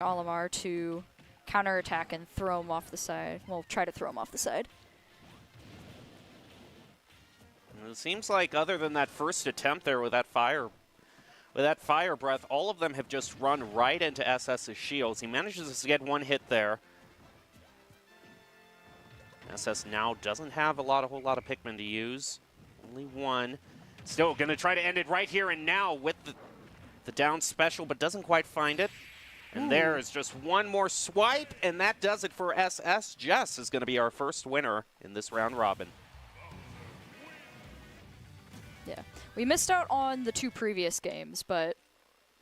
Olimar to counterattack and throw him off the side. Well, try to throw him off the side. It seems like other than that first attempt there with that fire breath, all of them have just run right into SS's shields. He manages to get one hit there. SS now doesn't have a whole lot of Pikmin to use. Only one. Still going to try to end it right here and now with the down special, but doesn't quite find it. And there is just one more swipe, and that does it for SS. Jess is going to be our first winner in this round robin. Yeah, we missed out on the 2 previous games, but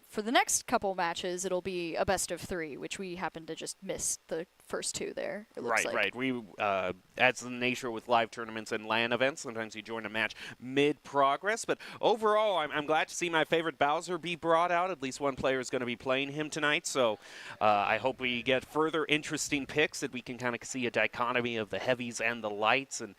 for the next couple matches, it'll be a best of 3, which we happened to just miss the first 2 there, it looks like. Right. We, that's the nature with live tournaments and LAN events. Sometimes you join a match mid-progress, but overall, I'm glad to see my favorite Bowser be brought out. At least one player is going to be playing him tonight, so I hope we get further interesting picks, that we can kind of see a dichotomy of the heavies and the lights, and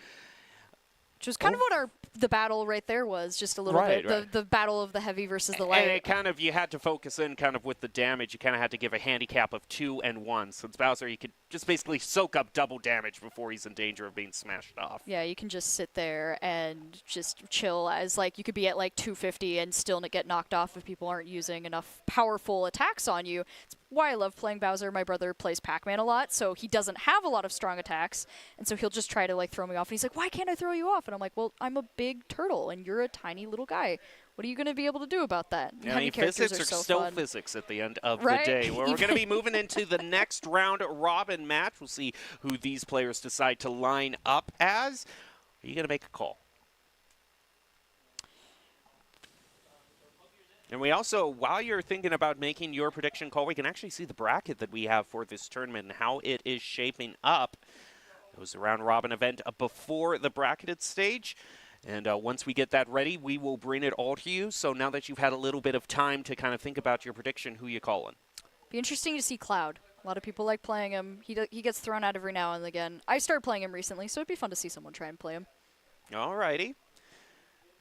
which was kind of what the battle right there was, just a little bit. Right. The battle of the heavy versus the light. And it kind of, you had to focus in kind of with the damage. You kind of had to give a handicap of 2 and 1. Since Bowser, he could just basically soak up double damage before he's in danger of being smashed off. Yeah, you can just sit there and just chill, as like you could be at like 250 and still get knocked off if people aren't using enough powerful attacks on you. It's why I love playing Bowser. My brother plays Pac-Man a lot, so he doesn't have a lot of strong attacks, and so he'll just try to like throw me off. And he's like, "Why can't I throw you off?" And I'm like, "Well, I'm a big turtle, and you're a tiny little guy. What are you going to be able to do about that?" Yeah, I mean, physics are so still fun. physics at the end of the day. Well, we're going to be moving into the next round robin match. We'll see who these players decide to line up as. Are you going to make a call? And we also, while you're thinking about making your prediction call, we can actually see the bracket that we have for this tournament and how it is shaping up. It was a round-robin event before the bracketed stage. And once we get that ready, we will bring it all to you. So now that you've had a little bit of time to kind of think about your prediction, who you calling? Be interesting to see Cloud. A lot of people like playing him. He gets thrown out every now and again. I started playing him recently, so it'd be fun to see someone try and play him. All righty.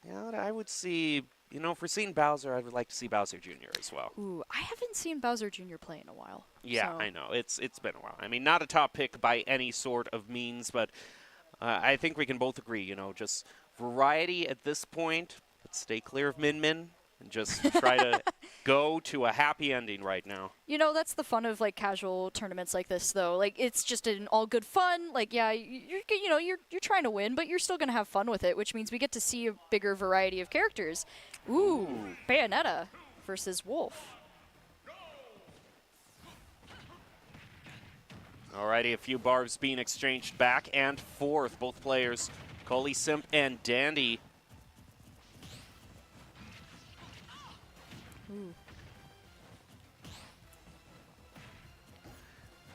Yeah, I would see... You know, if we're seeing Bowser, I would like to see Bowser Jr. as well. Ooh, I haven't seen Bowser Jr. play in a while. Yeah, so. I know. It's been a while. I mean, not a top pick by any sort of means, but I think we can both agree, you know, just variety at this point. Let's stay clear of Min Min and just try to go to a happy ending right now. You know, that's the fun of like casual tournaments like this, though. Like, it's just an all good fun. Like, yeah, you're trying to win, but you're still gonna have fun with it, which means we get to see a bigger variety of characters. Ooh, Bayonetta versus Wolf. Alrighty, a few barbs being exchanged back and forth. Both players, Coley Simp and Dandy. Ooh.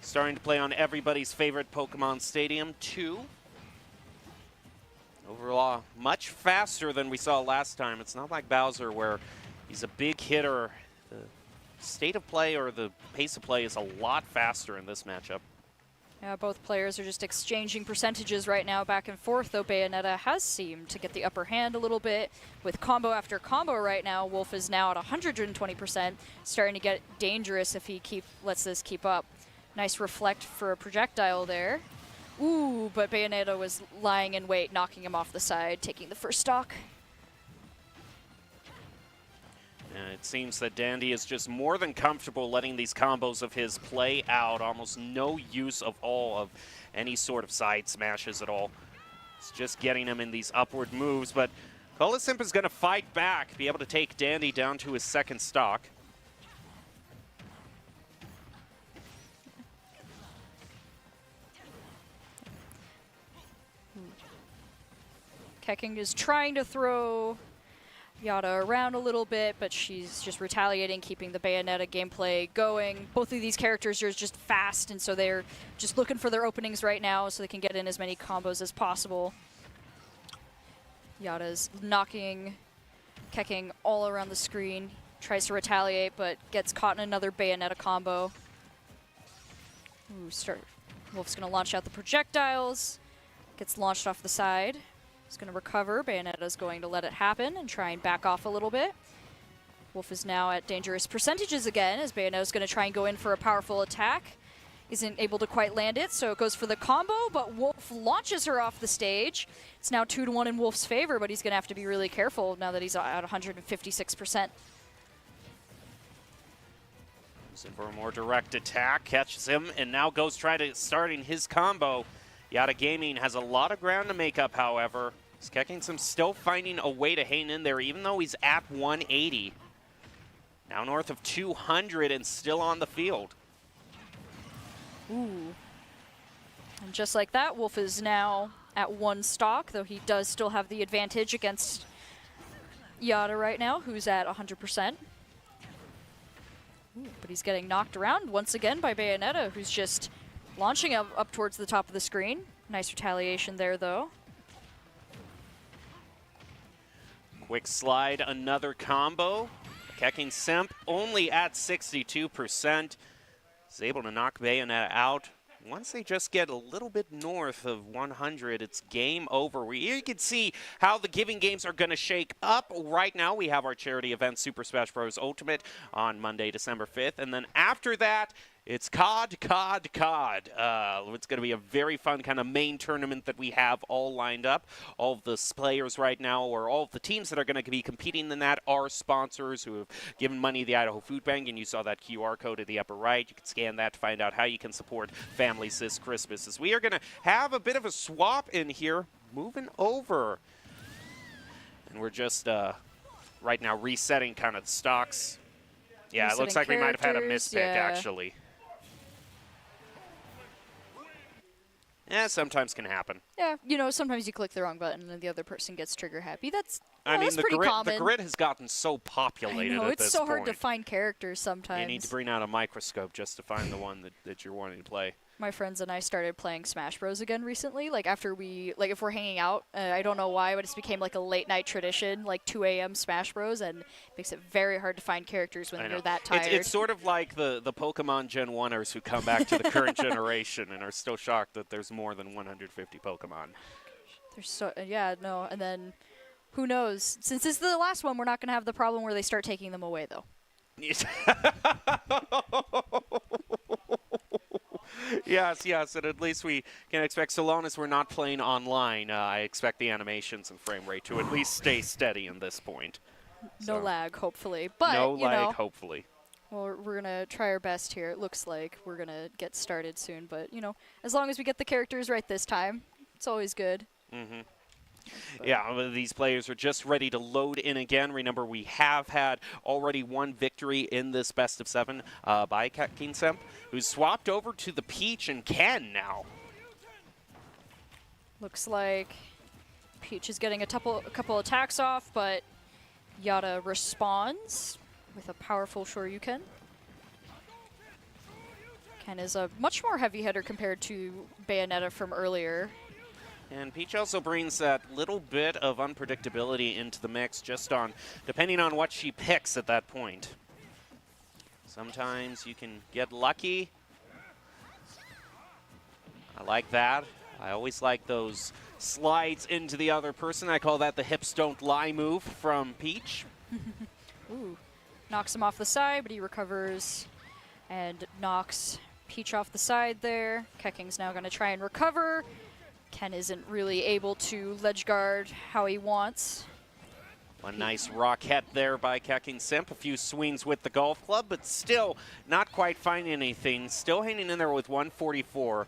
Starting to play on everybody's favorite Pokemon Stadium 2. Overall, much faster than we saw last time. It's not like Bowser where he's a big hitter. The state of play or the pace of play is a lot faster in this matchup. Yeah, both players are just exchanging percentages right now back and forth, though Bayonetta has seemed to get the upper hand a little bit. With combo after combo right now, Wolf is now at 120%, starting to get dangerous if he lets this keep up. Nice reflect for a projectile there. Ooh, but Bayonetta was lying in wait, knocking him off the side, taking the first stock. And it seems that Dandy is just more than comfortable letting these combos of his play out. Almost no use of any sort of side smashes at all. It's just getting him in these upward moves. But Colisimp is going to fight back, be able to take Dandy down to his second stock. Keking is trying to throw Yada around a little bit, but she's just retaliating, keeping the Bayonetta gameplay going. Both of these characters are just fast, and so they're just looking for their openings right now so they can get in as many combos as possible. Yada's knocking Keking all around the screen, tries to retaliate, but gets caught in another Bayonetta combo. Ooh, Wolf's going to launch out the projectiles, gets launched off the side. He's going to recover. Bayonetta's going to let it happen and try and back off a little bit. Wolf is now at dangerous percentages again, as Bayonetta's going to try and go in for a powerful attack. Isn't able to quite land it, so it goes for the combo, but Wolf launches her off the stage. It's now 2-1 in Wolf's favor, but he's going to have to be really careful now that he's at 156%. Goes in for a more direct attack, catches him, and now goes starting his combo. Yada Gaming has a lot of ground to make up, however. Skekkingsem still finding a way to hang in there, even though he's at 180. Now north of 200 and still on the field. Ooh. And just like that, Wolf is now at 1 stock, though he does still have the advantage against Yada right now, who's at 100%. Ooh, but he's getting knocked around once again by Bayonetta, who's just launching up towards the top of the screen. Nice retaliation there, though. Quick slide, another combo. Skekkingsem only at 62%. Is able to knock Bayonetta out. Once they just get a little bit north of 100, it's game over. You can see how the giving games are going to shake up. Right now, we have our charity event, Super Smash Bros. Ultimate, on Monday, December 5th. And then after that, it's COD. It's going to be a very fun kind of main tournament that we have all lined up. All of the players right now, or all of the teams that are going to be competing in that, are sponsors who have given money to the Idaho Food Bank, and you saw that QR code at the upper right. You can scan that to find out how you can support families this Christmas. As we are going to have a bit of a swap in here, moving over. And we're just right now resetting kind of the stocks. Yeah, it looks like we might have had a mispick, actually. Yeah, sometimes can happen. Yeah, you know, sometimes you click the wrong button and the other person gets trigger happy. That's pretty common. The grid has gotten so populated at this point. It's so hard to find characters sometimes. You need to bring out a microscope just to find the one that you're wanting to play. My friends and I started playing Smash Bros again recently. Like after if we're hanging out, I don't know why, but it's became like a late night tradition, like 2 a.m. Smash Bros, and it makes it very hard to find characters when you're that tired. It's sort of like the Pokemon Gen 1ers who come back to the current generation and are still shocked that there's more than 150 Pokemon. There's and then who knows? Since this is the last one, we're not going to have the problem where they start taking them away, though. Yes, and at least we can expect, so long as we're not playing online, I expect the animations and frame rate to at least stay steady in this point. No lag, hopefully. But, no lag, hopefully. Well, we're going to try our best here. It looks like we're going to get started soon. But, as long as we get the characters right this time, it's always good. Mm-hmm. Yeah, these players are just ready to load in again. Remember, we have had already one victory in this best of 7 by Skekkingsem, who's swapped over to the Peach and Ken now. Looks like Peach is getting a couple attacks off, but Yada responds with a powerful Shoryuken. Ken is a much more heavy hitter compared to Bayonetta from earlier. And Peach also brings that little bit of unpredictability into the mix, depending on what she picks at that point. Sometimes you can get lucky. I like that. I always like those slides into the other person. I call that the hips don't lie move from Peach. Ooh, knocks him off the side, but he recovers and knocks Peach off the side there. Kekking's now going to try and recover. Ken isn't really able to ledge guard how he wants. One nice rocket there by Skekkingsem. A few swings with the golf club, but still not quite finding anything. Still hanging in there with 144.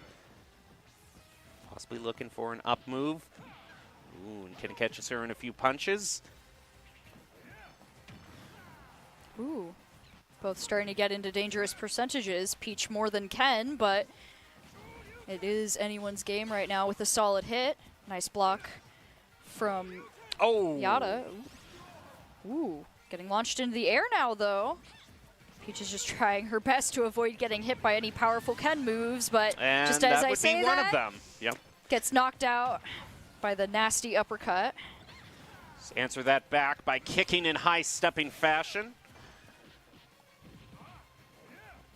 Possibly looking for an up move. Ooh, and can catch her in a few punches. Ooh, both starting to get into dangerous percentages. Peach more than Ken, but it is anyone's game right now with a solid hit. Nice block from Yada. Ooh, getting launched into the air now, though. Peach is just trying her best to avoid getting hit by any powerful Ken moves, but and just as I say that, would be one of them. Yep. Gets knocked out by the nasty uppercut. Let's answer that back by kicking in high-stepping fashion.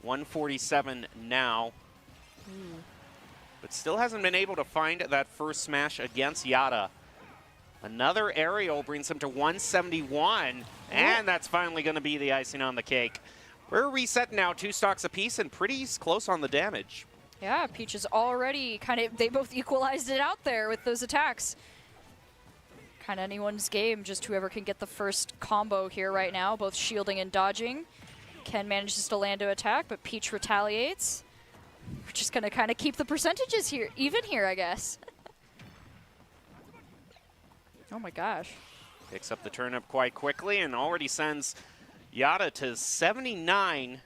147 now. But still hasn't been able to find that first smash against Yada. Another aerial brings him to 171, and that's finally going to be the icing on the cake. We're reset now, 2 stocks apiece, and pretty close on the damage. Yeah, Peach is already they both equalized it out there with those attacks. Kind of anyone's game, just whoever can get the first combo here right now, both shielding and dodging. Ken manages to land to attack, but Peach retaliates. We're just going to kind of keep the percentages here, even here, I guess. Oh my gosh. Picks up the turnip quite quickly and already sends Yada to 79.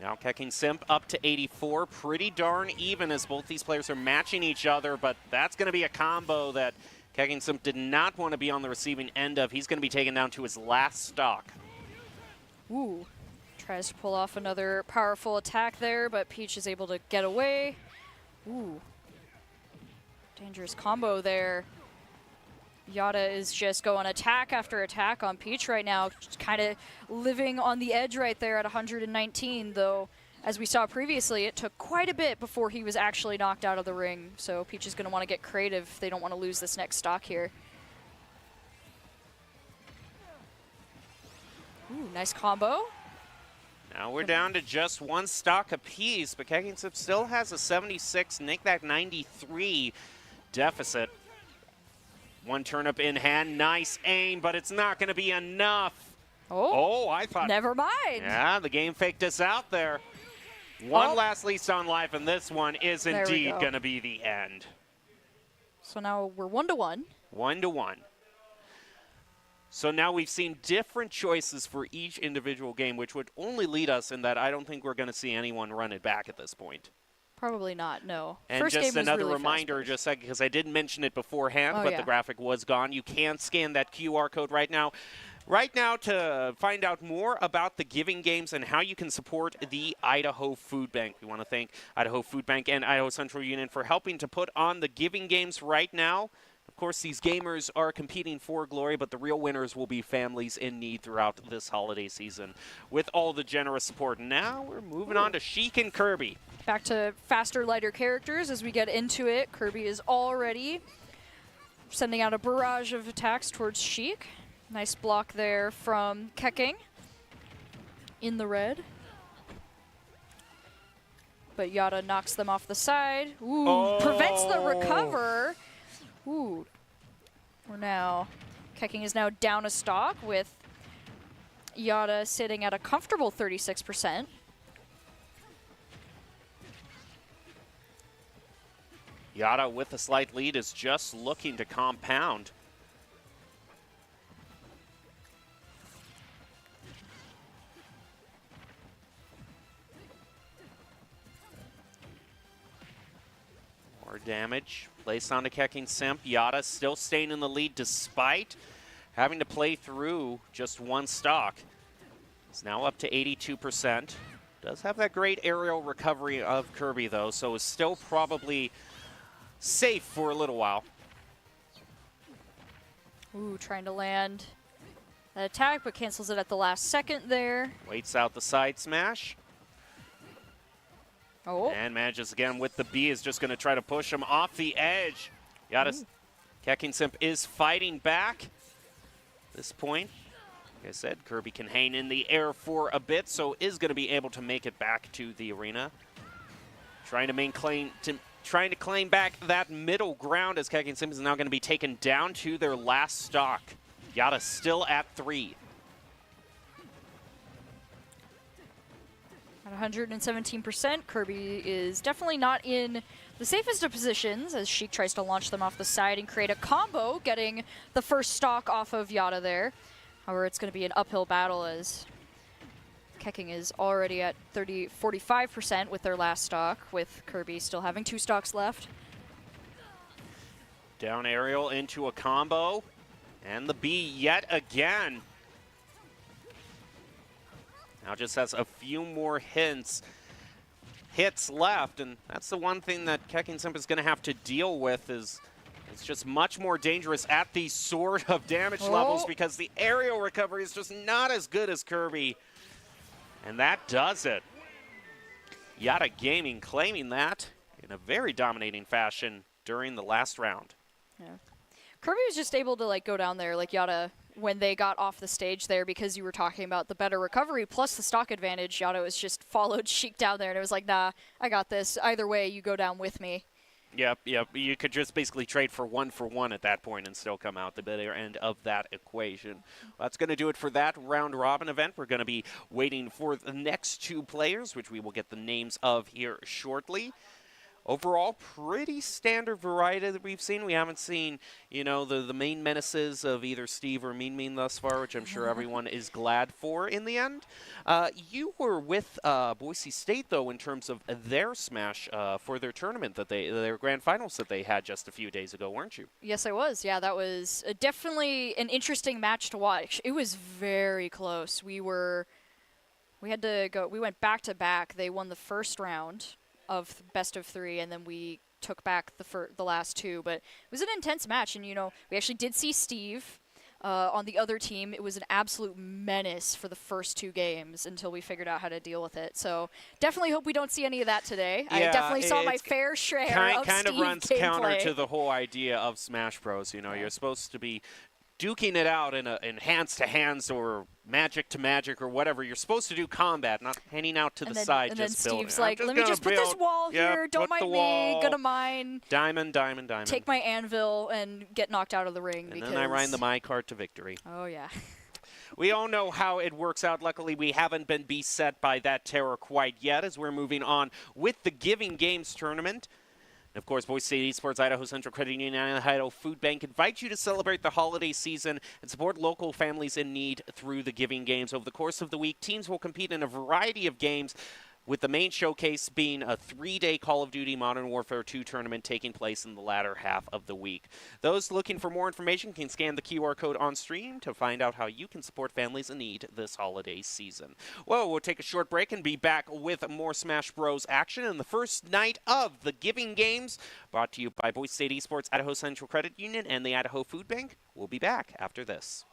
Now Keking Simp up to 84. Pretty darn even as both these players are matching each other, but that's going to be a combo that Keking Simp did not want to be on the receiving end of. He's going to be taken down to his last stock. Ooh. Tries to pull off another powerful attack there, but Peach is able to get away. Ooh. Dangerous combo there. Yada is just going attack after attack on Peach right now, kind of living on the edge right there at 119, though, as we saw previously, it took quite a bit before he was actually knocked out of the ring, so Peach is going to want to get creative if they don't want to lose this next stock here. Ooh, nice combo. Now we're down to just 1 stock apiece, but Keking Simp still has a 76, Nick that 93 deficit. 1 turnip in hand, nice aim, but it's not going to be enough. Oh, I thought. Never mind. Yeah, the game faked us out there. One last least on life, and this one is indeed going to be the end. So now we're 1-1. 1-1. So now we've seen different choices for each individual game, which would only lead us in that I don't think we're going to see anyone run it back at this point. Probably not, no. And First just game was another really reminder, just because I did mention it beforehand, but yeah. the graphic was gone. You can scan that QR code right now. Right now, to find out more about the giving games and how you can support the Idaho Food Bank. We want to thank Idaho Food Bank and Idaho Central Union for helping to put on the giving games right now. Of course, these gamers are competing for glory, but the real winners will be families in need throughout this holiday season with all the generous support. Now we're moving on to Sheik and Kirby. Back to faster, lighter characters as we get into it. Kirby is already sending out a barrage of attacks towards Sheik. Nice block there from Keking in the red. But Yada knocks them off the side. Ooh, prevents the recover. Ooh. Keking is now down a stock with Yada sitting at a comfortable 36%. Yada with a slight lead is just looking to compound. More damage placed onto Keking Simp. Yada still staying in the lead despite having to play through just 1 stock. It's now up to 82%. Does have that great aerial recovery of Kirby though, so is still probably safe for a little while. Ooh, trying to land that attack, but cancels it at the last second there. Waits out the side smash. Oh. And manages again with the B, is just going to try to push him off the edge. Keking Simp is fighting back at this point. Like I said, Kirby can hang in the air for a bit, so is going to be able to make it back to the arena. Trying to claim back that middle ground as Keking Simp is now going to be taken down to their last stock. Yada still at 3. At 117%, Kirby is definitely not in the safest of positions as Sheik tries to launch them off the side and create a combo, getting the first stock off of Yada there. However, it's going to be an uphill battle as Keking is already at 45% with their last stock, with Kirby still having 2 stocks left. Down aerial into a combo, and the B yet again. Now just has a few more hits left, and that's the one thing that Keking Simp is going to have to deal with. Is it's just much more dangerous at these sort of damage levels because the aerial recovery is just not as good as Kirby. And that does it. Yada Gaming claiming that in a very dominating fashion during the last round. Yeah. Kirby was just able to like go down there like Yada when they got off the stage there, because you were talking about the better recovery plus the stock advantage. Yada was just followed Sheik down there, and it was like, nah, I got this. Either way, you go down with me. Yep. You could just basically trade for one at that point and still come out the better end of that equation. That's going to do it for that round robin event. We're going to be waiting for the next two players, which we will get the names of here shortly. Overall, pretty standard variety that we've seen. We haven't seen, the main menaces of either Steve or Mean thus far, which I'm sure everyone is glad for in the end. You were with Boise State, though, in terms of their smash for their tournament, their grand finals that they had just a few days ago, weren't you? Yes, I was. Yeah, that was definitely an interesting match to watch. It was very close. We went back to back. They won the first round of best of 3, and then we took back the last 2. But it was an intense match, and we actually did see Steve on the other team. It was an absolute menace for the first 2 games until we figured out how to deal with it. So definitely hope we don't see any of that today. Yeah, I definitely saw my fair share of kind Steve of runs gameplay. counter to the whole idea of Smash Bros. You're supposed to be duking it out in hands to hands or magic to magic or whatever. You're supposed to do combat, not hanging out to the side. And just then building. Steve's like, let me just put this wall here. Don't mind me. Gonna mine. Diamond. Take my anvil and get knocked out of the ring. And then I ride the my cart to victory. Oh, yeah. We all know how it works out. Luckily, we haven't been beset by that terror quite yet as we're moving on with the Giving Games tournament. And of course, Boise State Esports, Idaho Central Credit Union, and Idaho Food Bank invite you to celebrate the holiday season and support local families in need through the Giving Games. Over the course of the week, teams will compete in a variety of games, with the main showcase being a 3-day Call of Duty Modern Warfare 2 tournament taking place in the latter half of the week. Those looking for more information can scan the QR code on stream to find out how you can support families in need this holiday season. Well, we'll take a short break and be back with more Smash Bros. Action in the first night of the Giving Games, brought to you by Boise State Esports, Idaho Central Credit Union, and the Idaho Food Bank. We'll be back after this.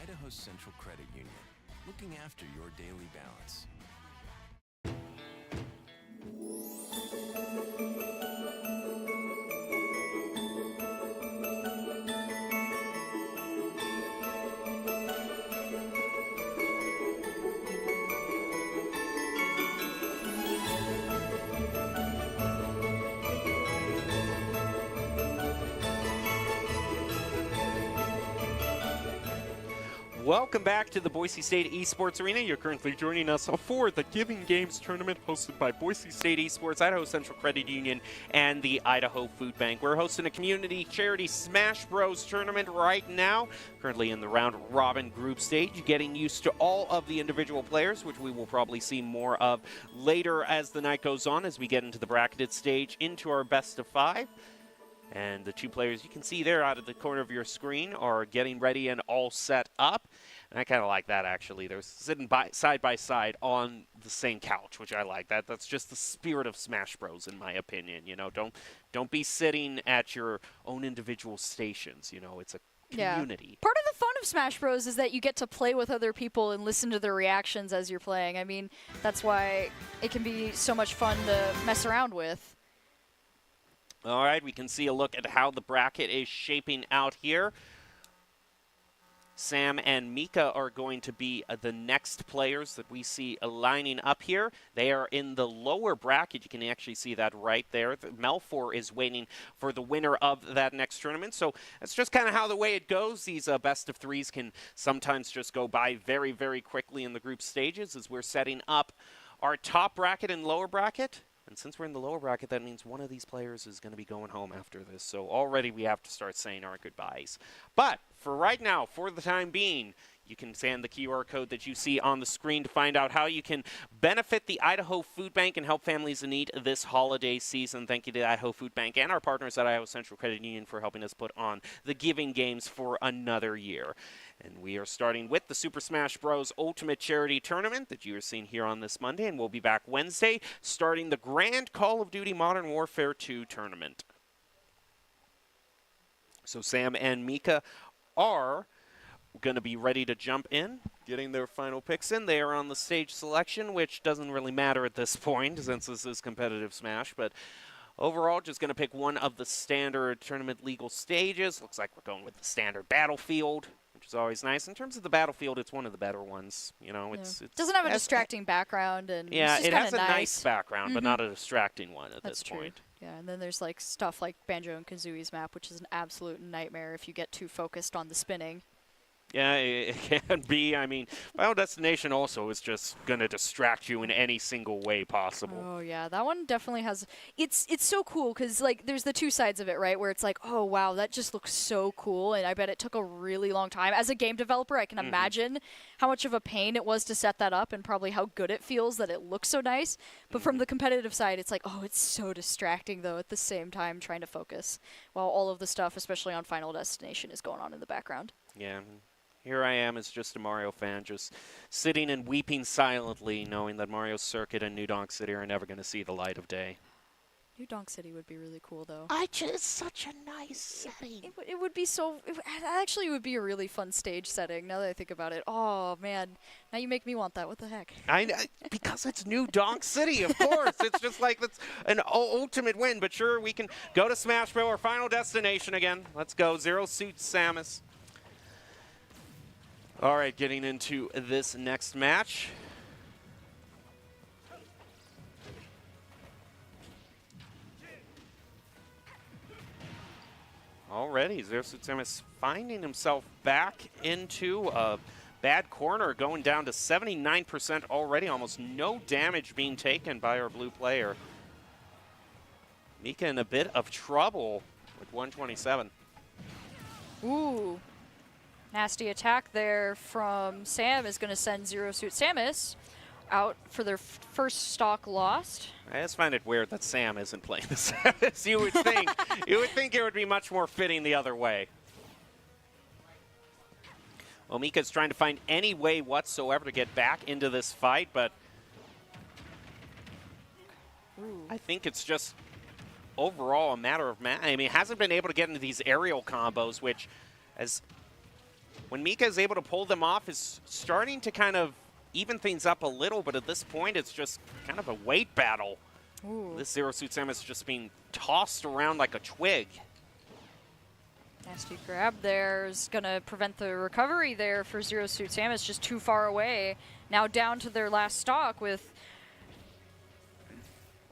Idaho Central Credit Union, looking after your daily balance. Welcome back to the Boise State Esports Arena. You're currently joining us for the Giving Games tournament hosted by Boise State Esports, Idaho Central Credit Union, and the Idaho Food Bank. We're hosting a community charity Smash Bros tournament right now, currently in the round robin group stage, getting used to all of the individual players, which we will probably see more of later as the night goes on, as we get into the bracketed stage, into our best of 5. And the 2 players you can see there out of the corner of your screen are getting ready and all set up. And I kind of like that, actually. They're sitting side by side on the same couch, which I like. That's just the spirit of Smash Bros, in my opinion. Don't be sitting at your own individual stations. It's a community. Yeah. Part of the fun of Smash Bros is that you get to play with other people and listen to their reactions as you're playing. I mean, that's why it can be so much fun to mess around with. All right, we can see a look at how the bracket is shaping out here. Sam and Mika are going to be the next players that we see lining up here. They are in the lower bracket. You can actually see that right there. Melfor is waiting for the winner of that next tournament. So that's just kind of how the way it goes. These best of 3s can sometimes just go by very, very quickly in the group stages as we're setting up our top bracket and lower bracket. And since we're in the lower bracket, that means one of these players is going to be going home after this. So already we have to start saying our goodbyes. But for right now, for the time being, You can scan the QR code that you see on the screen to find out how you can benefit the Idaho Food Bank and help families in need this holiday season. Thank you to the Idaho Food Bank and our partners at Idaho Central Credit Union for helping us put on the Giving Games for another year. And we are starting with the Super Smash Bros. Ultimate Charity Tournament that you are seeing here on this Monday, and we'll be back Wednesday starting the Grand Call of Duty Modern Warfare 2 tournament. So Sam and Mika are going to be ready to jump in, getting their final picks in. They are on the stage selection, which doesn't really matter at this point since this is competitive Smash, but overall just going to pick one of the standard tournament legal stages. Looks like we're going with the standard battlefield, which is always nice. In terms of the battlefield, it's one of the better ones. You know, it's doesn't have a distracting background, and yeah, it's just it has a nice. nice background, but not a distracting one at That's this true. point. Yeah, and then there's like stuff like Banjo and Kazooie's map, which is an absolute nightmare if you get too focused on the spinning. Yeah, it can be. I mean, Final Destination also is just going to distract you in any single way possible. Oh, yeah. That one definitely has... It's so cool because, like, there's the two sides of it, right? Where it's like, oh, wow, that just looks so cool. And I bet it took a really long time. As a game developer, I can imagine how much of a pain it was to set that up and probably how good it feels that it looks so nice. But from the competitive side, it's like, oh, it's so distracting, though, at the same time trying to focus while all of the stuff, especially on Final Destination, is going on in the background. Yeah. Here I am as just a Mario fan, just sitting and weeping silently, knowing that Mario Circuit and New Donk City are never going to see the light of day. New Donk City would be really cool, though. It's such a nice setting. It would be so... Actually, it would be a really fun stage setting, now that I think about it. Oh, man. Now you make me want that. What the heck? Because it's New Donk City, of course. It's just like that's an ultimate win. But sure, we can go to Smash Bros. Our Final Destination again. Let's go. Zero Suit Samus. All right, getting into this next match. Already, Zero Suit Samus finding himself back into a bad corner, going down to 79% already. Almost no damage being taken by our blue player. Mika in a bit of trouble with 127. Ooh. Nasty attack there from Sam is going to send Zero Suit Samus out for their first stock lost. I just find it weird that Sam isn't playing the Samus. You would think it would be much more fitting the other way. Well, Mika's trying to find any way whatsoever to get back into this fight, but I think it's just overall a matter of I mean, hasn't been able to get into these aerial combos, which when Mika is able to pull them off, is starting to kind of even things up a little, but at this point, it's just kind of a weight battle. Ooh. This Zero Suit Samus just being tossed around like a twig. Nasty grab there is going to prevent the recovery there for Zero Suit Samus, just too far away. Now down to their last stock with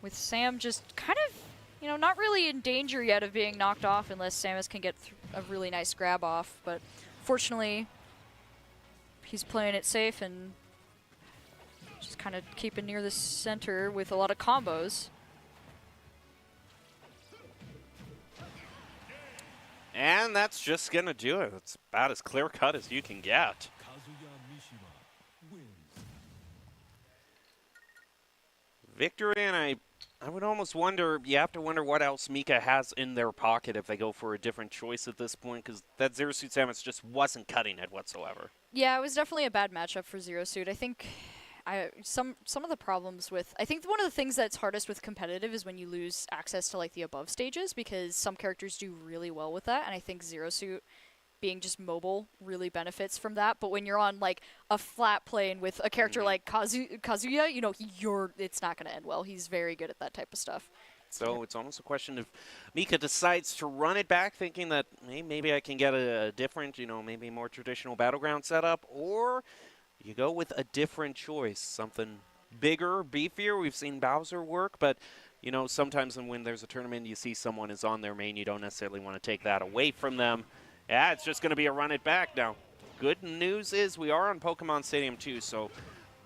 Sam just kind of, you know, not really in danger yet of being knocked off unless Samus can get a really nice grab off, but fortunately, he's playing it safe and just kind of keeping near the center with a lot of combos. And that's just going to do it. It's about as clear-cut as you can get. Victory, and I would almost wonder, you have to wonder what else Mika has in their pocket if they go for a different choice at this point, because that Zero Suit Samus just wasn't cutting it whatsoever. Yeah, it was definitely a bad matchup for Zero Suit. I think some of the problems with... I think one of the things that's hardest with competitive is when you lose access to, like, the above stages, because some characters do really well with that, and I think Zero Suit being just mobile really benefits from that. But when you're on, like, a flat plane with a character like Kazuya, you know, it's not going to end well. He's very good at that type of stuff. So it's almost a question if Mika decides to run it back, thinking that maybe I can get a different, you know, maybe more traditional battleground setup, or you go with a different choice, something bigger, beefier. We've seen Bowser work, but, you know, sometimes when there's a tournament, you see someone is on their main, you don't necessarily want to take that away from them. Yeah, it's just going to be a run it back now. Good news is we are on Pokemon Stadium 2, so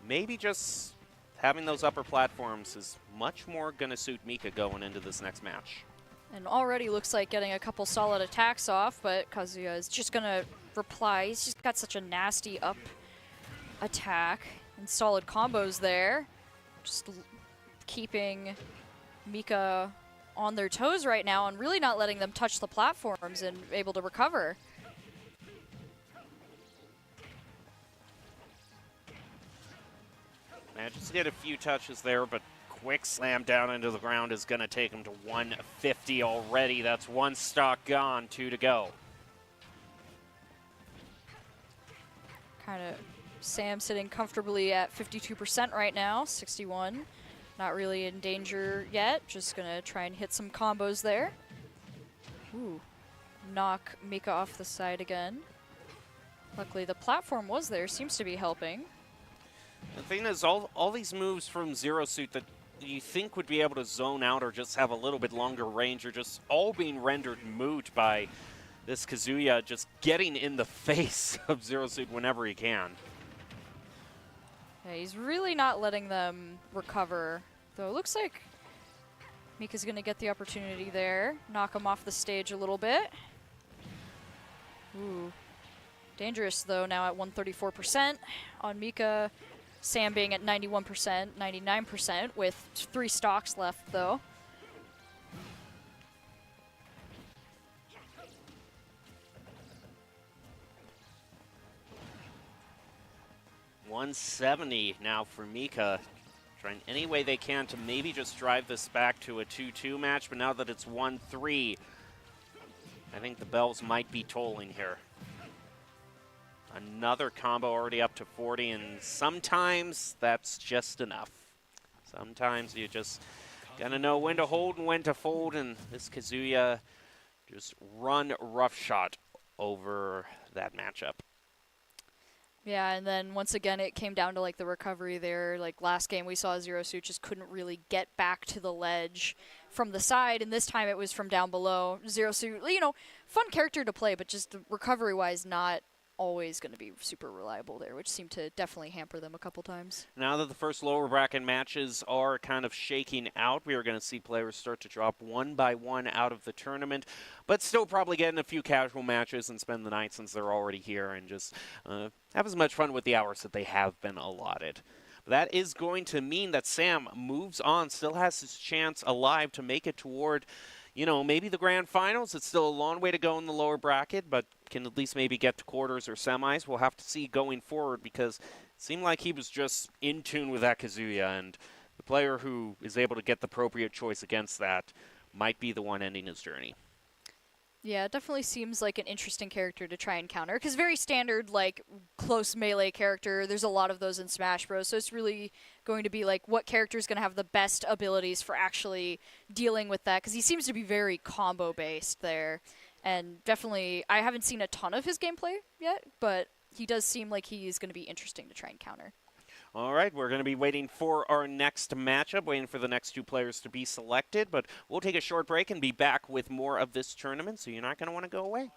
maybe just having those upper platforms is much more going to suit Mika going into this next match. And already looks like getting a couple solid attacks off, but Kazuya is just going to reply. He's just got such a nasty up attack and solid combos there. Just keeping Mika on their toes right now and really not letting them touch the platforms and able to recover. Managed to get a few touches there, but quick slam down into the ground is going to take him to 150 already. That's one stock gone, 2 to go. Kind of Sam sitting comfortably at 52% right now, 61. Not really in danger yet. Just going to try and hit some combos there. Ooh, knock Mika off the side again. Luckily, the platform was there. Seems to be helping. The thing is, all these moves from Zero Suit that you think would be able to zone out or just have a little bit longer range are just all being rendered moot by this Kazuya just getting in the face of Zero Suit whenever he can. Yeah, he's really not letting them recover. Though it looks like Mika's going to get the opportunity there. Knock him off the stage a little bit. Ooh. Dangerous, though, now at 134% on Mika. Sam being at 91%, 99% with 3 stocks left, though. $170 now for Mika. Trying any way they can to maybe just drive this back to a 2-2 match, but now that it's 1-3, I think the bells might be tolling here. Another combo already up to 40, and sometimes that's just enough. Sometimes you just gotta know when to hold and when to fold, and this Kazuya just run roughshod over that matchup. Yeah, and then once again it came down to like the recovery there. Like last game we saw Zero Suit just couldn't really get back to the ledge from the side, and this time it was from down below. Zero Suit, you know, fun character to play, but just recovery-wise not always going to be super reliable there, which seemed to definitely hamper them a couple times. Now that the first lower bracket matches are kind of shaking out, we are going to see players start to drop one by one out of the tournament, but still probably getting a few casual matches and spend the night since they're already here and just have as much fun with the hours that they have been allotted. That is going to mean that Sam moves on, still has his chance alive to make it toward, you know, maybe the grand finals. It's still a long way to go in the lower bracket, but can at least maybe get to quarters or semis. We'll have to see going forward, because it seemed like he was just in tune with that Kazuya, and the player who is able to get the appropriate choice against that might be the one ending his journey. Yeah, it definitely seems like an interesting character to try and counter, because very standard, like, close melee character. There's a lot of those in Smash Bros, so it's really going to be, like, what character is going to have the best abilities for actually dealing with that, because he seems to be very combo-based there. And definitely, I haven't seen a ton of his gameplay yet, but he does seem like he is going to be interesting to try and counter. All right, we're going to be waiting for our next matchup, waiting for the next 2 players to be selected, but we'll take a short break and be back with more of this tournament, so you're not going to want to go away.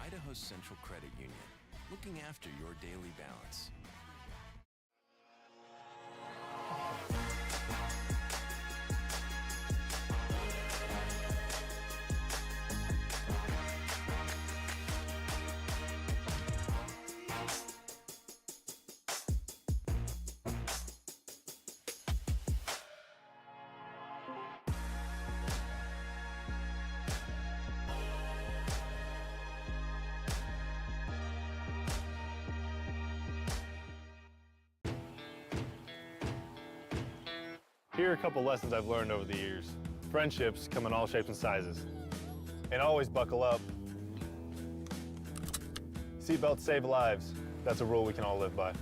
Idaho Central Credit Union, looking after your daily balance. Here are a couple lessons I've learned over the years. Friendships come in all shapes and sizes. And always buckle up. Seatbelts save lives. That's a rule we can all live by.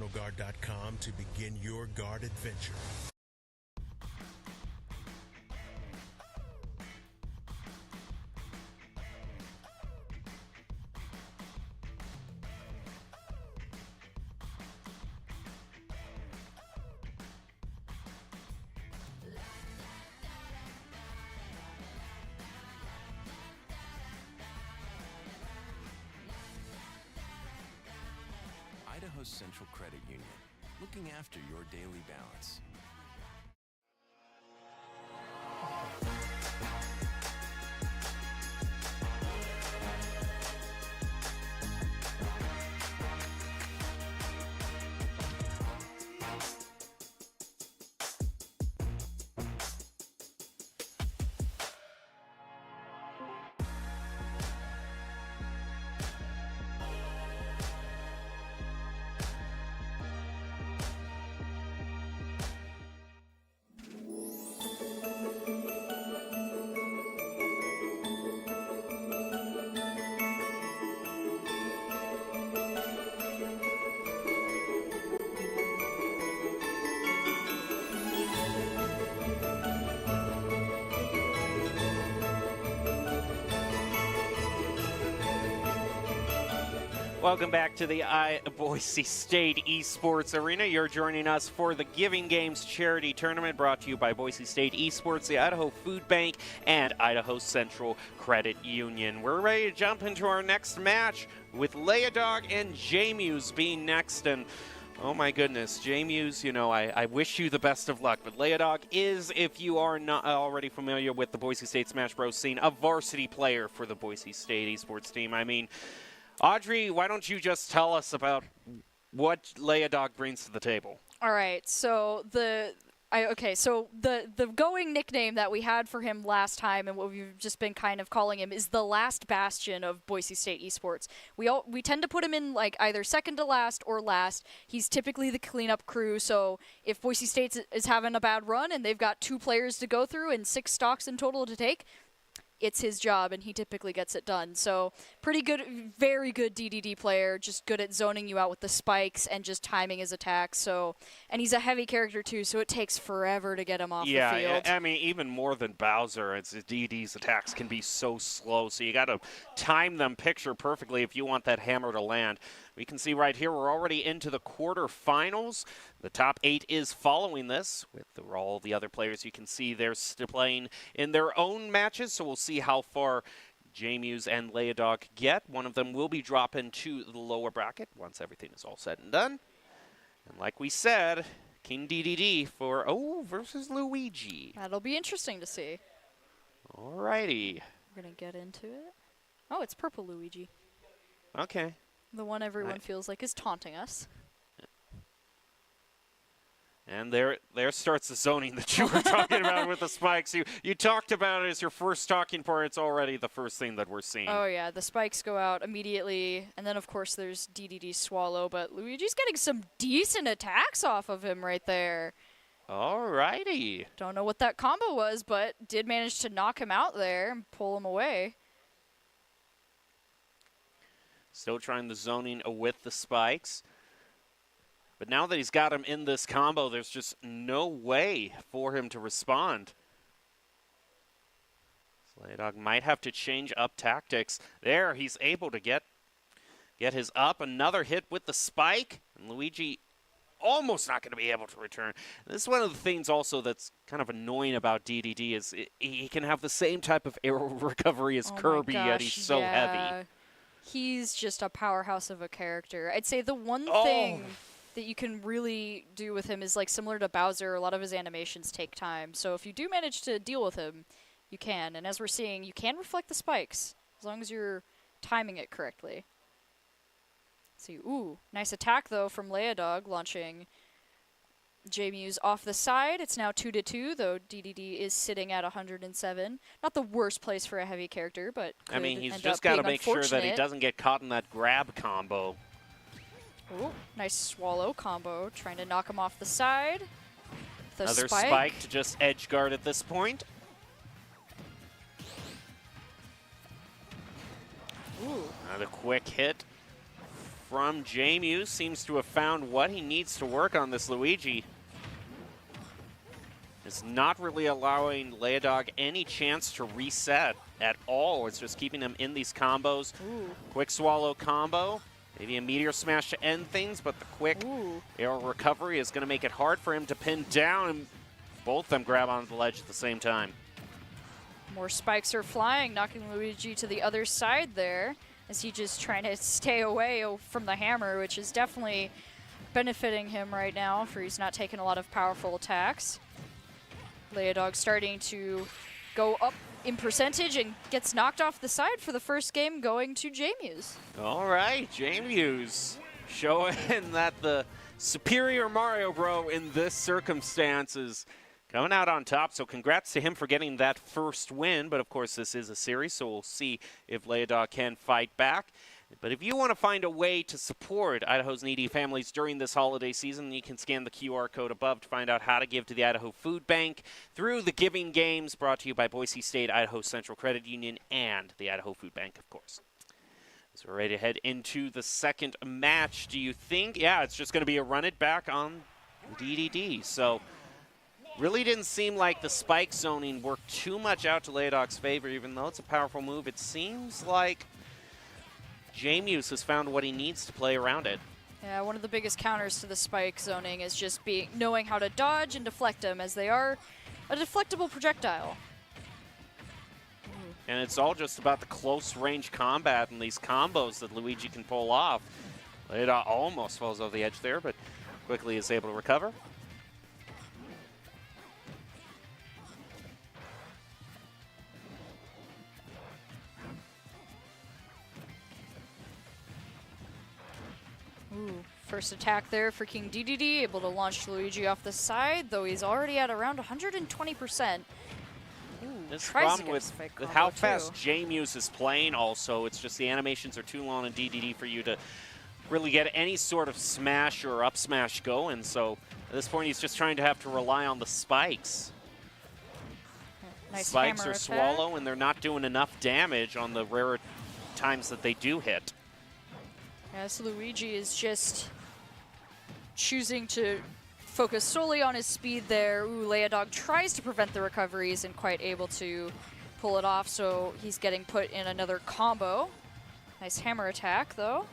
NationalGuard.com to begin your guard adventure. Idaho Central Credit Union, looking after your daily balance. Welcome back to the Boise State Esports Arena. You're joining us for the Giving Games Charity Tournament brought to you by Boise State Esports, the Idaho Food Bank, and Idaho Central Credit Union. We're ready to jump into our next match with Leodog and J-Muse being next. And oh my goodness, J-Muse, you know, I wish you the best of luck. But Leodog is, if you are not already familiar with the Boise State Smash Bros. Scene, a varsity player for the Boise State Esports team. I mean, Audrey, why don't you just tell us about what Leodog brings to the table? All right, so the going nickname that we had for him last time and what we've just been kind of calling him is the last bastion of Boise State Esports. We tend to put him in like either second to last or last. He's typically the cleanup crew, so if Boise State is having a bad run and they've got 2 players to go through and 6 stocks in total to take, it's his job, and he typically gets it done. So pretty good, very good DDD player, just good at zoning you out with the spikes and just timing his attacks. So, and he's a heavy character too, so it takes forever to get him off the field. Yeah, I mean, even more than Bowser, it's DDD's attacks can be so slow, so you got to time them picture perfectly if you want that hammer to land. We can see right here we're already into the quarterfinals. The top 8 is following this with all the other players. You can see they're still playing in their own matches, so we'll see how far J-Muse and Leodog get. One of them will be dropping to the lower bracket once everything is all said and done. And like we said, King DDD for, versus Luigi. That'll be interesting to see. Alrighty. We're going to get into it. Oh, it's Purple Luigi. Okay. The one everyone feels like is taunting us. And there starts the zoning that you were talking about with the spikes. You talked about it as your first talking point. It's already the first thing that we're seeing. Oh, yeah. The spikes go out immediately. And then, of course, there's DDD Swallow. But Luigi's getting some decent attacks off of him right there. Alrighty. Don't know what that combo was, but did manage to knock him out there and pull him away. Still trying the zoning with the spikes. But now that he's got him in this combo, there's just no way for him to respond. Leodog might have to change up tactics. There, he's able to get his up. Another hit with the spike. And Luigi almost not going to be able to return. This is one of the things also that's kind of annoying about DDD is he can have the same type of arrow recovery as Kirby, yet he's so heavy. He's just a powerhouse of a character. I'd say the one thing that you can really do with him is like similar to Bowser. A lot of his animations take time. So if you do manage to deal with him, you can. And as we're seeing, you can reflect the spikes as long as you're timing it correctly. See, ooh, nice attack though from Leodog launching J-Muse off the side. It's now 2-2, though DDD is sitting at 107. Not the worst place for a heavy character, but I mean, he's just got to make sure that he doesn't get caught in that grab combo. Ooh, nice swallow combo, trying to knock him off the side. Another spike to just edge guard at this point. Ooh. Another quick hit from Jamie. Seems to have found what he needs to work on. This Luigi is not really allowing Leodog any chance to reset at all. It's just keeping him in these combos. Ooh. Quick swallow combo. Maybe a meteor smash to end things, but the quick air recovery is going to make it hard for him to pin down. And both of them grab onto the ledge at the same time. More spikes are flying, knocking Luigi to the other side there, as he just trying to stay away from the hammer, which is definitely benefiting him right now, for he's not taking a lot of powerful attacks. Leodog starting to go up in percentage and gets knocked off the side for the first game, going to Jamuse. All right, Jamuse showing that the superior Mario Bro in this circumstance is coming out on top. So congrats to him for getting that first win. But of course, this is a series, so we'll see if Leodog can fight back. But if you want to find a way to support Idaho's needy families during this holiday season, you can scan the QR code above to find out how to give to the Idaho Food Bank through the Giving Games, brought to you by Boise State, Idaho Central Credit Union, and the Idaho Food Bank, of course. So we're ready to head into the second match. Do you think? Yeah, it's just going to be a run it back on DDD. So really didn't seem like the spike zoning worked too much out to Leodog's favor, even though it's a powerful move. It seems like Jamuse has found what he needs to play around it. Yeah, one of the biggest counters to the spike zoning is just knowing how to dodge and deflect them, as they are a deflectable projectile. And it's all just about the close range combat and these combos that Luigi can pull off. Leodog almost falls off the edge there, but quickly is able to recover. Ooh, first attack there for King DDD, able to launch Luigi off the side, though he's already at around 120%. This Tries problem to get a with spike how combo, fast too. Jamuse is playing also, it's just the animations are too long in DDD for you to really get any sort of smash or up smash going. So at this point, he's just trying to have to rely on the spikes. Nice Spikes hammer are attack. swallow, and they're not doing enough damage on the rare times that they do hit. Yes, Luigi is just choosing to focus solely on his speed there. Ooh, Leodog tries to prevent the recovery, isn't quite able to pull it off, so he's getting put in another combo. Nice hammer attack, though.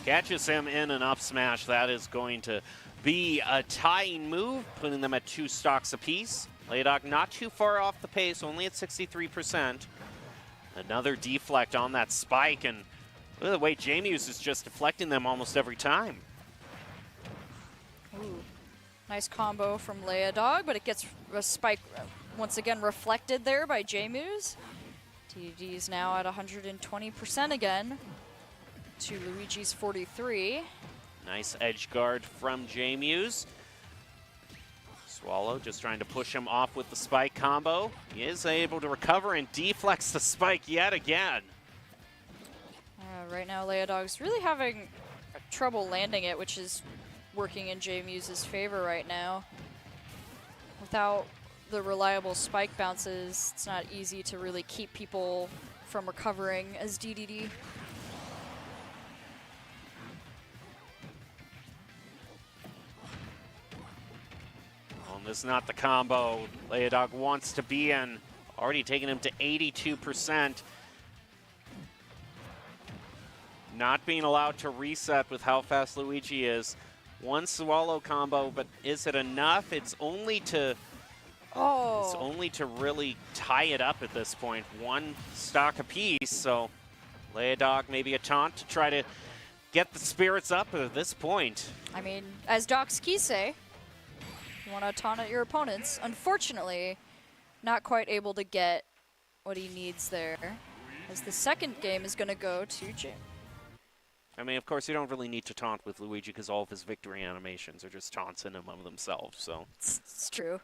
Catches him in an up smash. That is going to be a tying move, putting them at 2 stocks apiece. Leodog not too far off the pace, only at 63%. Another deflect on that spike, and look at the way Jamuse is just deflecting them almost every time. Ooh, nice combo from Leodog, but it gets a spike once again reflected there by Jamuse. DD is now at 120% again to Luigi's 43. Nice edge guard from Jamuse. Swallow just trying to push him off with the spike combo. He is able to recover and deflects the spike yet again. Right now, Leodog's really having trouble landing it, which is working in Jamuse's favor right now. Without the reliable spike bounces, it's not easy to really keep people from recovering as DDD. This is not the combo Leodog wants to be in. Already taking him to 82%. Not being allowed to reset with how fast Luigi is. One swallow combo, but is it enough? It's only to really tie it up at this point. 1 stock apiece, so Leodog maybe a taunt to try to get the spirits up at this point. I mean, as Doc's keys say, you want to taunt at your opponents. Unfortunately, not quite able to get what he needs there, as the second game is going to go to Jim. I mean, of course, you don't really need to taunt with Luigi because all of his victory animations are just taunts in and of themselves, so. It's true.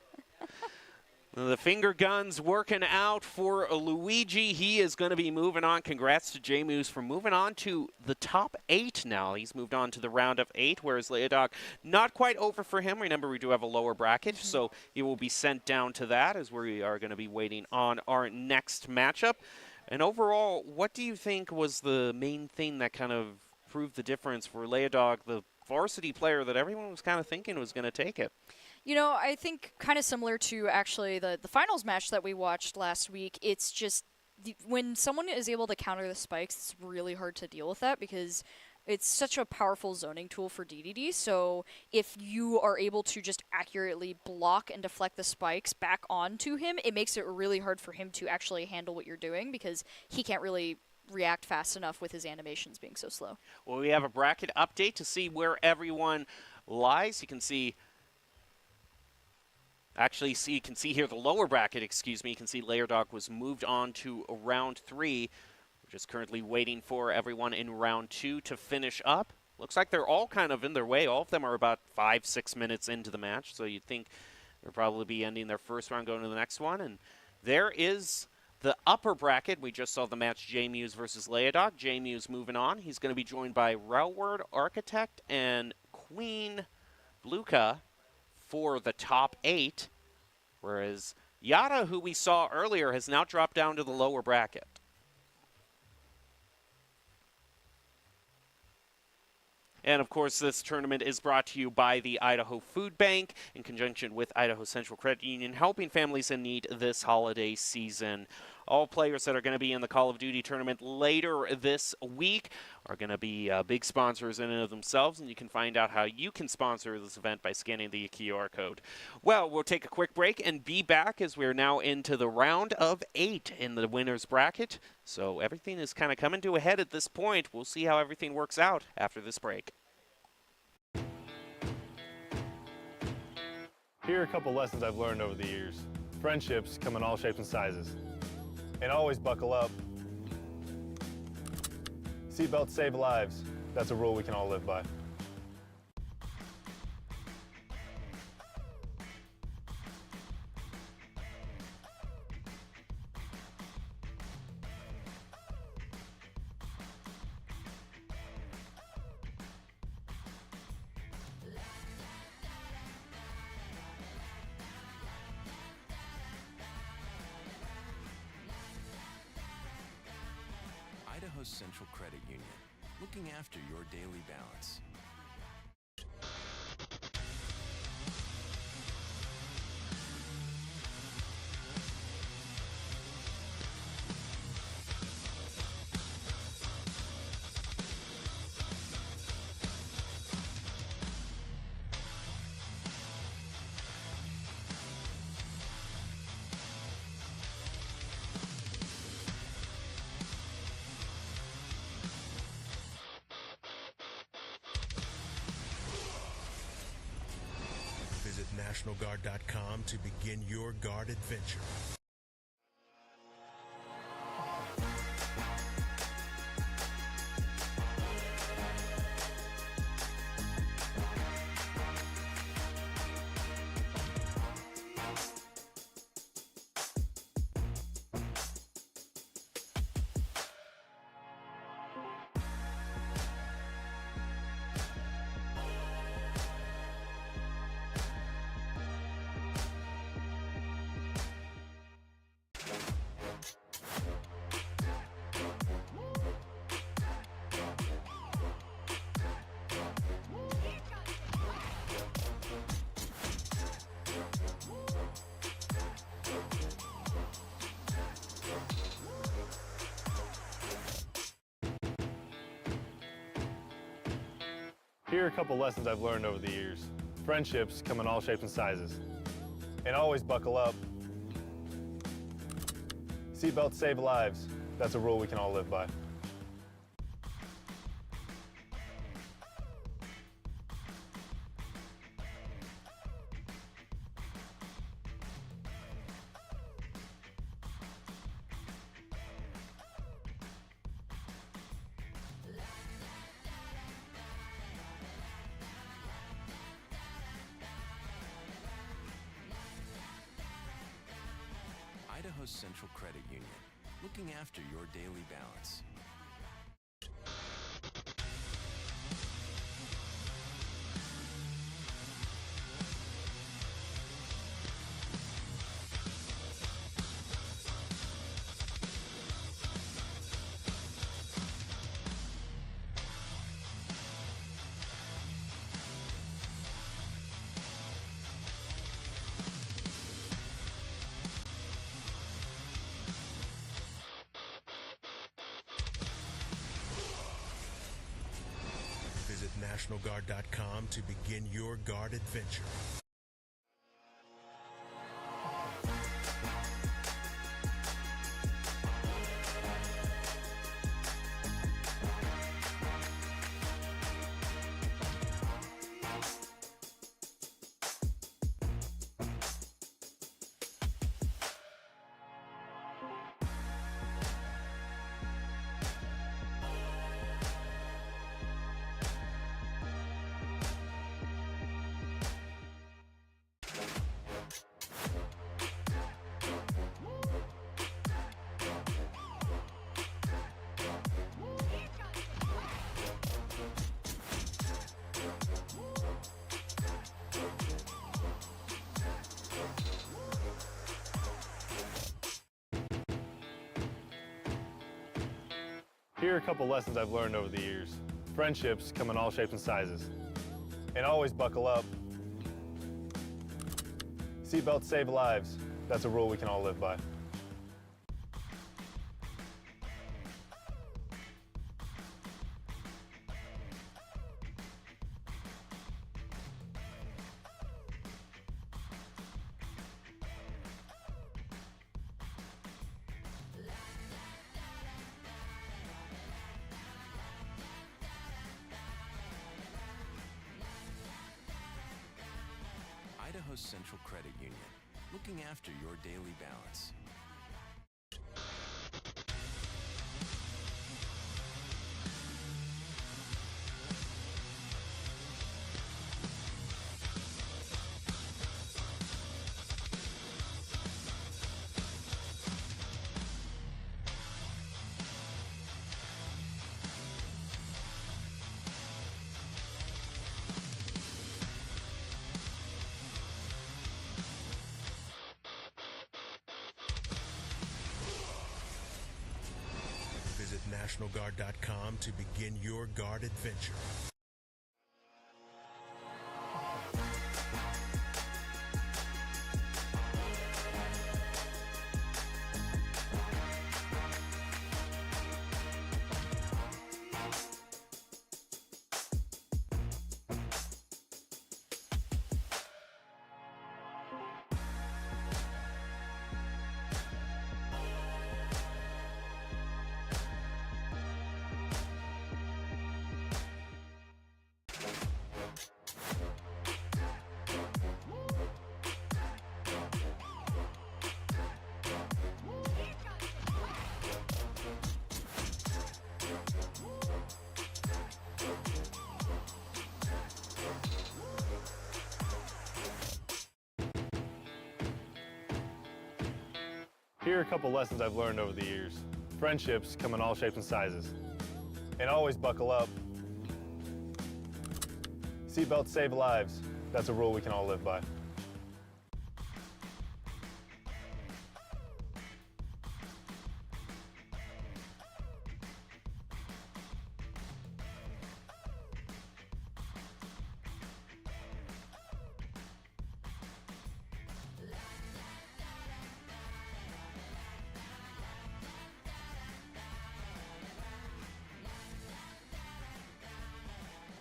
The finger guns working out for Luigi. He is going to be moving on. Congrats to Jamuse for moving on to the top 8 now. He's moved on to the round of 8, whereas Leodog not quite over for him. Remember, we do have a lower bracket, so he will be sent down to that as we are going to be waiting on our next matchup. And overall, what do you think was the main thing that kind of proved the difference for Leodog, the varsity player that everyone was kind of thinking was going to take it? You know, I think kind of similar to actually the finals match that we watched last week, it's just when someone is able to counter the spikes, it's really hard to deal with that because it's such a powerful zoning tool for DDD. So if you are able to just accurately block and deflect the spikes back onto him, it makes it really hard for him to actually handle what you're doing because he can't really react fast enough with his animations being so slow. Well, we have a bracket update to see where everyone lies. You can see you can see here the lower bracket, excuse me. You can see Leodog was moved on to round 3. We're just currently waiting for everyone in round 2 to finish up. Looks like they're all kind of in their way. All of them are about 5-6 minutes into the match, so you'd think they'll probably be ending their first round, going to the next one. And there is the upper bracket. We just saw the match J-Muse versus Leodog. J-Muse moving on. He's going to be joined by Railward, Architect, and Queen Bluka for the top 8, whereas Yada, who we saw earlier, has now dropped down to the lower bracket. And, of course, this tournament is brought to you by the Idaho Food Bank in conjunction with Idaho Central Credit Union, helping families in need this holiday season. All players that are going to be in the Call of Duty tournament later this week are going to be big sponsors in and of themselves, and you can find out how you can sponsor this event by scanning the QR code. Well, we'll take a quick break and be back as we're now into the round of 8 in the winner's bracket. So everything is kind of coming to a head at this point. We'll see how everything works out after this break. Here are a couple lessons I've learned over the years. Friendships come in all shapes and sizes. And always buckle up. Seatbelts save lives. That's a rule we can all live by. Idaho Central Credit Union, looking after your daily balance. Visit NationalGuard.com to begin your guard adventure. Here are a couple lessons I've learned over the years. Friendships come in all shapes and sizes. And always buckle up. Seatbelts save lives. That's a rule we can all live by. Idaho Central Credit Union, looking after your daily balance. NationalGuard.com to begin your guard adventure. Here are a couple lessons I've learned over the years. Friendships come in all shapes and sizes. And always buckle up. Seatbelts save lives. That's a rule we can all live by. Idaho Central Credit Union, looking after your daily balance. Visit NationalGuard.com to begin your guard adventure. Here are a couple lessons I've learned over the years. Friendships come in all shapes and sizes. And always buckle up. Seatbelts save lives. That's a rule we can all live by.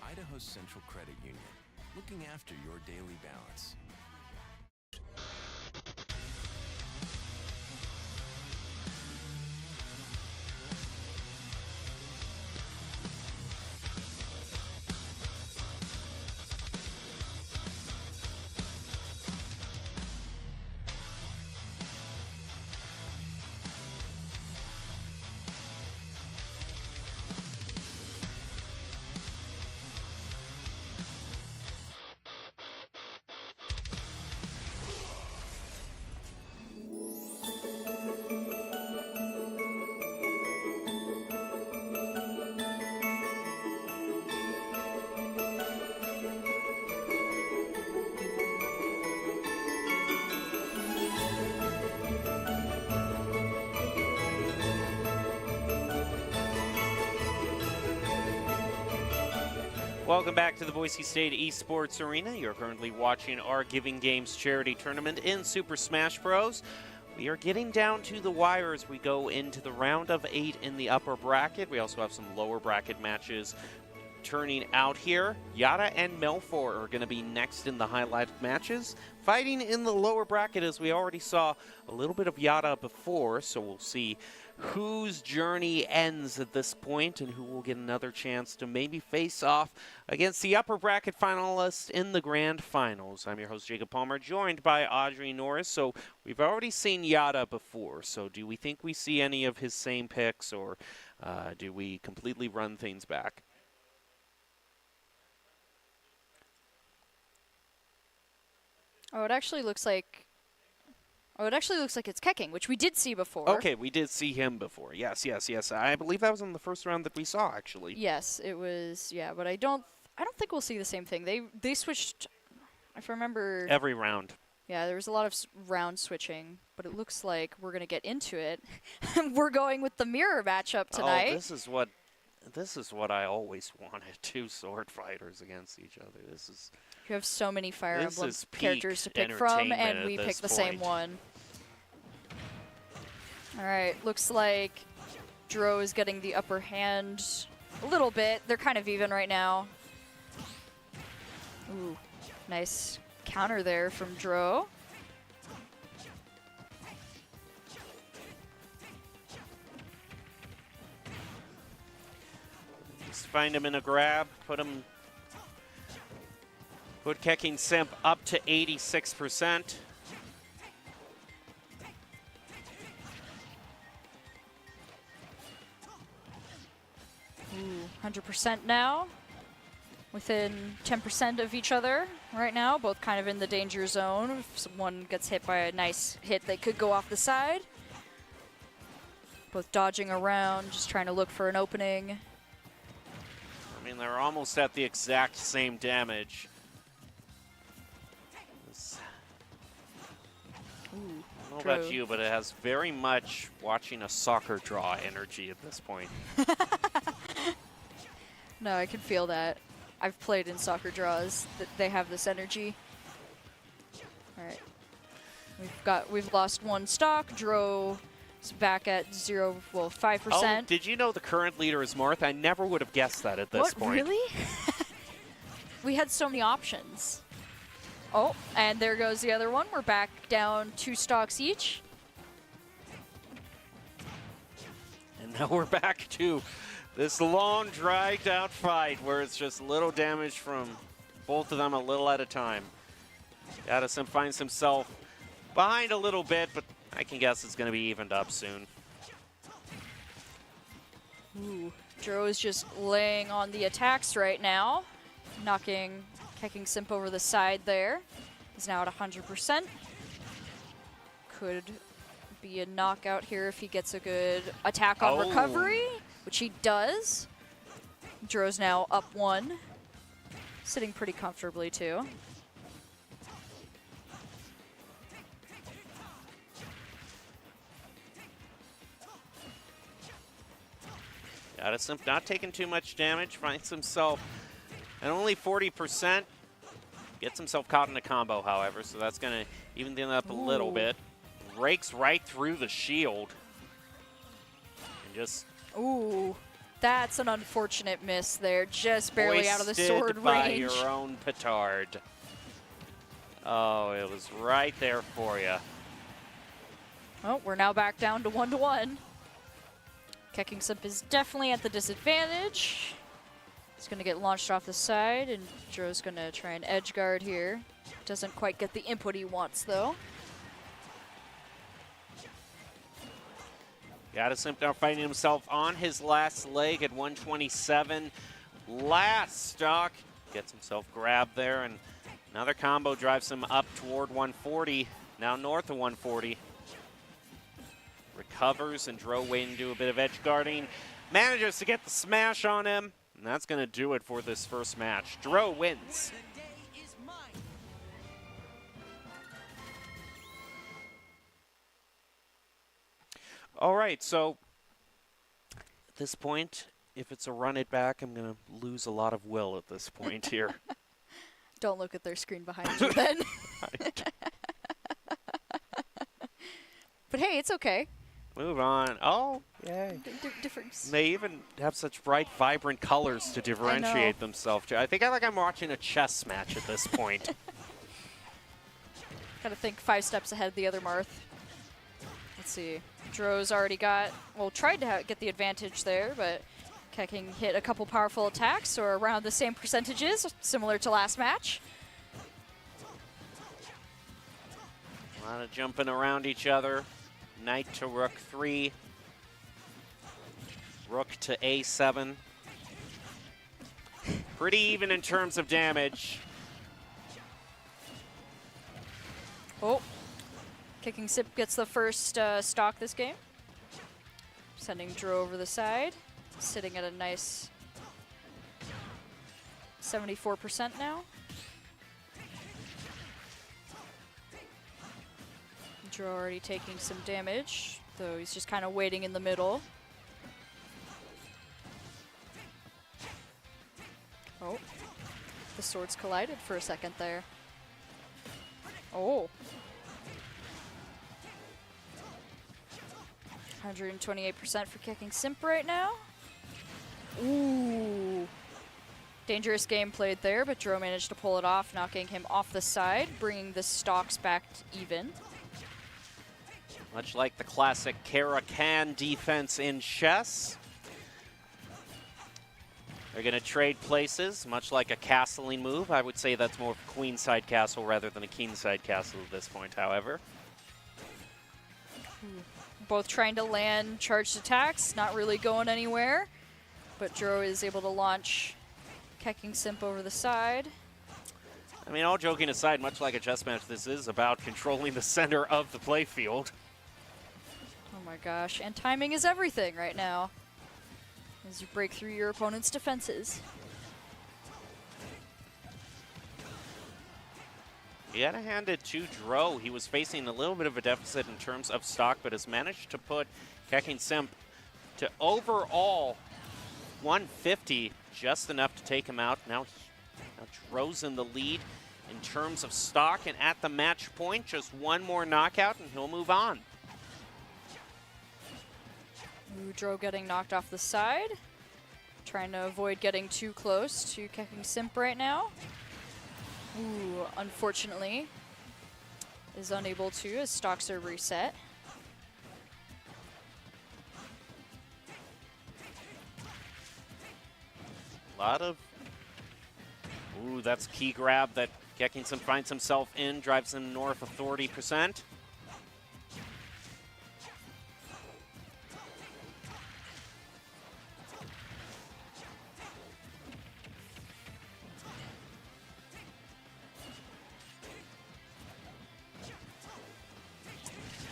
Idaho Central Credit Union, looking after your daily balance. Welcome back to the Boise State Esports Arena. You're currently watching our Giving Games charity tournament in Super Smash Bros. We are getting down to the wire as we go into the round of 8 in the upper bracket. We also have some lower bracket matches turning out here. Yada and Melfor are going to be next in the highlighted matches. Fighting in the lower bracket, as we already saw a little bit of Yada before, so we'll see whose journey ends at this point and who will get another chance to maybe face off against the upper bracket finalists in the grand finals. I'm your host, Jacob Palmer, joined by Audrey Norris. So we've already seen Yada before, so do we think we see any of his same picks, or do we completely run things back? Oh, it actually looks like it's Keking, which we did see before. Okay, we did see him before. Yes. I believe that was in the first round that we saw, actually. Yes, it was. Yeah, but I don't think we'll see the same thing. They switched, if I remember. Every round. Yeah, there was a lot of round switching, but it looks like we're gonna get into it. We're going with the mirror matchup tonight. Oh, this is what I always wanted. Two sword fighters against each other. You have so many Fire This Emblem is peak characters to pick from, entertainment and at we this picked the same point. one. All right, looks like Dro is getting the upper hand a little bit. They're kind of even right now. Ooh, nice counter there from Dro. Just find him in a grab, put Keking Simp up to 86%. Ooh, 100% now. Within 10% of each other right now, both kind of in the danger zone. If someone gets hit by a nice hit, they could go off the side. Both dodging around, just trying to look for an opening. I mean, they're almost at the exact same damage. Ooh, I don't know about you, but it has very much watching a soccer draw energy at this point. No, I can feel that. I've played in soccer draws. They have this energy. All right, we've lost one stock. Dro is back at 5%. Oh, did you know the current leader is Marth? I never would have guessed that at this point. Really? We had so many options. Oh, and there goes the other one. We're back down 2 stocks each. And now we're back to this long, dragged-out fight where it's just little damage from both of them a little at a time. Addison finds himself behind a little bit, but I can guess it's going to be evened up soon. Ooh, Dro is just laying on the attacks right now, knocking Keking Simp over the side there. He's now at 100%. Could be a knockout here if he gets a good attack on recovery, which he does. Dro's now up 1, sitting pretty comfortably too. Addison not taking too much damage, finds himself at only 40%. Gets himself caught in a combo, however, so that's going to even them up a little bit. Breaks right through the shield. And just... Ooh, that's an unfortunate miss there. Just barely out of the sword by range. your own petard. Oh, it was right there for you. Oh, we're now back down to 1-1. Keking Simp is definitely at the disadvantage. He's going to get launched off the side, and Dro's going to try and edge guard here. Doesn't quite get the input he wants, though. Addison now finding himself on his last leg at 127. Last stock. Gets himself grabbed there, and another combo drives him up toward 140. Now north of 140. Recovers, and Dro waiting to do a bit of edge guarding. Manages to get the smash on him, and that's going to do it for this first match. Dro wins. All right, so at this point, if it's a run it back, I'm going to lose a lot of will at this point here. Don't look at their screen behind you then. But hey, it's okay. Move on. Oh, yay. Difference. They even have such bright, vibrant colors to differentiate themselves. I think I'm watching a chess match at this point. Gotta think 5 steps ahead of the other Marth. Let's see. Dro's already got, well, tried to get the advantage there, but Keking hit a couple powerful attacks, or around the same percentages, similar to last match. A lot of jumping around each other. Knight to rook 3. Rook to a7. Pretty even in terms of damage. Oh, Kicking Sip gets the first stock this game. Sending Dro over the side. Sitting at a nice 74% now. Dro already taking some damage, though he's just kind of waiting in the middle. Oh, the swords collided for a second there. Oh. 128% for Kicking Simp right now. Ooh. Dangerous game played there, but Dro managed to pull it off, knocking him off the side, bringing the stocks back even. Much like the classic Kara-Kan defense in chess. They're going to trade places, much like a castling move. I would say that's more of a queenside castle rather than a kingside castle at this point, however. Both trying to land charged attacks, not really going anywhere. But Dro is able to launch Kicking Simp over the side. I mean, all joking aside, much like a chess match, this is about controlling the center of the playfield. Oh my gosh, and timing is everything right now as you break through your opponent's defenses. You gotta hand it to Dro. He was facing a little bit of a deficit in terms of stock, but has managed to put Kicking Simp to overall 150, just enough to take him out. Now Dro's in the lead in terms of stock, and at the match point, just one more knockout and he'll move on. Dro getting knocked off the side. Trying to avoid getting too close to Kicking Simp right now. Ooh, unfortunately, is unable to as stocks are reset. A lot of... Ooh, that's a key grab that Kicking Simp finds himself in, drives him north of 30%.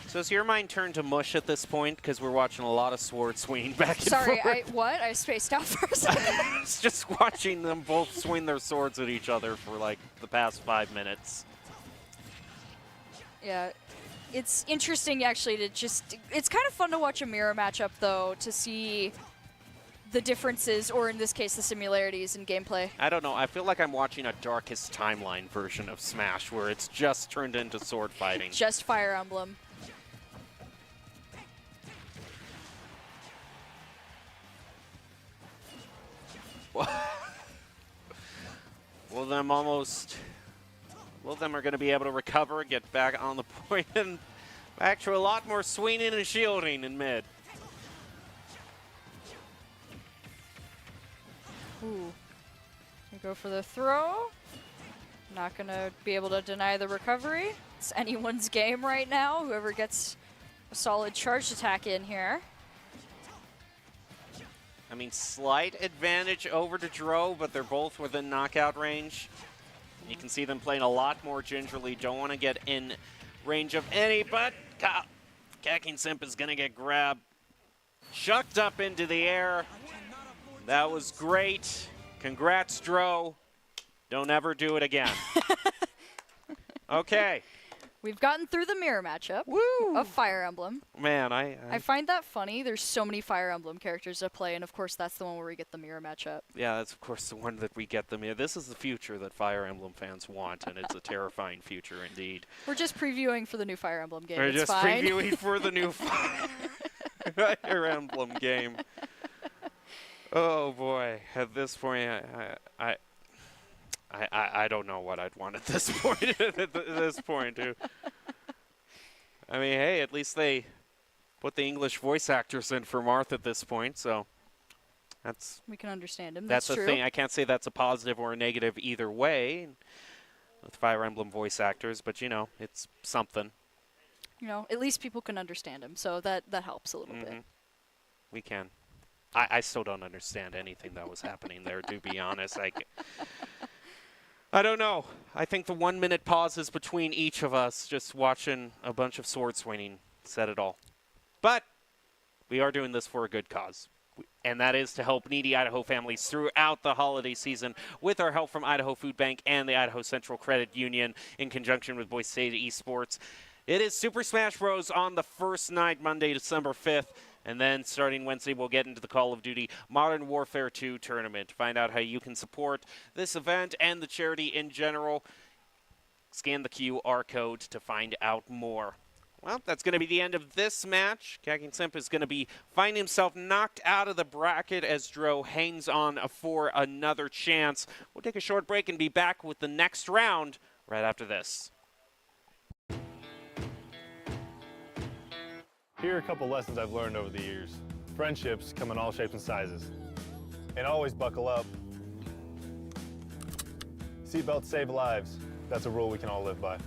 So is your mind turned to mush at this point? Because we're watching a lot of sword swinging back and Sorry, forth. what? I spaced out for a second. It's just watching them both swing their swords at each other for like the past 5 minutes. Yeah, it's interesting actually to just, it's kind of fun to watch a mirror matchup though, to see the differences, or in this case, the similarities in gameplay. I don't know, I feel like I'm watching a Darkest Timeline version of Smash where it's just turned into sword fighting. Just Fire Emblem. Well, them are going to be able to recover, get back on the point, and back to a lot more swinging and shielding in mid. Ooh. They go for the throw. Not going to be able to deny the recovery. It's anyone's game right now, whoever gets a solid charged attack in here. I mean, slight advantage over to Dro, but they're both within knockout range. You can see them playing a lot more gingerly. Don't want to get in range of any, but Kicking Simp is going to get grabbed. Chucked up into the air. That was great. Congrats, Dro. Don't ever do it again. Okay. We've gotten through the mirror matchup of Fire Emblem. Man, I find that funny. There's so many Fire Emblem characters to play, and of course that's the one where we get the mirror matchup. Yeah, that's of course the one that we get them in. This is the future that Fire Emblem fans want, and it's a terrifying future indeed. We're just previewing for the new Fire Emblem game. We're it's just fine. previewing for the new Fire. Fire Emblem game. Oh boy, at this point, I don't know what I'd want at this point. At this point, too. I mean, hey, at least they put the English voice actors in for Marth at this point, so we can understand him. that's That's a true. thing. I can't say that's a positive or a negative either way with Fire Emblem voice actors, but you know, it's something. You know, at least people can understand him, so that helps a little bit. We can. I still don't understand anything that was happening there, to be honest. I don't know. I think the 1 minute pauses between each of us just watching a bunch of sword swinging said it all. But we are doing this for a good cause. And that is to help needy Idaho families throughout the holiday season with our help from Idaho Food Bank and the Idaho Central Credit Union in conjunction with Boise State Esports. It is Super Smash Bros. On the first night, Monday, December 5th. And then starting Wednesday, we'll get into the Call of Duty Modern Warfare 2 tournament. Find out how you can support this event and the charity in general. Scan the QR code to find out more. Well, that's going to be the end of this match. Kakin Simp is going to be finding himself knocked out of the bracket as Dro hangs on for another chance. We'll take a short break and be back with the next round right after this. Here are a couple lessons I've learned over the years. Friendships come in all shapes and sizes. And always buckle up. Seatbelts save lives. That's a rule we can all live by.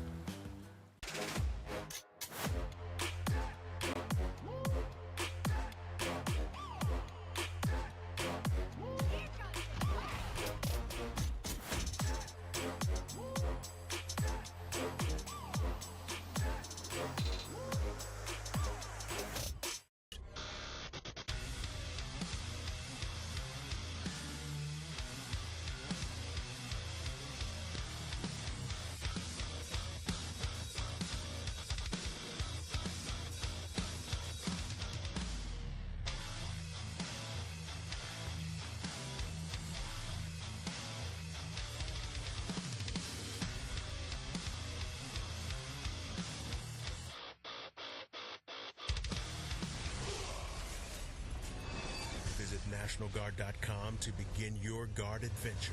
Visit NationalGuard.com to begin your guard adventure.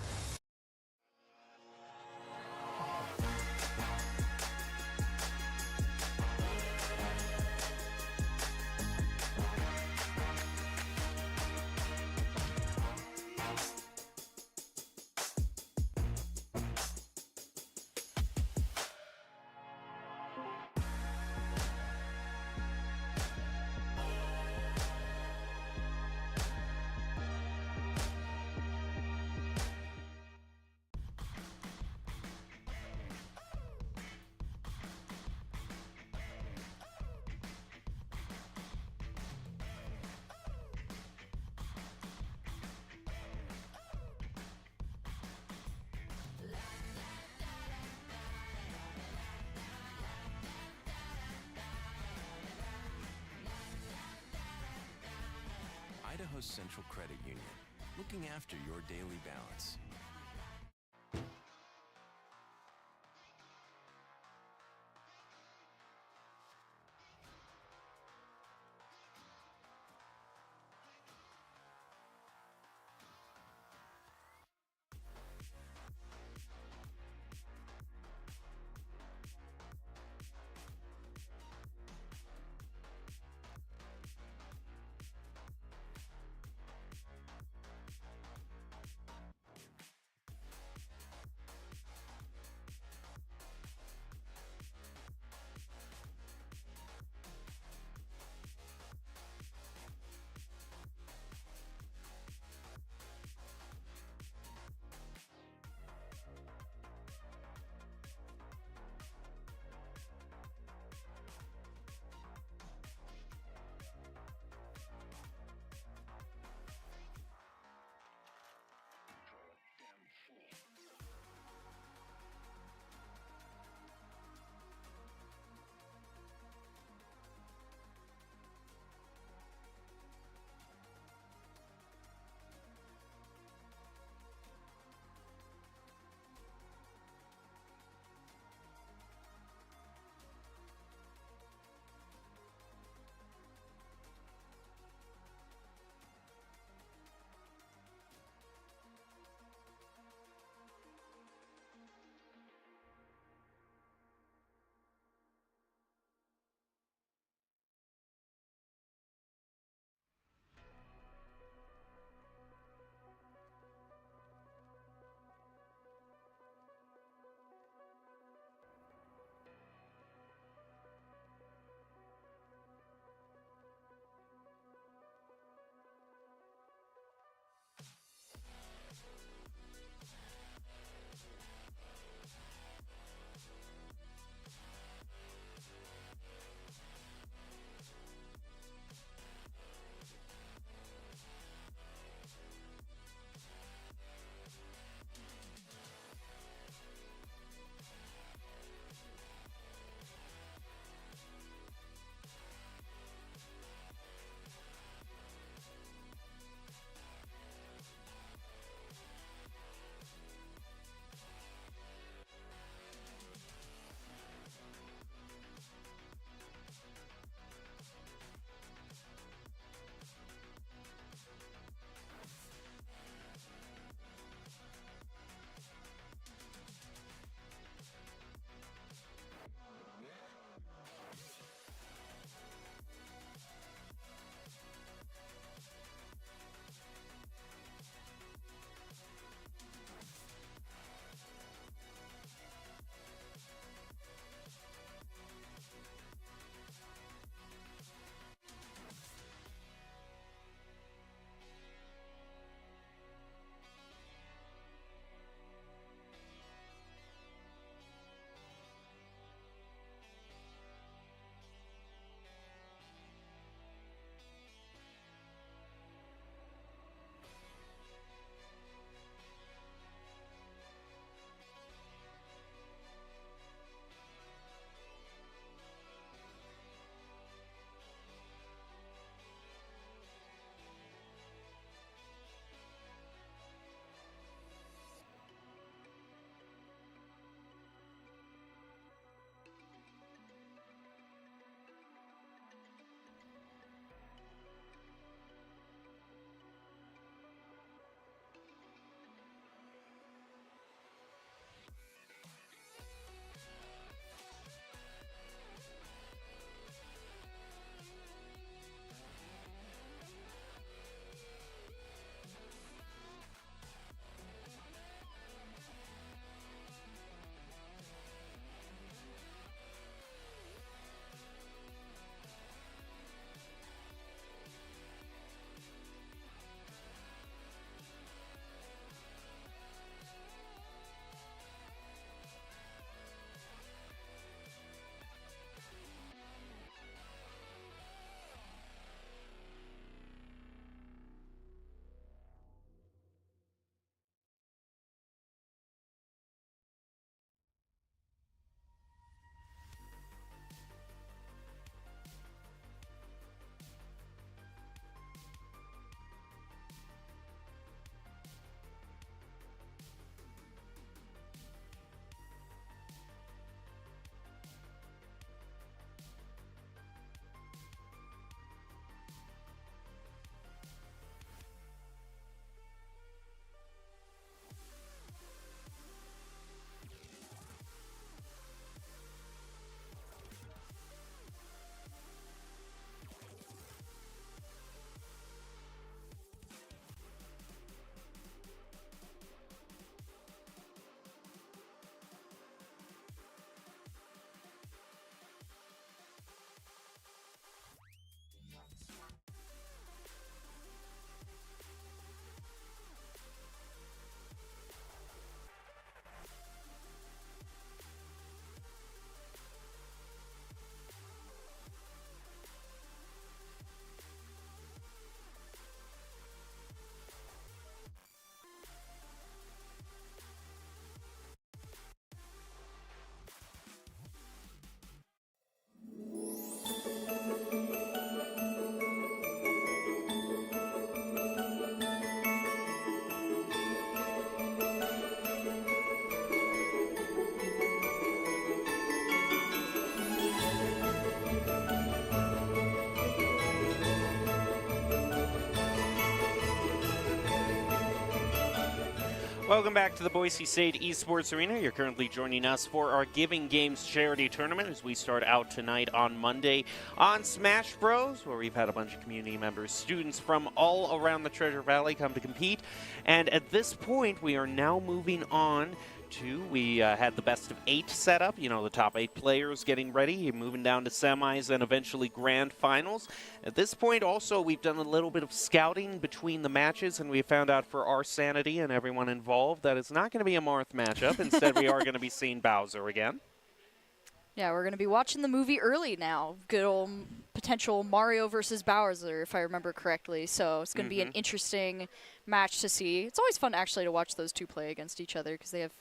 Idaho Central Credit Union, looking after your daily balance. Welcome back to the Boise State Esports Arena. You're currently joining us for our Giving Games charity tournament as we start out tonight on Monday on Smash Bros, where we've had a bunch of community members, students from all around the Treasure Valley come to compete. And at this point, we are now moving on to, we had the best of 8 set up, you know, the top 8 players getting ready, moving down to semis and eventually grand finals. At this point also, we've done a little bit of scouting between the matches, and we found out for our sanity and everyone involved that it's not going to be a Marth matchup. Instead, we are going to be seeing Bowser again. Yeah, we're going to be watching the movie early now. Good old potential Mario versus Bowser, if I remember correctly. So it's going to be an interesting match to see. It's always fun, actually, to watch those two play against each other because they have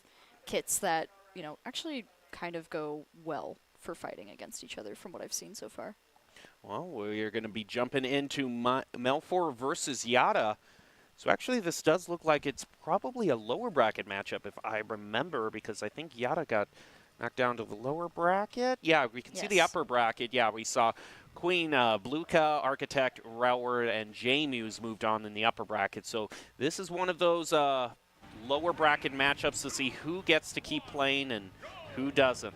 kits that, you know, actually kind of go well for fighting against each other from what I've seen so far. Well, we're going to be jumping into Melfor versus Yada. So actually, this does look like it's probably a lower bracket matchup, if I remember, because I think Yada got knocked down to the lower bracket. Yeah, we can see the upper bracket. Yeah, we saw Queen, Bluka, Architect, Roward, and J-Muse moved on in the upper bracket. So this is one of those lower bracket matchups to see who gets to keep playing and who doesn't.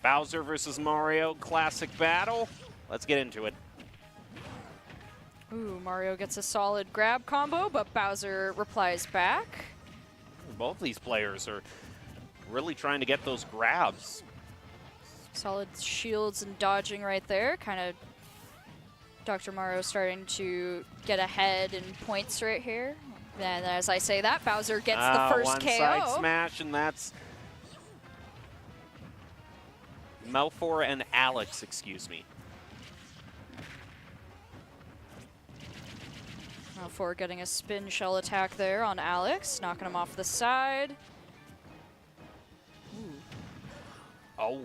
Bowser versus Mario, classic battle. Let's get into it. Ooh, Mario gets a solid grab combo, but Bowser replies back. Both these players are really trying to get those grabs. Solid shields and dodging right there. Kind of Dr. Mario starting to get ahead in points right here. And as I say that, Bowser gets the first one KO. Side smash, and that's Melfor and Alex, excuse me. Melfor getting a spin shell attack there on Alex, knocking him off the side. Ooh. Oh.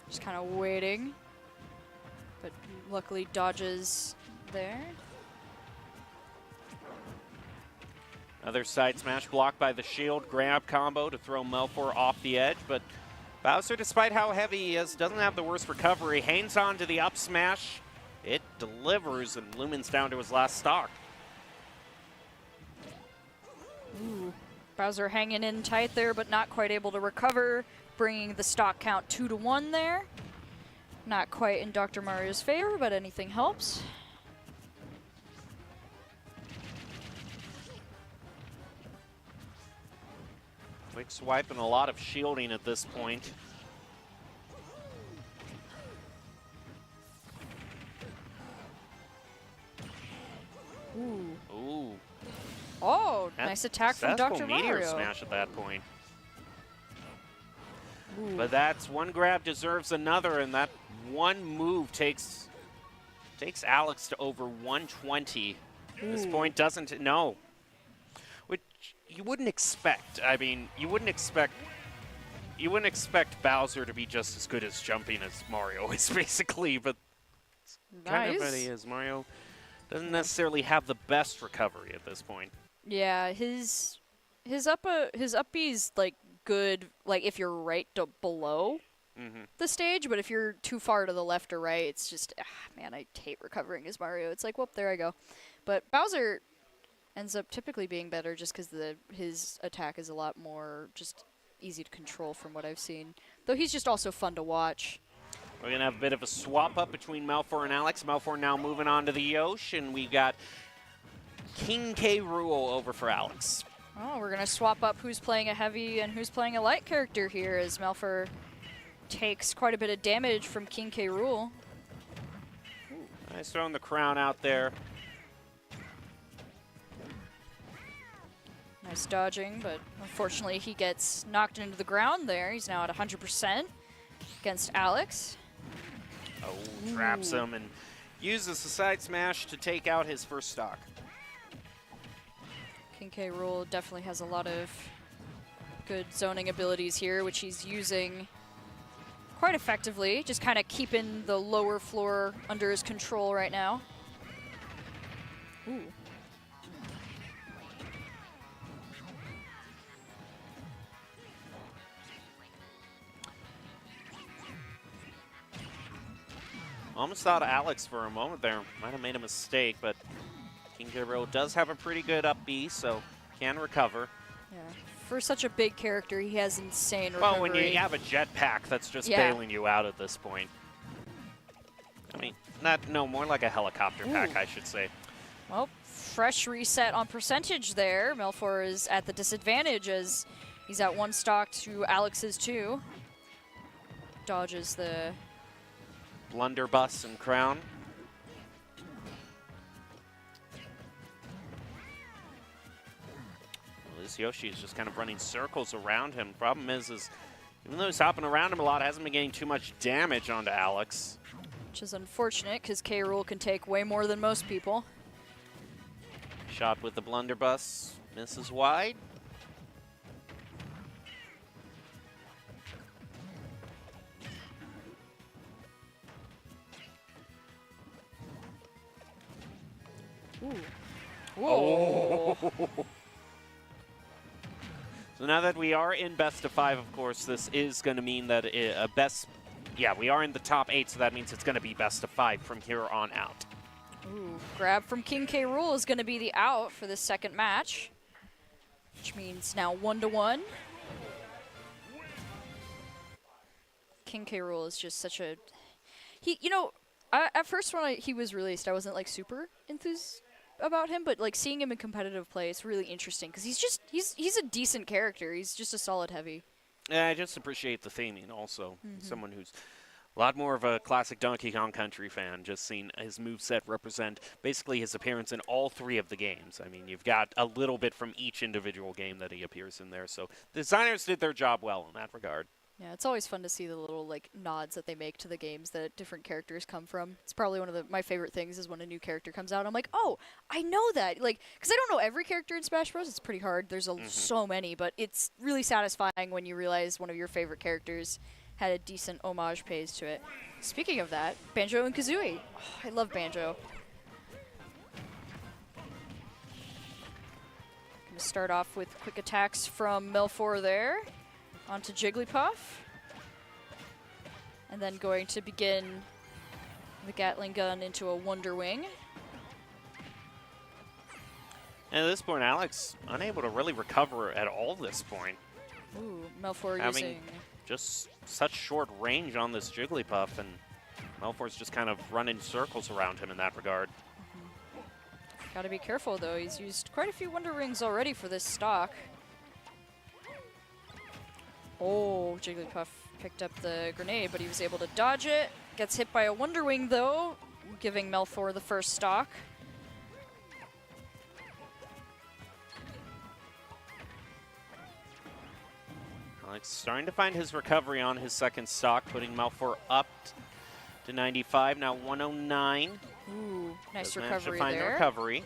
Just kind of waiting, but luckily dodges there. Another side smash blocked by the shield grab combo to throw Melfor off the edge, but Bowser, despite how heavy he is, doesn't have the worst recovery. Hangs on to the up smash. It delivers, and Lumen's down to his last stock. Ooh. Bowser hanging in tight there, but not quite able to recover, bringing the stock count 2-1 there. Not quite in Dr. Mario's favor, but anything helps. Quick swipe and a lot of shielding at this point. Ooh. Ooh. Oh, nice attack from Dr. Meteor Mario. smash at that point. Ooh. But that's one grab deserves another, and that one move takes Alex to over 120. This point doesn't, no. Which you wouldn't expect. I mean, you wouldn't expect Bowser to be just as good as jumping as Mario is, basically, but kind of what he is. Mario doesn't necessarily have the best recovery at this point. Yeah, his up B's like good, like if you're right to below the stage, but if you're too far to the left or right, it's just man, I hate recovering as Mario. It's like, whoop, there I go. But Bowser ends up typically being better just because his attack is a lot more just easy to control from what I've seen. Though he's just also fun to watch. We're going to have a bit of a swap up between Melfor and Alex. Melfor now moving on to the Yosh, and we got King K. Rool over for Alex. Oh, we're going to swap up who's playing a heavy and who's playing a light character here as Melfor takes quite a bit of damage from King K. Rool. Nice throwing the crown out there. Nice dodging, but unfortunately he gets knocked into the ground there. He's now at 100% against Alex. Oh, traps him and uses the side smash to take out his first stock. King K. Rool definitely has a lot of good zoning abilities here, which he's using quite effectively. Just kind of keeping the lower floor under his control right now. Ooh. Almost thought Alex for a moment there. Might have made a mistake, but King Gabriel does have a pretty good up B, so can recover. Yeah. For such a big character, he has insane recovery. Well, when you have a jetpack that's just bailing you out at this point. I mean, more like a helicopter pack, I should say. Well, fresh reset on percentage there. Melfor is at the disadvantage as he's at 1 stock to Alex's 2. Dodges the blunderbuss and crown. Well, this Yoshi is just kind of running circles around him. Problem is even though he's hopping around him a lot, hasn't been getting too much damage onto Alex. Which is unfortunate because K. Rool can take way more than most people. Shot with the blunderbuss, misses wide. Ooh. Whoa. Oh. So now that we are in best of 5, of course, this is going to mean that we are in the top 8, so that means it's going to be best of 5 from here on out. Ooh, grab from King K. Rool is going to be the out for this second match, which means now 1-1. King K. Rool is just such a at first when he was released, I wasn't like super enthused about him, but like seeing him in competitive play is really interesting because he's a decent character. He's just a solid heavy. Yeah, I just appreciate the theming also. Someone who's a lot more of a classic Donkey Kong Country fan, just seeing his moveset represent basically his appearance in all 3 of the games. I mean, you've got a little bit from each individual game that he appears in there, so the designers did their job well in that regard. Yeah, it's always fun to see the little like nods that they make to the games that different characters come from. It's probably one of my favorite things is when a new character comes out. I'm like, oh, I know that. Like, because I don't know every character in Smash Bros. It's pretty hard. There's so many, but it's really satisfying when you realize one of your favorite characters had a decent homage pays to it. Speaking of that, Banjo and Kazooie. Oh, I love Banjo. Gonna start off with quick attacks from Melfor there. Onto Jigglypuff. And then going to begin the Gatling gun into a Wonder Wing. And at this point, Alex unable to really recover at all this point. Ooh, Melfor having using just such short range on this Jigglypuff, and Melfor's just kind of running circles around him in that regard. Gotta be careful though, he's used quite a few Wonder Rings already for this stock. Oh, Jigglypuff picked up the grenade, but he was able to dodge it. Gets hit by a Wonder Wing, though, giving Melfor the first stock. Alex starting to find his recovery on his second stock, putting Melfor up to 95, now 109. Ooh, nice Does manage recovery to find there. the recovery.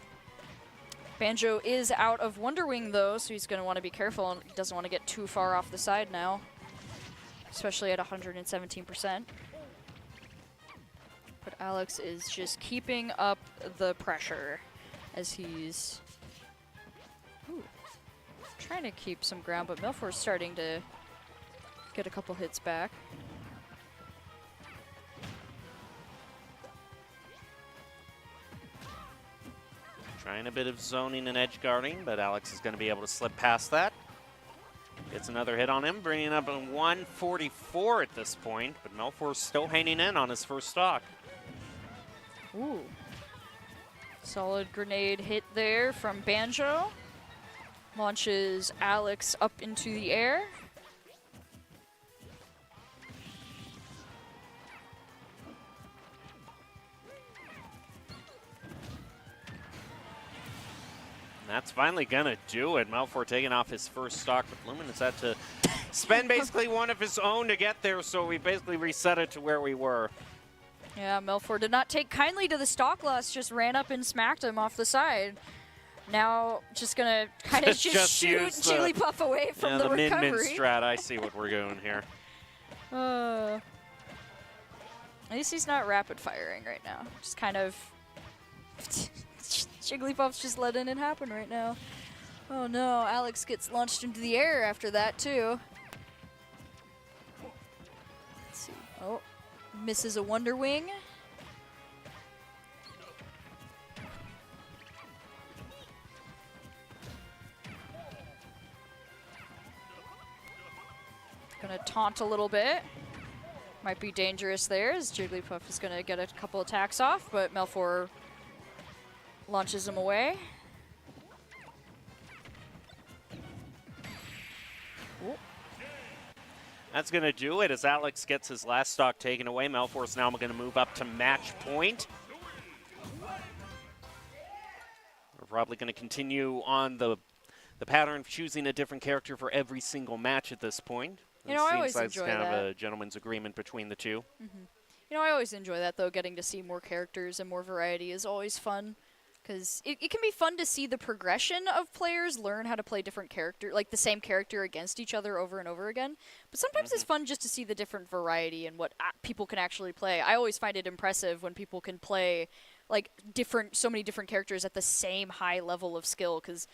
Banjo is out of Wonder Wing, though, so he's going to want to be careful and doesn't want to get too far off the side now, especially at 117%. But Alex is just keeping up the pressure as he's trying to keep some ground, but Melfor's starting to get a couple hits back. Trying a bit of zoning and edge guarding, but Alex is going to be able to slip past that. Gets another hit on him, bringing up a 144 at this point, but Melfor's still hanging in on his first stock. Ooh. Solid grenade hit there from Banjo. Launches Alex up into the air. That's finally going to do it. Melfor taking off his first stock, but Luminous had to spend basically one of his own to get there, so we basically reset it to where we were. Yeah, Melfor did not take kindly to the stock loss, just ran up and smacked him off the side. Now just going to kind of just shoot Jigglypuff away from the recovery. Min-min strat, I see what we're doing here. At least he's not rapid firing right now. Just kind of... Jigglypuff's just letting it happen right now. Oh no, Alex gets launched into the air after that too. Let's see. Oh, misses a Wonder Wing. taunt a little bit. Might be dangerous there, as Jigglypuff is going to get a couple attacks off, but Melfor launches him away. Ooh. That's going to do it as Alex gets his last stock taken away. Melfor's now going to move up to match point. We're probably going to continue on the pattern of choosing a different character for every single match at this point. You know, I always seems like it's enjoy kind that. of a gentleman's agreement between the two. Mm-hmm. You know, I always enjoy that, though. Getting to see more characters and more variety is always fun. Because it can be fun to see the progression of players learn how to play different character, like the same character against each other over and over again. But sometimes it's fun just to see the different variety and what people can actually play. I always find it impressive when people can play like so many different characters at the same high level of skill. Because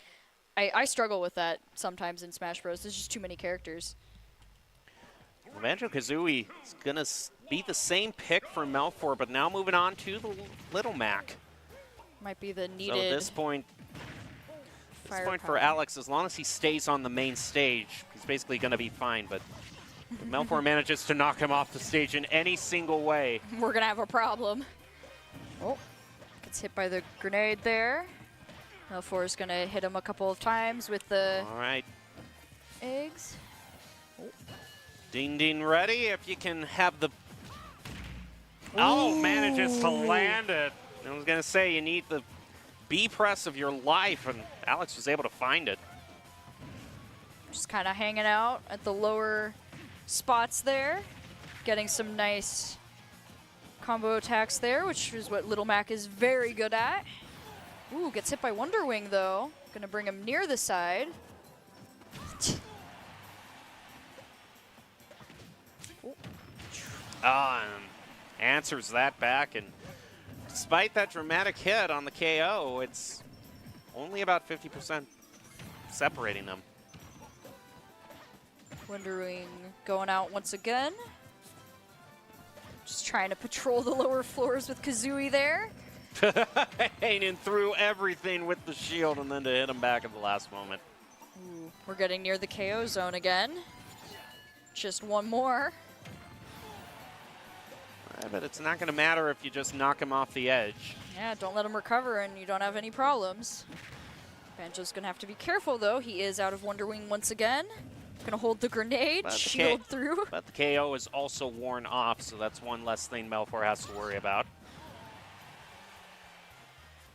I struggle with that sometimes in Smash Bros. There's just too many characters. Banjo-Kazooie is going to be the same pick for Melfor, but now moving on to the Little Mac. Might be the needed. So at this point for Alex, as long as he stays on the main stage, he's basically going to be fine. But if Melfor manages to knock him off the stage in any single way, we're going to have a problem. Oh, gets hit by the grenade there. Melfor is going to hit him a couple of times with the eggs. Oh. Ding Ding ready. If you can have the... Oh, manages to land it. I was going to say, you need the B press of your life, and Alex was able to find it. Just kind of hanging out at the lower spots there. Getting some nice combo attacks there, which is what Little Mac is very good at. Ooh, gets hit by Wonder Wing, though. Gonna bring him near the side. Answers that back, and despite that dramatic hit on the KO, it's only about 50% separating them. Wonder Wing going out once again. Just trying to patrol the lower floors with Kazooie there. Hanging through everything with the shield and then to hit him back at the last moment. Ooh, we're getting near the KO zone again. Just one more. But it's not going to matter if you just knock him off the edge. Yeah, don't let him recover and you don't have any problems. Banjo's going to have to be careful, though. He is out of Wonder Wing once again. Going to hold the grenade, shield through. But the KO is also worn off, so that's one less thing Melfor has to worry about.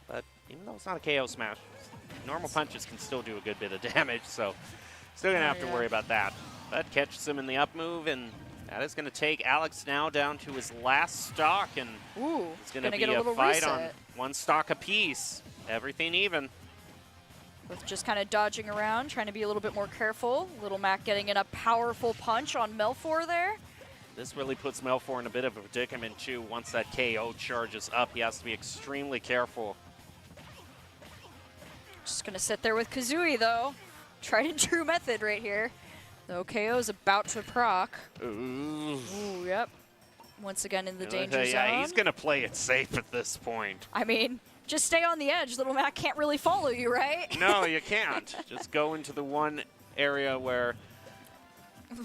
But even though it's not a KO smash, normal punches can still do a good bit of damage, so still going to have to worry about that. But catches him in the up move, and that is going to take Alex now down to his last stock, and it's going to be a fight on one stock apiece. Everything even. With just kind of dodging around, trying to be a little bit more careful. Little Mac getting in a powerful punch on Melfor there. This really puts Melfor in a bit of a predicament, too. Once that KO charges up, he has to be extremely careful. Just going to sit there with Kazooie, though. Tried and true method right here. The KO's about to proc. Ooh. Ooh, yep. Once again in the danger zone. Yeah, he's going to play it safe at this point. I mean, just stay on the edge. Little Mac can't really follow you, right? No, you can't. Just go into the one area where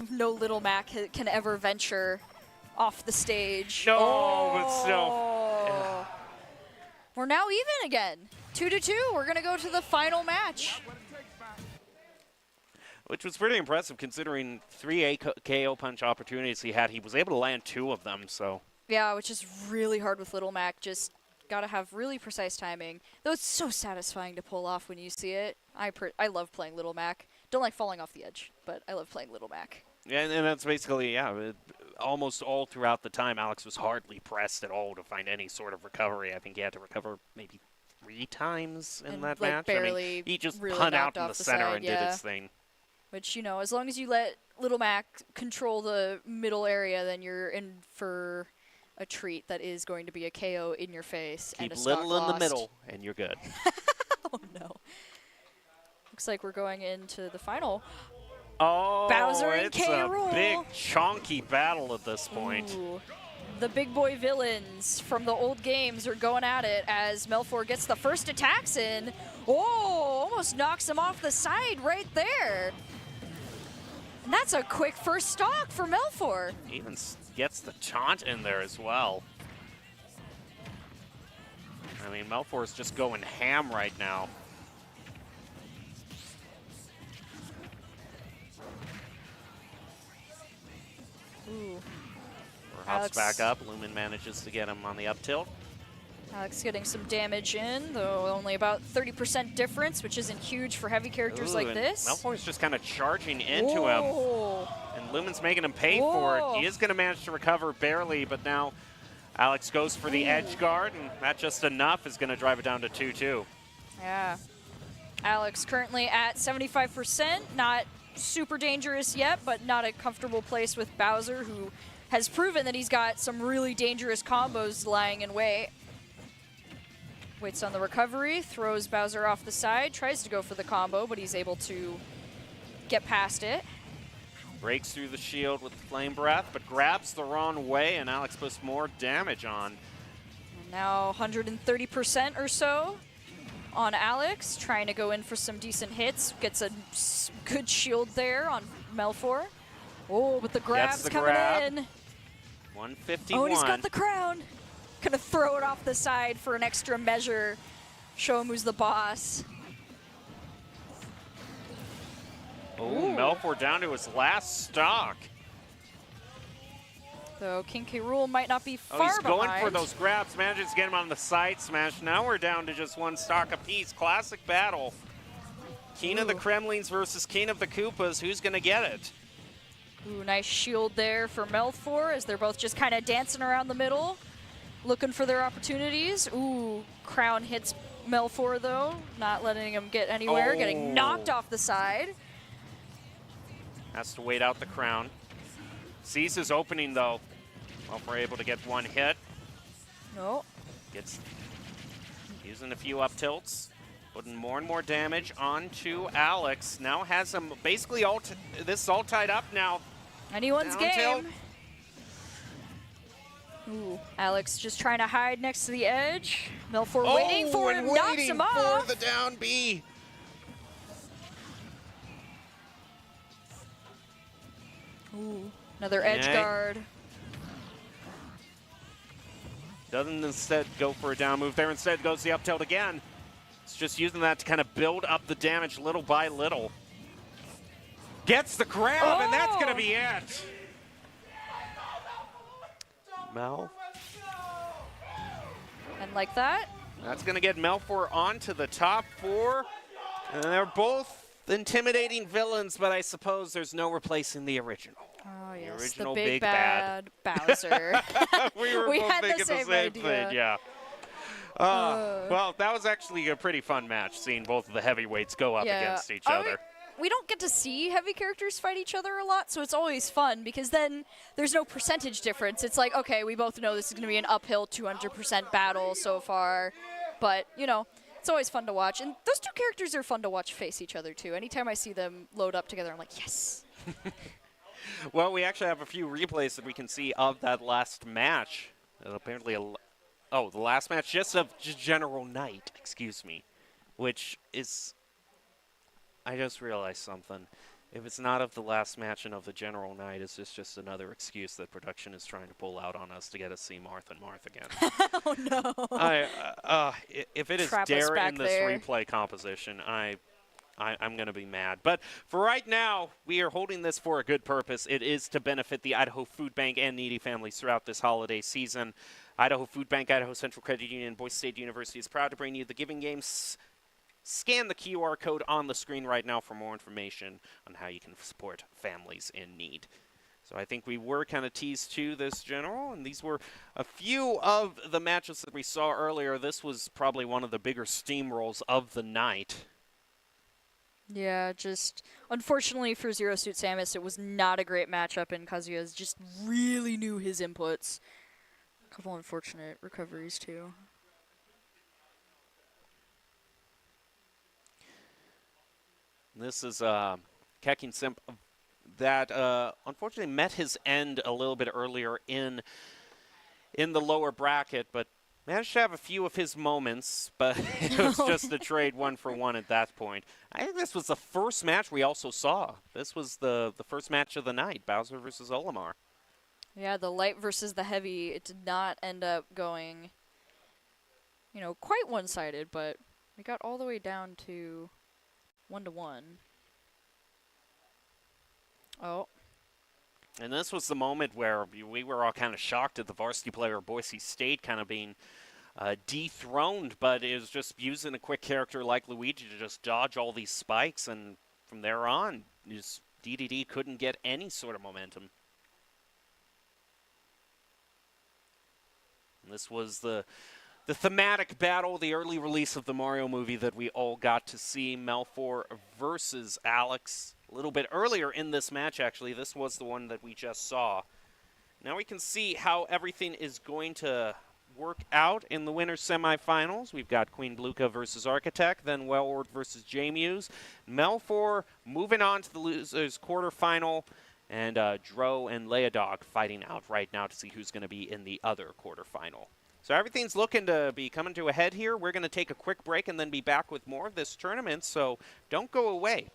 no Little Mac can ever venture off the stage. No, but still. Yeah. We're now even again. 2-2. We're going to go to the final match. Which was pretty impressive considering 3 KO punch opportunities he had. He was able to land 2 of them, so. Yeah, which is really hard with Little Mac. Just got to have really precise timing. Though it's so satisfying to pull off when you see it. I love playing Little Mac. Don't like falling off the edge, but I love playing Little Mac. Yeah, and that's basically, almost all throughout the time, Alex was hardly pressed at all to find any sort of recovery. I think he had to recover maybe 3 times in that match. Barely, I mean, he just really spun out in the center side, and did his thing. Which, you know, as long as you let Little Mac control the middle area, then you're in for a treat that is going to be a KO in your face. Keep and a stock Little in lost. the middle, and you're good. Oh, no. Looks like we're going into the final. Oh, Bowser and it's K. a Rool. big, chonky battle at this point. Ooh. The big boy villains from the old games are going at it as Melfor gets the first attacks in. Oh, almost knocks him off the side right there. And that's a quick first stock for Melfor. Even gets the taunt in there as well. I mean, Melfor is just going ham right now. Ooh. Hops back up. Lumen manages to get him on the up tilt. Alex getting some damage in, though only about 30% difference, which isn't huge for heavy characters like this. Melfor's just kind of charging into him. And Lumen's making him pay for it. He is going to manage to recover barely, but now Alex goes for the edge guard, and that just enough is going to drive it down to 2-2. Yeah. Alex currently at 75%, not super dangerous yet, but not a comfortable place with Bowser, who has proven that he's got some really dangerous combos lying in wait. Waits on the recovery, throws Bowser off the side, tries to go for the combo, but he's able to get past it. Breaks through the shield with the Flame Breath, but grabs the wrong way, and Alex puts more damage on. And now 130% or so on Alex, trying to go in for some decent hits. Gets a good shield there on Melfor. Oh, but the grab's coming in. 151. Oh, and he's got the crown. Gonna throw it off the side for an extra measure. Show him who's the boss. Oh, Melfor down to his last stock. So King K. Rool might not be far he's going behind. for those grabs. Manages to get him on the side smash. Now we're down to just one stock apiece. Classic battle. King of the Kremlins versus King of the Koopas. Who's going to get it? Ooh, nice shield there for Melfor as they're both just kind of dancing around the middle, looking for their opportunities. Ooh, crown hits Melfor though, not letting him get anywhere, getting knocked off the side. Has to wait out the crown. Sees his opening though. Melfor able to get one hit. No. Gets using a few up tilts. Putting more and more damage onto Alex. Now has him basically this is all tied up now. Anyone's Down tilt. game. Ooh, Alex just trying to hide next to the edge. Melfor waiting for him, knocks him off. For the down B. Ooh, another edge guard. Doesn't instead go for a down move there. Instead goes the up tilt again. It's just using that to kind of build up the damage little by little. Gets the grab, and that's going to be it. Mel. And like that. That's going to get Melfor onto the top four. And they're both intimidating villains, but I suppose there's no replacing the original. Oh, yes, The original big bad Bowser. we were both had thinking the same thing, idea. yeah. Well, that was actually a pretty fun match, seeing both of the heavyweights go up against each other. We don't get to see heavy characters fight each other a lot, so it's always fun because then there's no percentage difference. It's like, okay, we both know this is going to be an uphill 200% battle so far, but, you know, it's always fun to watch. And those two characters are fun to watch face each other, too. Anytime I see them load up together, I'm like, yes. Well, we actually have a few replays that we can see of that last match. Apparently, the last match just of General Night, excuse me, which is... I just realized something. If it's not of the last match and of the General Night, is this just another excuse that production is trying to pull out on us to get us see Marth and Marth again? Oh, no. If it is Trap us dare back in this there. replay composition, I'm going to be mad. But for right now, we are holding this for a good purpose. It is to benefit the Idaho Food Bank and needy families throughout this holiday season. Idaho Food Bank, Idaho Central Credit Union, Boise State University is proud to bring you the Giving Games. Scan the QR code on the screen right now for more information on how you can support families in need. So I think we were kind of teased to this, General, and these were a few of the matches that we saw earlier. This was probably one of the bigger steamrolls of the night. Yeah, just unfortunately for Zero Suit Samus, it was not a great matchup, and Kazuya just really knew his inputs. A couple unfortunate recoveries, too. This is Kekin Simp that unfortunately met his end a little bit earlier in the lower bracket, but Managed to have a few of his moments, but it was just a trade 1-for-1 at that point. I think this was the first match we also saw. This was the first match of the night, Bowser versus Olimar. Yeah, the light versus the heavy. It did not end up going, you know, quite one-sided, but we got all the way down to 1-1. Oh. And this was the moment where we were all kind of shocked at the varsity player of Boise State kind of being dethroned, but it was just using a quick character like Luigi to just dodge all these spikes, and from there on, just DDD couldn't get any sort of momentum. And this was the thematic battle, the early release of the Mario movie that we all got to see, Melfor versus Alex. A little bit earlier in this match, actually. This was the one that we just saw. Now we can see how everything is going to work out in the winner's semifinals. We've got Queen Bluka versus Architect, then Wellward versus J-Muse. Melfor moving on to the losers quarterfinal, and Dro and Leodog fighting out right now to see who's going to be in the other quarterfinal. So everything's looking to be coming to a head here. We're going to take a quick break and then be back with more of this tournament, so don't go away.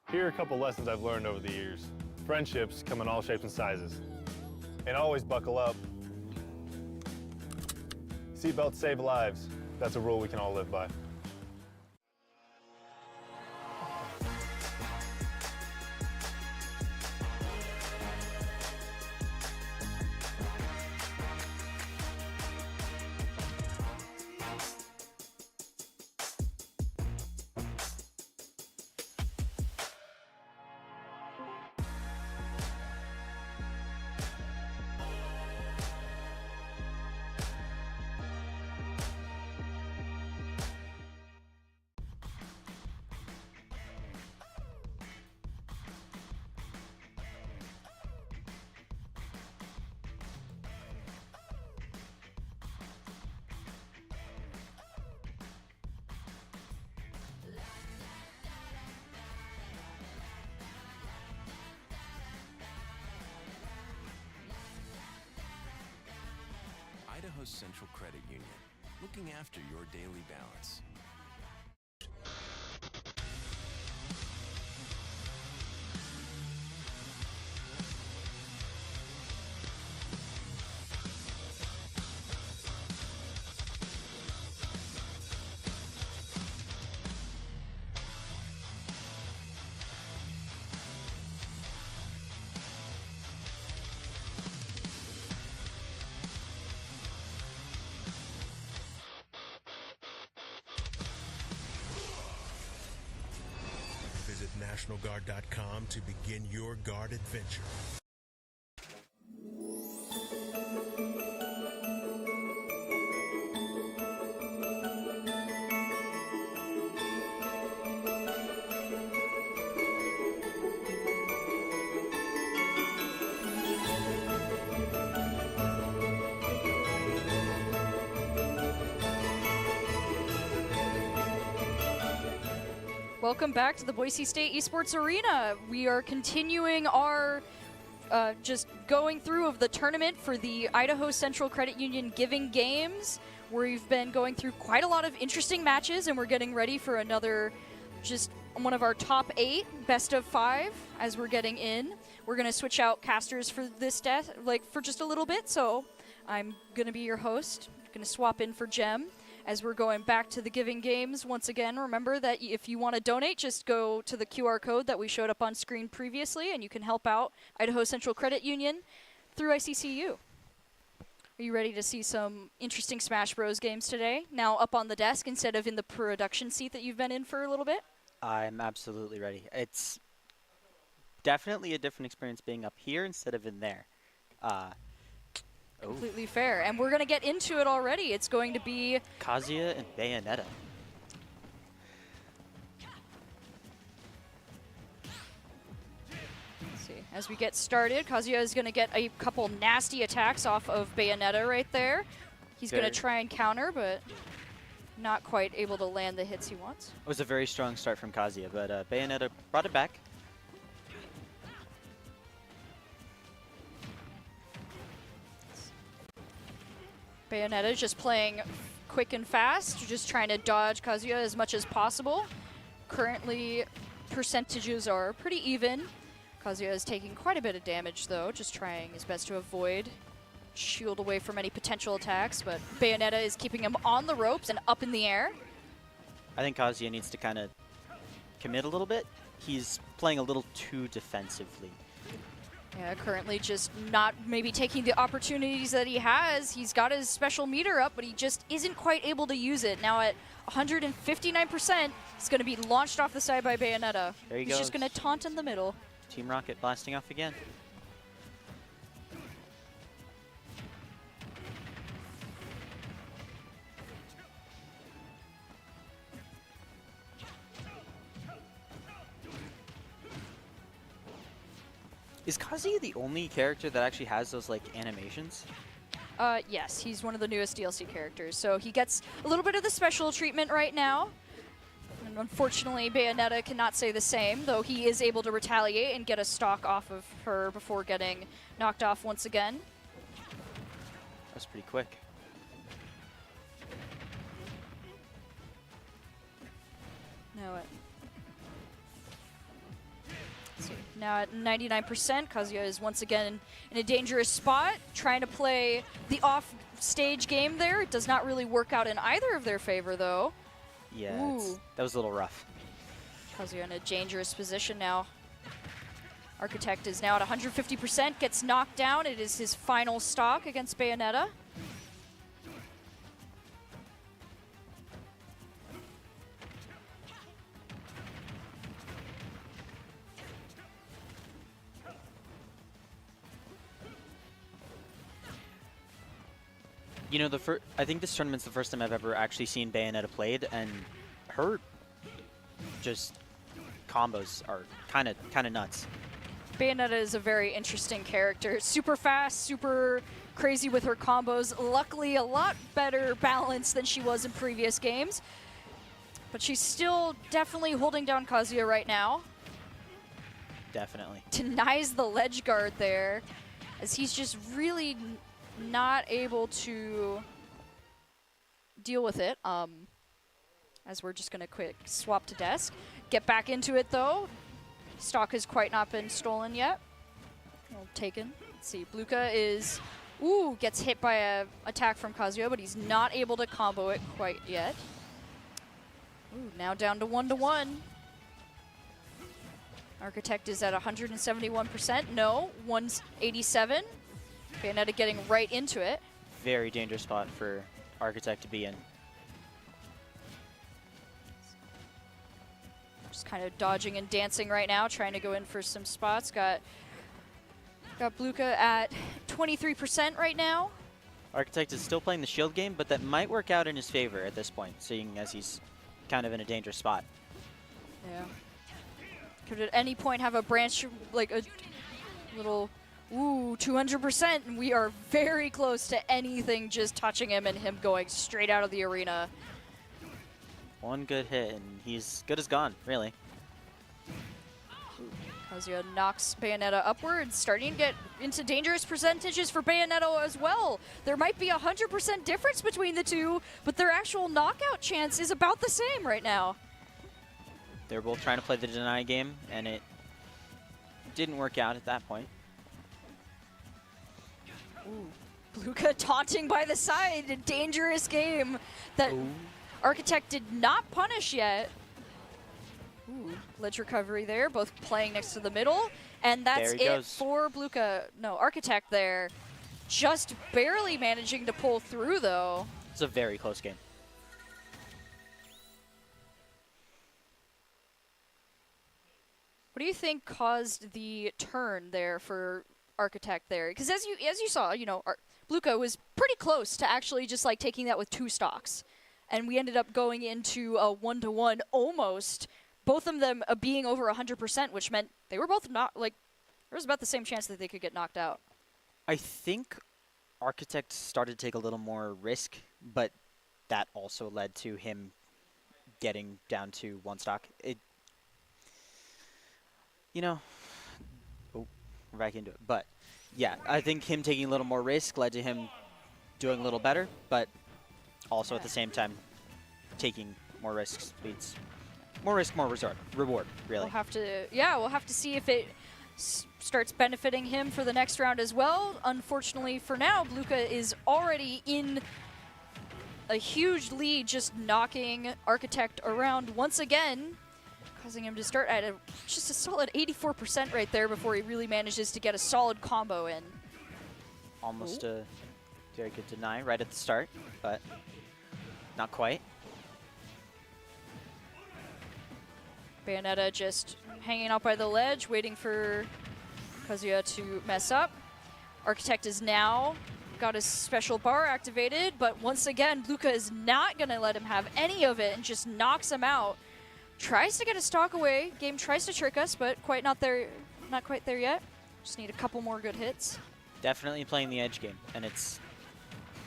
Here are a couple lessons I've learned over the years. Friendships come in all shapes and sizes. And always buckle up. Seatbelts save lives. That's a rule we can all live by. Idaho Central Credit Union, looking after your daily balance. Visit NationalGuard.com to begin your guard adventure. Welcome back to the Boise State Esports Arena. We are continuing our just going through of the tournament for the Idaho Central Credit Union Giving Games. We've been going through quite a lot of interesting matches, and we're getting ready for another, just one of our top 8 best of 5 as we're getting in. We're going to switch out casters for this for just a little bit, so I'm going to be your host. Going to swap in for Jem. As we're going back to the Giving Games, once again, remember that if you want to donate, just go to the QR code that we showed up on screen previously, and you can help out Idaho Central Credit Union through ICCU. Are you ready to see some interesting Smash Bros. Games today? Now up on the desk instead of in the production seat that you've been in for a little bit? I'm absolutely ready. It's definitely a different experience being up here instead of in there. Completely fair. And we're going to get into it already. It's going to be Kazuya and Bayonetta. See, as we get started, Kazuya is going to get a couple nasty attacks off of Bayonetta right there. He's going to try and counter, but not quite able to land the hits he wants. It was a very strong start from Kazuya, but Bayonetta brought it back. Bayonetta just playing quick and fast, just trying to dodge Kazuya as much as possible. Currently, percentages are pretty even. Kazuya is taking quite a bit of damage, though, just trying his best to avoid, shield away from any potential attacks, but Bayonetta is keeping him on the ropes and up in the air. I think Kazuya needs to kind of commit a little bit. He's playing a little too defensively. Yeah, currently just not maybe taking the opportunities that he has. He's got his special meter up, but he just isn't quite able to use it. Now at 159%, he's going to be launched off the side by Bayonetta. There he He's goes. just going to taunt in the middle. Team Rocket blasting off again. Is Kazuya the only character that actually has those like animations? Yes, he's one of the newest DLC characters, so he gets a little bit of the special treatment right now. And unfortunately, Bayonetta cannot say the same, though he is able to retaliate and get a stock off of her before getting knocked off once again. That's pretty quick. Now at 99%, Kazuya is once again in a dangerous spot, trying to play the off-stage game there. It does not really work out in either of their favor, though. Yeah, Ooh. that was a little rough. Kazuya in a dangerous position now. Architect is now at 150%, gets knocked down. It is his final stock against Bayonetta. You know, I think this tournament's the first time I've ever actually seen Bayonetta played, and her just combos are kind of nuts. Bayonetta is a very interesting character. Super fast, super crazy with her combos. Luckily, a lot better balance than she was in previous games. But she's still definitely holding down Kazuya right now. Definitely. Denies the ledge guard there, as he's just really not able to deal with it. As we're just going to quick swap to desk. Get back into it, though. Stock has quite not been stolen yet. Well, taken. Let's see. Bluka is... Ooh, gets hit by an attack from Kazuya, but he's not able to combo it quite yet. Ooh, now down to 1-1. Architect is at 171%. No, 187. Bayonetta getting right into it. Very dangerous spot for Architect to be in. Just kind of dodging and dancing right now, trying to go in for some spots. Got Bluka at 23% right now. Architect is still playing the shield game, but that might work out in his favor at this point, seeing as he's kind of in a dangerous spot. Yeah. Could at any point have a branch, like a little... Ooh, 200%, and we are very close to anything just touching him and him going straight out of the arena. One good hit, and he's good as gone, really. Kazuya knocks Bayonetta upwards, starting to get into dangerous percentages for Bayonetta as well. There might be 100% difference between the two, but their actual knockout chance is about the same right now. They're both trying to play the deny game, and it didn't work out at that point. Ooh. Bluka taunting by the side, a dangerous game that Architect did not punish yet. Ooh, ledge recovery there, both playing next to the middle, and that's it goes. for Bluka. No, Architect there, just barely managing to pull through though. It's a very close game. What do you think caused the turn there for Architect there? Because as you saw, you know, Bluka was pretty close to actually just like taking that with 2 stocks. And we ended up going into a 1-to-1 almost. Both of them being over 100%, which meant they were both not like There was about the same chance that they could get knocked out. I think Architect started to take a little more risk, but that also led to him getting down to 1 stock. We're back into it. But yeah, I think him taking a little more risk led to him doing a little better, but also at the same time taking more risks leads more risk, more reward, really. We'll have to see if it starts benefiting him for the next round as well. Unfortunately for now, Bluka is already in a huge lead, just knocking Architect around once again, causing him to start at just a solid 84% right there before he really manages to get a solid combo in. Almost a very good deny right at the start, but not quite. Bayonetta just hanging out by the ledge, waiting for Kazuya to mess up. Architect is now got his special bar activated, but once again, Bluka is not going to let him have any of it and just knocks him out. Tries to get a stock away. Game tries to trick us, but not quite there yet. Just need a couple more good hits. Definitely playing the edge game, and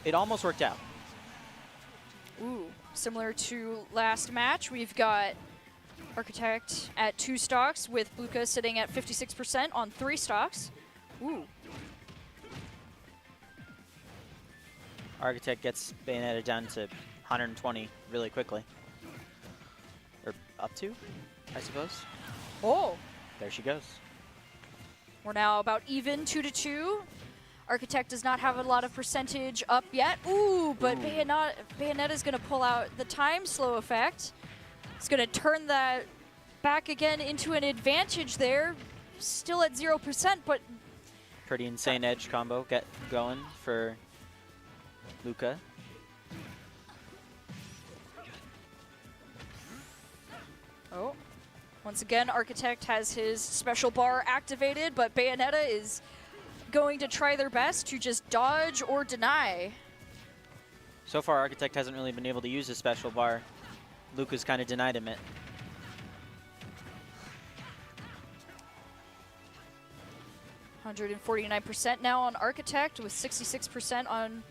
it almost worked out. Ooh, similar to last match, we've got Architect at 2 stocks with Bluka sitting at 56% on 3 stocks. Ooh. Architect gets Bayonetta down to 120 really quickly. Or up to, I suppose. Oh. There she goes. We're now about even, 2-2. Architect does not have a lot of percentage up yet. Ooh, but Bayonetta's going to pull out the time slow effect. It's going to turn that back again into an advantage there. Still at 0%, but... Pretty insane edge combo get going for Bluka. Oh. Once again, Architect has his special bar activated, but Bayonetta is going to try their best to just dodge or deny. So far, Architect hasn't really been able to use his special bar. Luca's kind of denied him it. %149% now on Architect with 66% on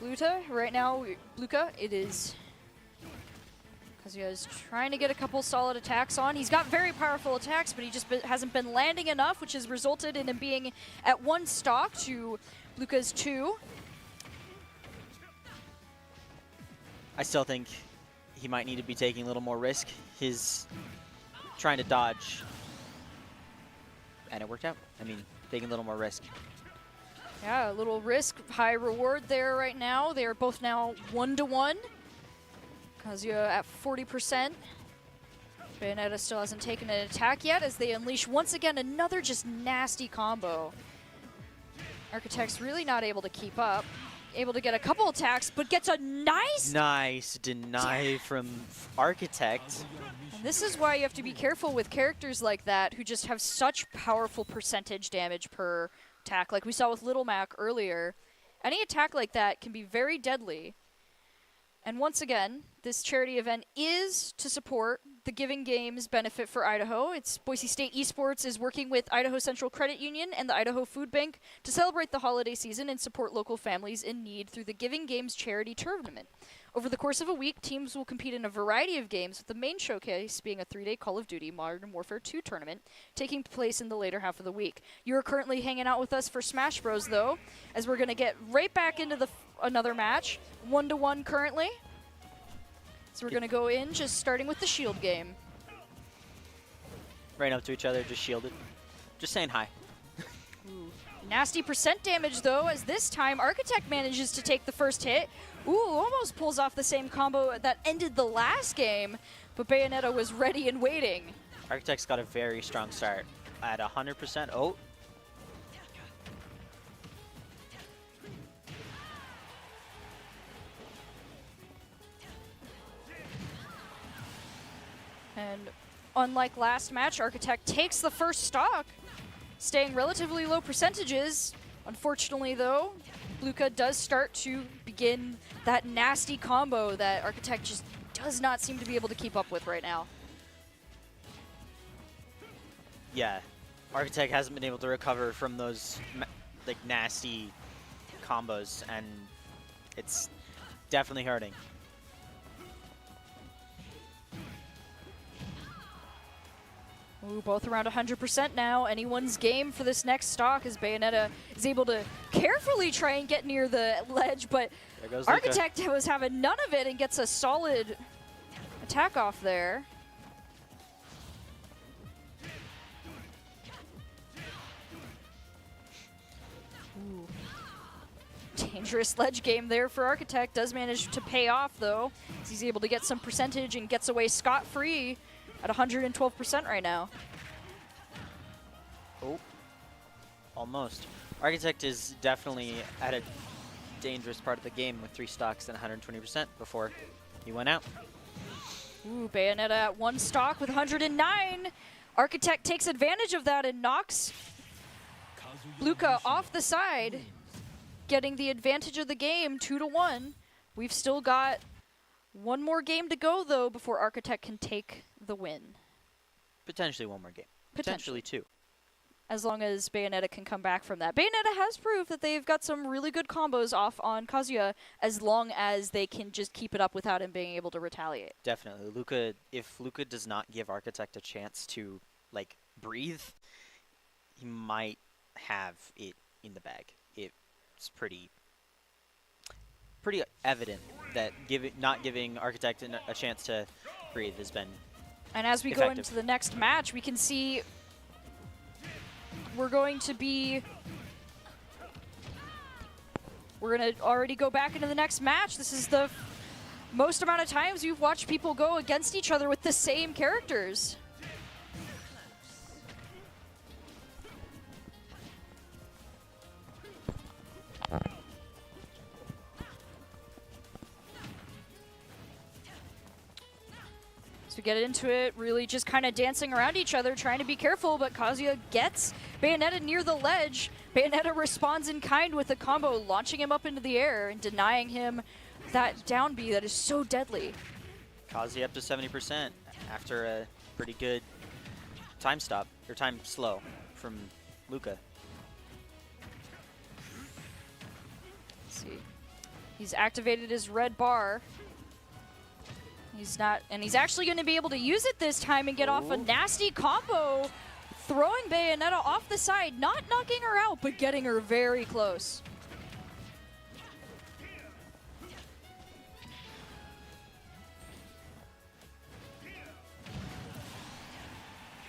Bluka. Right now, Bluka, it is Kazuya is trying to get a couple solid attacks on. He's got very powerful attacks, but he just hasn't been landing enough, which has resulted in him being at 1 stock to Bluka's 2. I still think he might need to be taking a little more risk. He's trying to dodge, and it worked out. I mean, taking a little more risk. Yeah, a little risk, high reward there right now. They are both now 1-1. Kazuya at 40%. Bayonetta still hasn't taken an attack yet as they unleash once again another just nasty combo. Architect's really not able to keep up. Able to get a couple attacks, but gets a nice deny from Architect. And this is why you have to be careful with characters like that who just have such powerful percentage damage per attack. Like we saw with Little Mac earlier. Any attack like that can be very deadly. And once again, this charity event is to support the Giving Games benefit for Idaho. It's Boise State Esports is working with Idaho Central Credit Union and the Idaho Food Bank to celebrate the holiday season and support local families in need through the Giving Games charity tournament. Over the course of a week, teams will compete in a variety of games, with the main showcase being a 3-day Call of Duty Modern Warfare 2 tournament taking place in the later half of the week. You're currently hanging out with us for Smash Bros, though, as we're going to get right back into another match, 1-1 currently. So we're going to go in, just starting with the shield game. Right up to each other, just shielded. Just saying hi. Ooh. Nasty percent damage, though, as this time Architect manages to take the first hit. Ooh, almost pulls off the same combo that ended the last game, but Bayonetta was ready and waiting. Architect's got a very strong start at 100%. Oh. And unlike last match, Architect takes the first stock, staying relatively low percentages. Unfortunately, though, Bluka does start to begin that nasty combo that Architect just does not seem to be able to keep up with right now. Yeah. Architect hasn't been able to recover from those like nasty combos, and it's definitely hurting. Ooh, both around 100% now. Anyone's game for this next stock as Bayonetta is able to carefully try and get near the ledge, but There goes Architect was having none of it and gets a solid attack off there. Ooh. Dangerous ledge game there for Architect. Does manage to pay off, though, as he's able to get some percentage and gets away scot-free at 112% right now. Oh, almost. Architect is definitely at a dangerous part of the game with 3 stocks and 120% before he went out. Ooh, Bayonetta at 1 stock with 109. Architect takes advantage of that and knocks Luca off the side, getting the advantage of the game 2-1. We've still got one more game to go, though, before Architect can take the win. Potentially one more game. Potentially 2. As long as Bayonetta can come back from that. Bayonetta has proved that they've got some really good combos off on Kazuya, as long as they can just keep it up without him being able to retaliate. Definitely. If Luca does not give Architect a chance to, like, breathe, he might have it in the bag. It's pretty evident that not giving Architect a chance to breathe has been And as we effective. go into the next match, we can see we're going to already go back into the next match. This is the most amount of times you've watched people go against each other with the same characters. So we get into it, really just kind of dancing around each other, trying to be careful, but Kazuya gets Bayonetta near the ledge. Bayonetta responds in kind with a combo, launching him up into the air and denying him that down B that is so deadly. Kazuya up to 70% after a pretty good time stop, or time slow from Luca. Let's see. He's activated his red bar. He's actually going to be able to use it this time and get off a nasty combo, throwing Bayonetta off the side, not knocking her out, but getting her very close.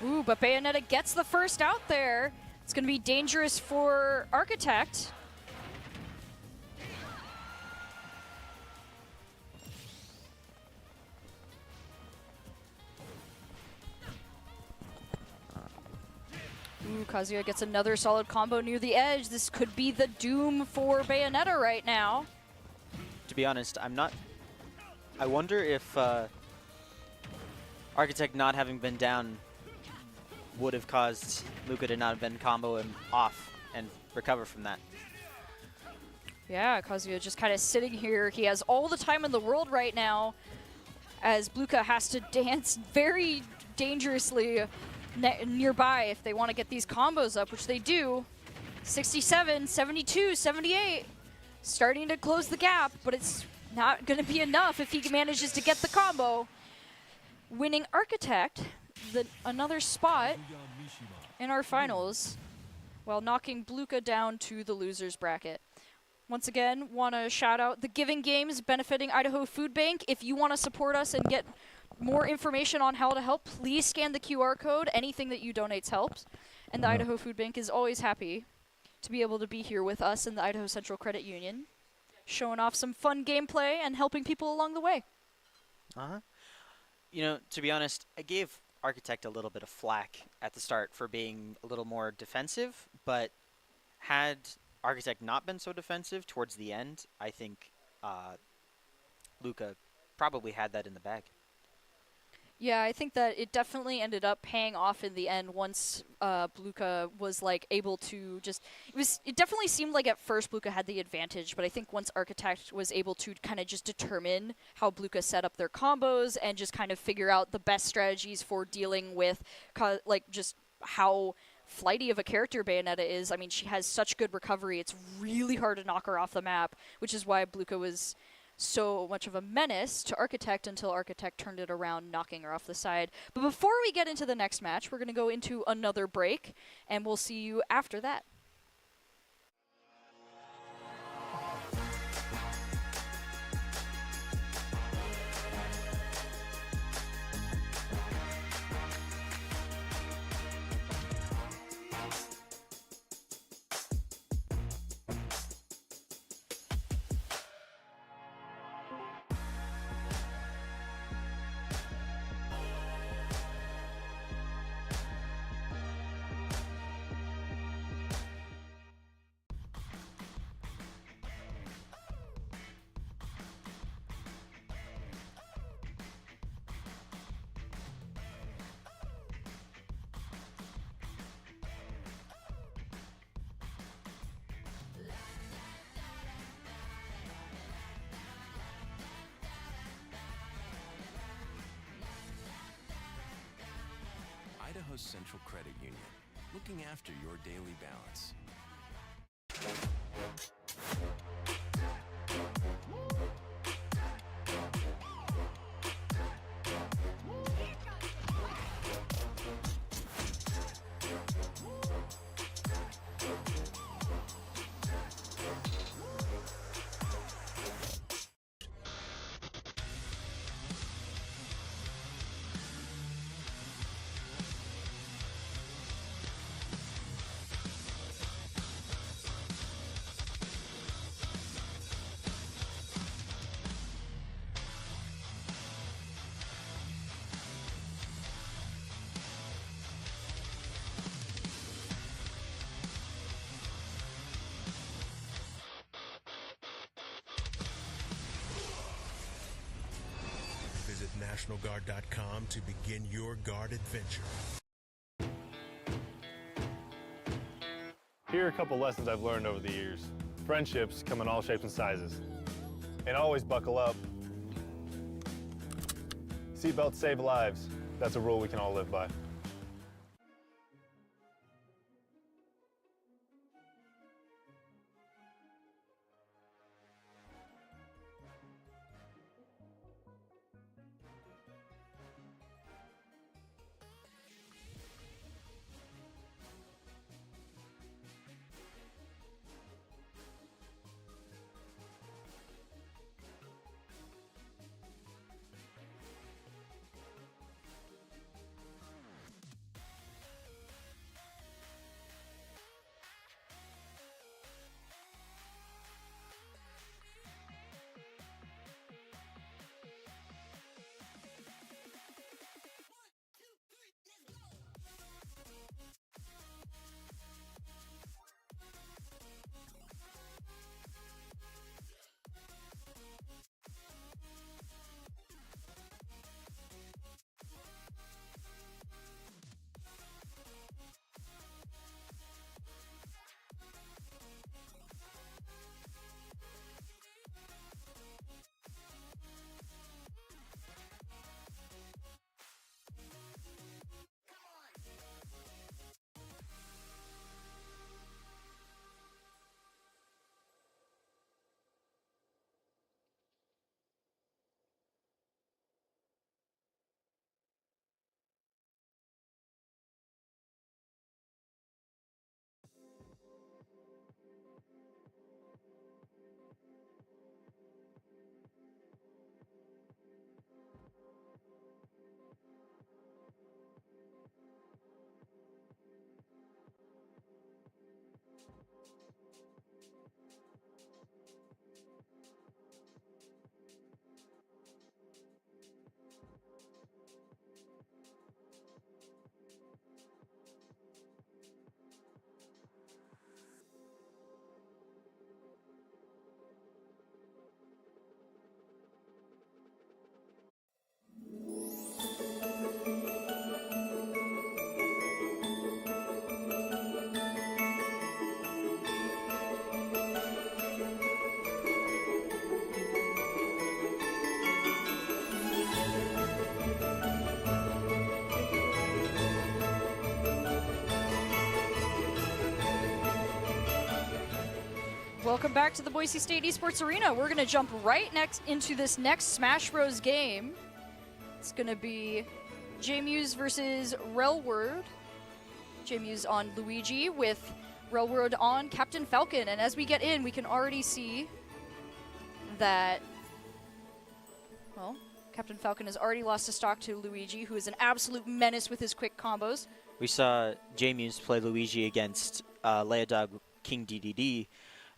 Ooh, but Bayonetta gets the first out there. It's going to be dangerous for Architect. Ooh, Kazuya gets another solid combo near the edge. This could be the doom for Bayonetta right now. To be honest, I wonder if Architect not having been down would have caused Luca to not have been combo him off and recover from that. Yeah, Kazuya just kind of sitting here. He has all the time in the world right now, as Luca has to dance very dangerously nearby if they want to get these combos up, which they do. 67, 72, 78. Starting to close the gap, but it's not going to be enough if he manages to get the combo. Winning Architect, another spot in our finals, while knocking Luca down to the loser's bracket. Once again, want to shout out the Giving Games benefiting Idaho Food Bank. If you want to support us and get more information on how to help, please scan the QR code. Anything that you donate helps. And the Idaho Food Bank is always happy to be able to be here with us in the Idaho Central Credit Union, showing off some fun gameplay and helping people along the way. You know, to be honest, I gave Architect a little bit of flack at the start for being a little more defensive, but had Architect not been so defensive towards the end, I think Luca probably had that in the bag. Yeah, I think that it definitely ended up paying off in the end once Luca was like able to just. It definitely seemed like at first Luca had the advantage, but I think once Architect was able to kind of just determine how Luca set up their combos and just kind of figure out the best strategies for dealing with like just how flighty of a character Bayonetta is, I mean, she has such good recovery. It's really hard to knock her off the map, which is why Bluka was so much of a menace to Architect until Architect turned it around, knocking her off the side. But before we get into the next match, we're going to go into another break, and we'll see you after that. Idaho Central Credit Union, looking after your daily balance. Visit NationalGuard.com to begin your guard adventure. Here are a couple lessons I've learned over the years. Friendships come in all shapes and sizes. And always buckle up. Seatbelts save lives. That's a rule we can all live by. Welcome back to the Boise State Esports Arena. We're going to jump right next into this next Smash Bros. Game. It's going to be JMuse versus Relward. JMuse on Luigi with Relward on Captain Falcon. And as we get in, we can already see that, well, Captain Falcon has already lost a stock to Luigi, who is an absolute menace with his quick combos. We saw JMuse play Luigi against Leodog King DDD,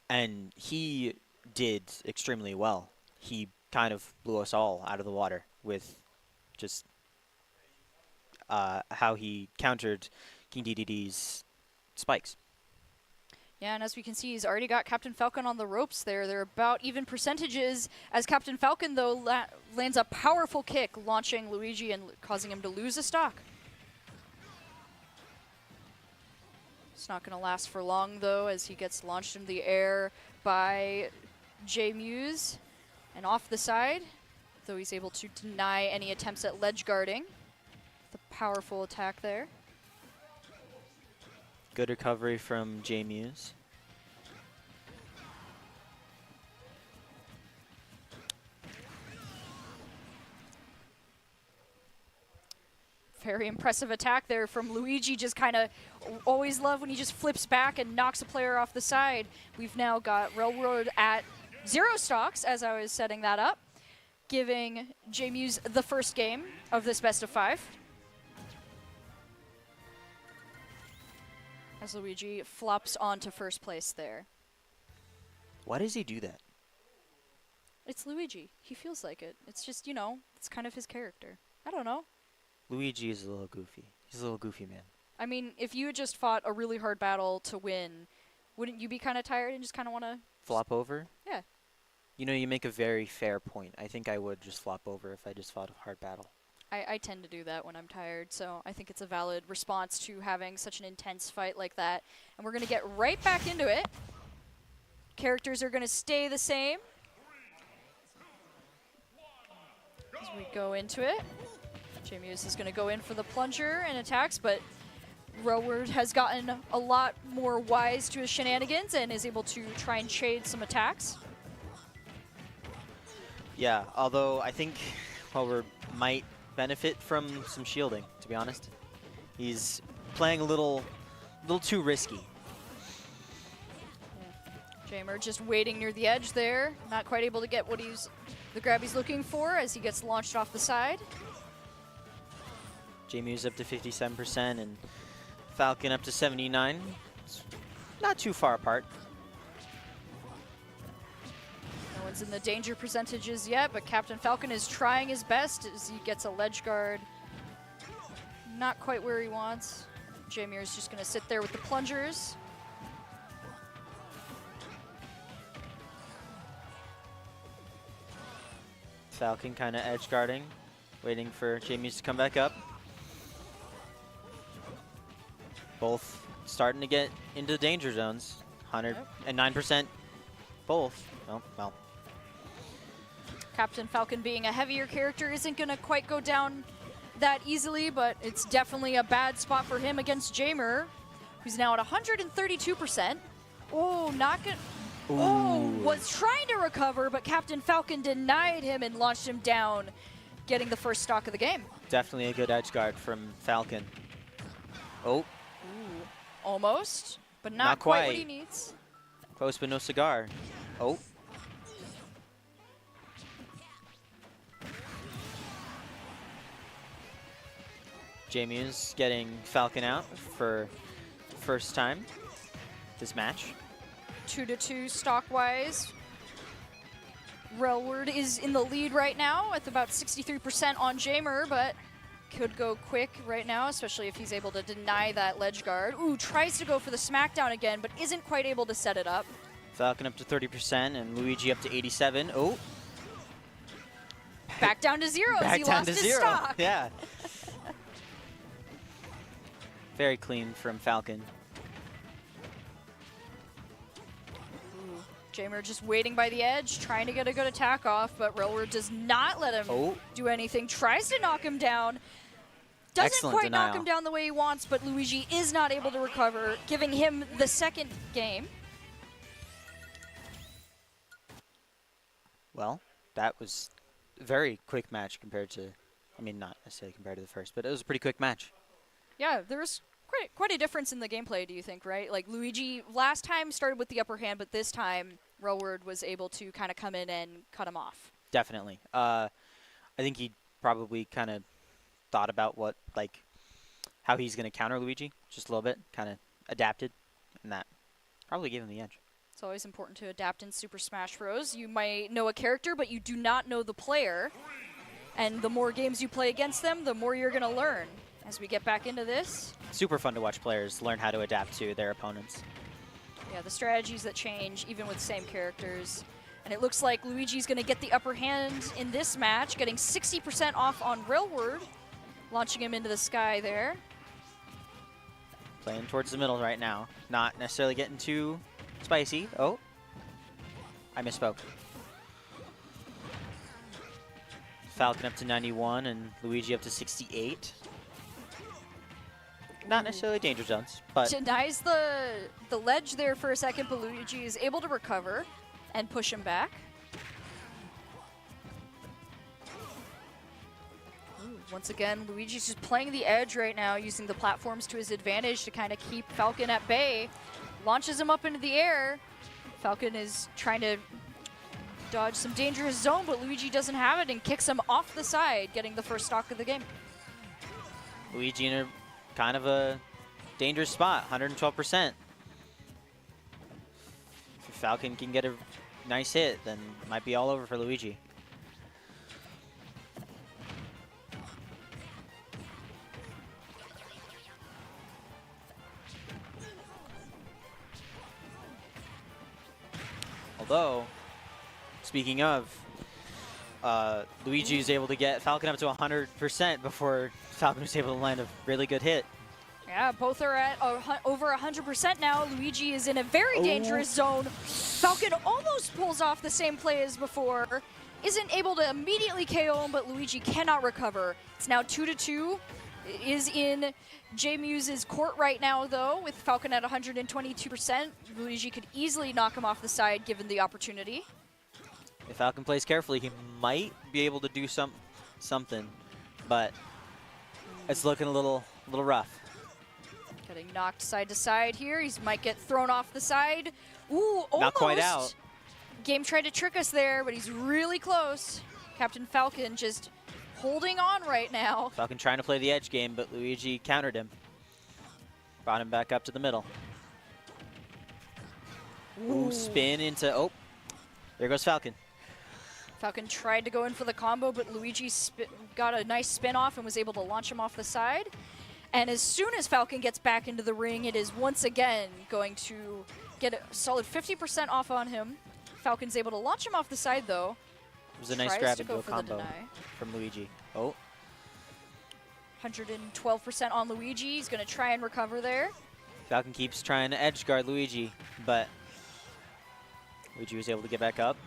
and he did extremely well. He kind of blew us all out of the water with just how he countered King DDD's spikes. Yeah, and as we can see, he's already got Captain Falcon on the ropes there. They're about even percentages, as Captain Falcon, though, lands a powerful kick, launching Luigi and causing him to lose a stock. It's not going to last for long, though, as he gets launched into the air by JMuse. And off the side, though he's able to deny any attempts at ledge guarding. The powerful attack there. Good recovery from JMuse. Very impressive attack there from Luigi. Just kind of always love when he just flips back and knocks a player off the side. We've now got Railroad at 0 stocks as I was setting that up, giving JMuse the first game of this best of 5. As Luigi flops onto first place there. Why does he do that? It's Luigi. He feels like it. It's just, you know, it's kind of his character. I don't know. Luigi is a little goofy. He's a little goofy man. I mean, if you had just fought a really hard battle to win, wouldn't you be kind of tired and just kind of want to... Flop over? Yeah. You know, you make a very fair point. I think I would just flop over if I just fought a hard battle. I tend to do that when I'm tired, so I think it's a valid response to having such an intense fight like that. And we're going to get right back into it. Characters are going to stay the same as we go into it. JMuse is going to go in for the plunger and attacks, but Relward has gotten a lot more wise to his shenanigans and is able to try and trade some attacks. Yeah, although I think Relward might benefit from some shielding, to be honest. He's playing a little too risky. Jamer just waiting near the edge there, not quite able to get the grab he's looking for as he gets launched off the side. JMuse up to 57% and Falcon up to 79. It's not too far apart. No one's in the danger percentages yet, but Captain Falcon is trying his best as he gets a ledge guard. Not quite where he wants. Jamer is just going to sit there with the plungers. Falcon kind of edge guarding, waiting for JMuse to come back up. Both starting to get into the danger zones. 109% both. Oh, well. Captain Falcon being a heavier character isn't going to quite go down that easily, but it's definitely a bad spot for him against Jamer, who's now at 132%. Oh, not good. Oh, was trying to recover, but Captain Falcon denied him and launched him down, getting the first stock of the game. Definitely a good edge guard from Falcon. Oh. Almost, but not quite what he needs. Close but no cigar. Oh. JMuse getting Falcon out for the first time this match. 2-2 stock-wise. Relward is in the lead right now with about 63% on Jamer, but could go quick right now, especially if he's able to deny that ledge guard. Ooh, tries to go for the smackdown again, but isn't quite able to set it up. Falcon up to 30% and Luigi up to 87. Oh. Back down to 0 as he down lost to his 0. stock. Yeah. Very clean from Falcon. Jamer just waiting by the edge, trying to get a good attack off, but Relward does not let him do anything. Tries to knock him down. Doesn't Excellent quite denial. knock him down the way he wants, but Luigi is not able to recover, giving him the second game. Well, that was a very quick match compared to, I mean, not necessarily compared to the first, but it was a pretty quick match. Yeah, there was quite a difference in the gameplay, do you think, right? Like, Luigi last time started with the upper hand, but this time, Railward was able to kind of come in and cut him off. Definitely. I think he probably kind of thought about what, like, how he's going to counter Luigi just a little bit, kind of adapted, and that probably gave him the edge. It's always important to adapt in Super Smash Bros. You might know a character, but you do not know the player. And the more games you play against them, the more you're going to learn. As we get back into this. Super fun to watch players learn how to adapt to their opponents. Yeah, the strategies that change, even with same characters. And it looks like Luigi's going to get the upper hand in this match, getting 60% off on Railward, launching him into the sky there. Playing towards the middle right now. Not necessarily getting too spicy. Oh, I misspoke. Falcon up to 91 and Luigi up to 68. Not necessarily danger zones, but Denies the ledge there for a second, but Luigi is able to recover and push him back. Ooh, once again, Luigi's just playing the edge right now, using the platforms to his advantage to kind of keep Falcon at bay. Launches him up into the air. Falcon is trying to dodge some dangerous zone, but Luigi doesn't have it and kicks him off the side, getting the first stock of the game. Luigi in a kind of a dangerous spot, 112%. If Falcon can get a nice hit, then it might be all over for Luigi. Although, speaking of, Luigi is able to get Falcon up to 100% before Falcon was able to land a really good hit. Yeah, both are at over 100% now. Luigi is in a very dangerous zone. Falcon almost pulls off the same play as before. Isn't able to immediately KO him, but Luigi cannot recover. It's now 2-2. It is in J-Muse's court right now, though, with Falcon at 122%. Luigi could easily knock him off the side given the opportunity. If Falcon plays carefully, he might be able to do something, but it's looking a little rough. Getting knocked side to side here. He might get thrown off the side. Ooh, almost. Not quite out. Game tried to trick us there, but he's really close. Captain Falcon just holding on right now. Falcon trying to play the edge game, but Luigi countered him. Brought him back up to the middle. Ooh, spin into, oh, there goes Falcon. Falcon tried to go in for the combo, but Luigi got a nice spin off and was able to launch him off the side. And as soon as Falcon gets back into the ring, it is once again going to get a solid 50% off on him. Falcon's able to launch him off the side, though. It was a nice grab into a combo from Luigi. Oh. 112% on Luigi. He's going to try and recover there. Falcon keeps trying to edge guard Luigi, but Luigi was able to get back up.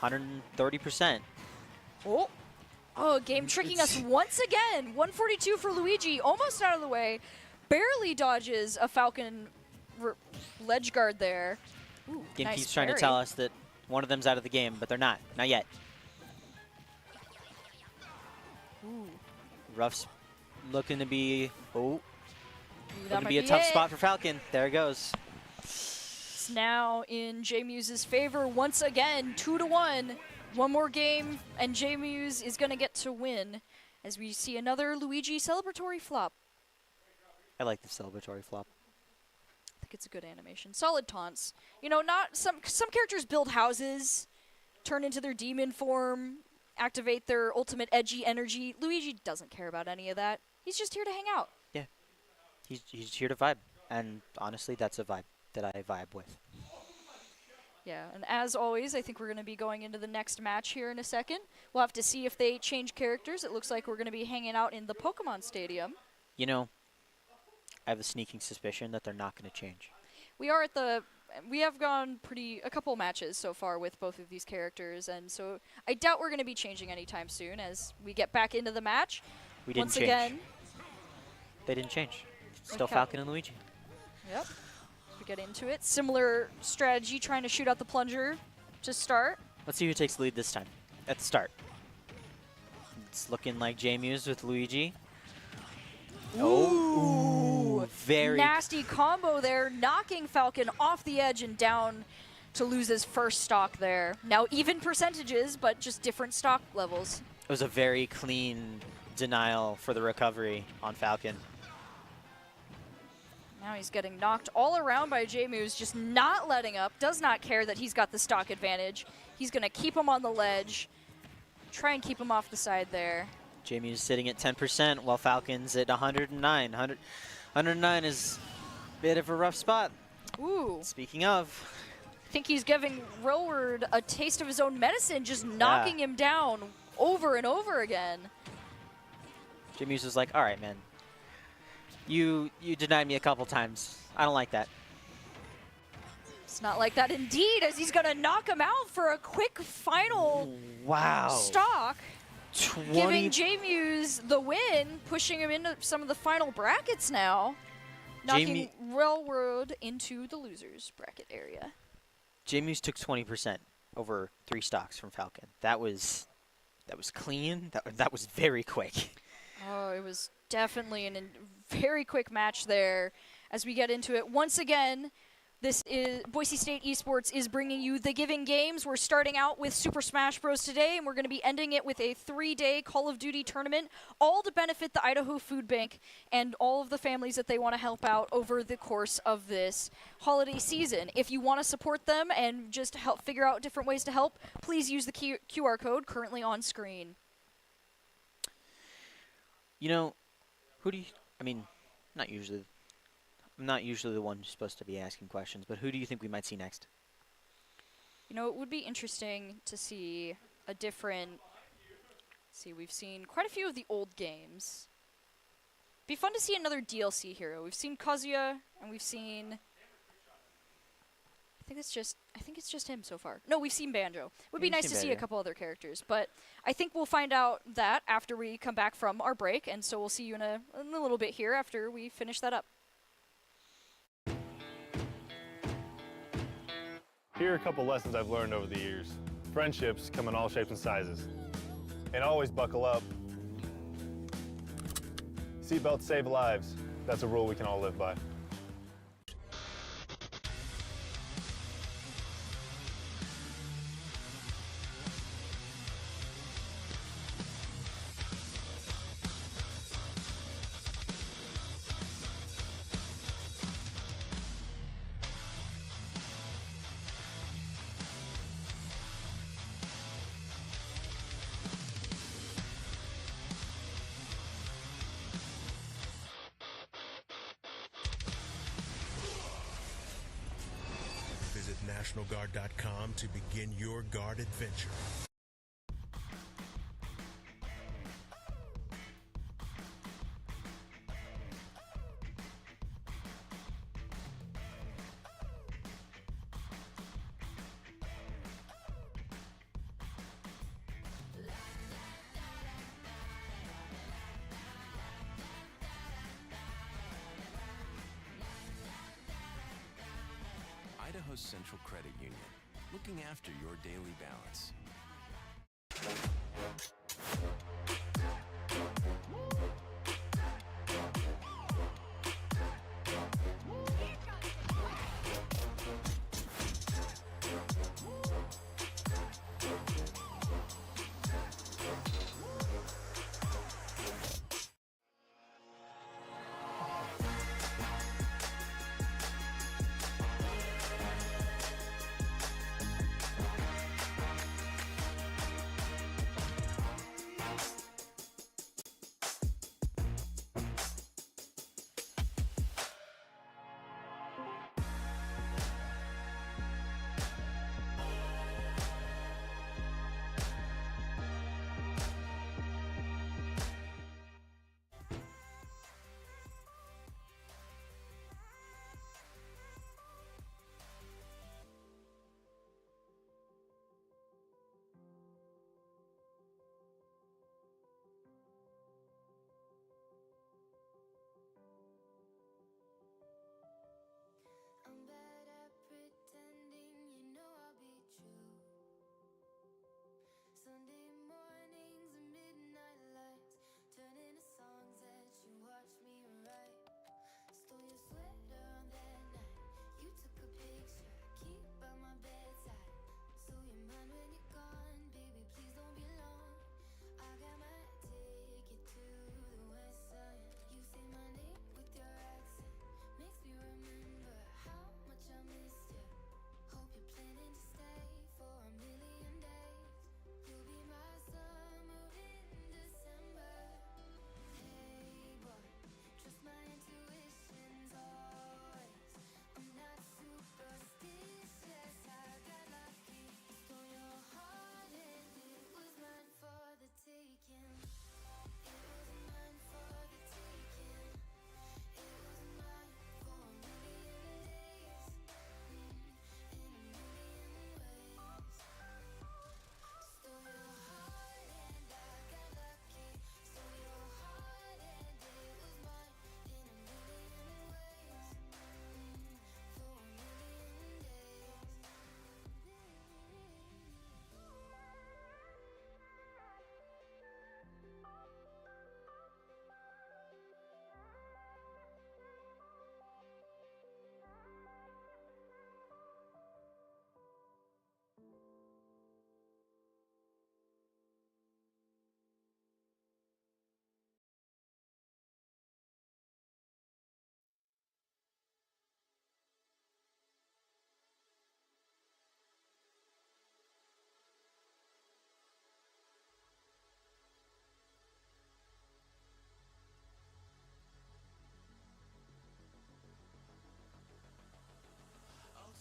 130%. Oh, game tricking us once again. 142 for Luigi, almost out of the way. Barely dodges a Falcon ledge guard there. Ooh, game nice keeps trying to parry. tell us that one of them's out of the game, but they're not. Not yet. Ooh. Ruff's looking to be, Ooh, that looking to might be a tough it. spot for Falcon. There it goes. It's now in J-Muse's favor once again, 2-1. One more game, and J-Muse is going to get to win as we see another Luigi celebratory flop. I like the celebratory flop. I think it's a good animation. Solid taunts. You know, not some characters build houses, turn into their demon form, activate their ultimate edgy energy. Luigi doesn't care about any of that. He's just here to hang out. Yeah. He's here to vibe. And honestly, that's a vibe that I vibe with. Yeah, and as always, I think we're going to be going into the next match here in a second. We'll have to see if they change characters. It looks like we're going to be hanging out in the Pokemon Stadium. You know, I have a sneaking suspicion that they're not going to change. We have gone a couple matches so far with both of these characters, and so I doubt we're going to be changing anytime soon as we get back into the match. We didn't Once change. again. They didn't change. Still Okay. Falcon and Luigi. Yep. We get into it. Similar strategy, trying to shoot out the plunger to start. Let's see who takes the lead this time at the start. It's looking like J-Muse with Luigi. Oh, very nasty combo there, knocking Falcon off the edge and down to lose his first stock there. Now even percentages, but just different stock levels. It was a very clean denial for the recovery on Falcon. Now he's getting knocked all around by J-Muse, just not letting up, does not care that he's got the stock advantage. He's going to keep him on the ledge, try and keep him off the side there. J-Muse sitting at 10% while Falcon's at 109. 109 is a bit of a rough spot. Ooh. Speaking of. I think he's giving Railward a taste of his own medicine, just knocking him down over and over again. J-Muse was like, all right, man. You denied me a couple times. I don't like that. It's not like that indeed, as he's going to knock him out for a quick final stock. Giving J-Muse the win, pushing him into some of the final brackets now. Knocking Railroad into the losers bracket area. J-Muse took 20% over 3 stocks from Falcon. That was clean. That was very quick. Oh, it was definitely a very quick match there. As we get into it, once again, this is Boise State Esports is bringing you the Giving Games. We're starting out with Super Smash Bros. Today, and we're going to be ending it with a 3-day Call of Duty tournament, all to benefit the Idaho Food Bank and all of the families that they want to help out over the course of this holiday season. If you want to support them and just help figure out different ways to help, please use the QR code currently on screen. You know, who do you, I mean, I'm not usually the one who's supposed to be asking questions, but who do you think we might see next? You know, it would be interesting to see a different, we've seen quite a few of the old games. Be fun to see another DLC hero. We've seen Kazuya, and we've seen, I think it's just him so far. No, we've seen Banjo. Would be nice to see a couple other characters, but I think we'll find out that after we come back from our break, and so we'll see you in a little bit here after we finish that up. Here are a couple lessons I've learned over the years. Friendships come in all shapes and sizes. And always buckle up. Seatbelts save lives. That's a rule we can all live by. Visit NationalGuard.com to begin your guard adventure. Idaho Central Credit Union, looking after your daily balance.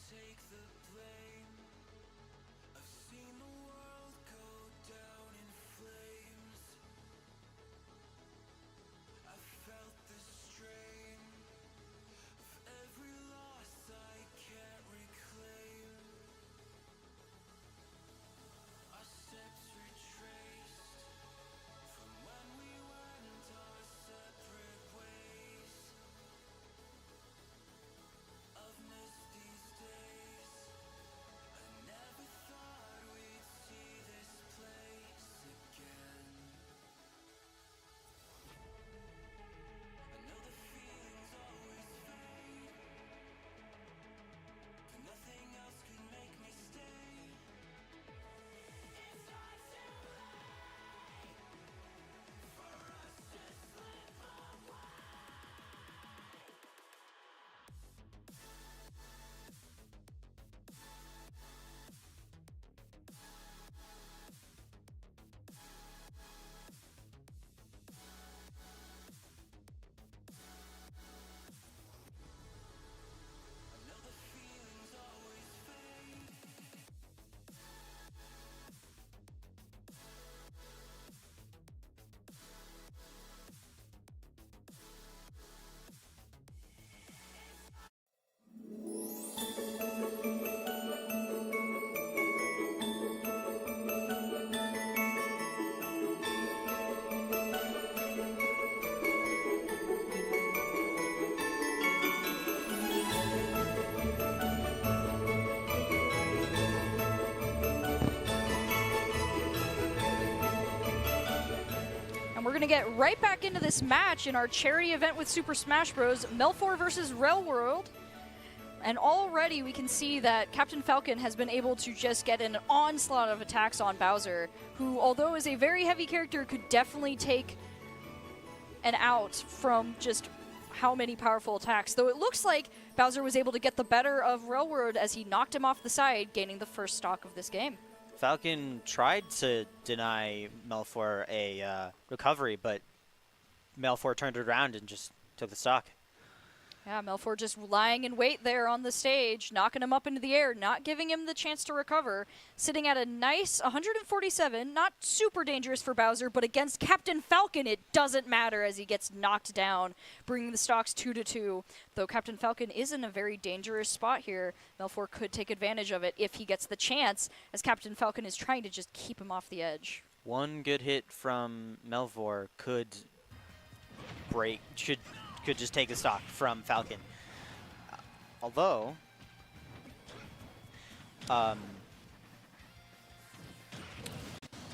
Take the blame. I've seen the world go down in flames. I felt the strain of every loss I can't reclaim. Our steps retraced from when we went our separate ways. I've missed these days. I never thought we'd see this place again. I know the feelings always fade, but nothing else could make me stay. It's not too late for us to slip away. I know the feelings always fade. And we're going to get right back into this match in our charity event with Super Smash Bros. Melfor versus Railworld. And already we can see that Captain Falcon has been able to just get an onslaught of attacks on Bowser, who, although is a very heavy character, could definitely take an out from just how many powerful attacks. Though it looks like Bowser was able to get the better of Railroad as he knocked him off the side, gaining the first stock of this game. Falcon tried to deny Melfor a recovery, but Melfor turned it around and just took the stock. Yeah, Melfor just lying in wait there on the stage, knocking him up into the air, not giving him the chance to recover. Sitting at a nice 147, not super dangerous for Bowser, but against Captain Falcon, it doesn't matter as he gets knocked down, bringing the stocks 2-2. Though Captain Falcon is in a very dangerous spot here, Melfor could take advantage of it if he gets the chance, as Captain Falcon is trying to just keep him off the edge. One good hit from Melfor could just take the stock from Falcon. Although,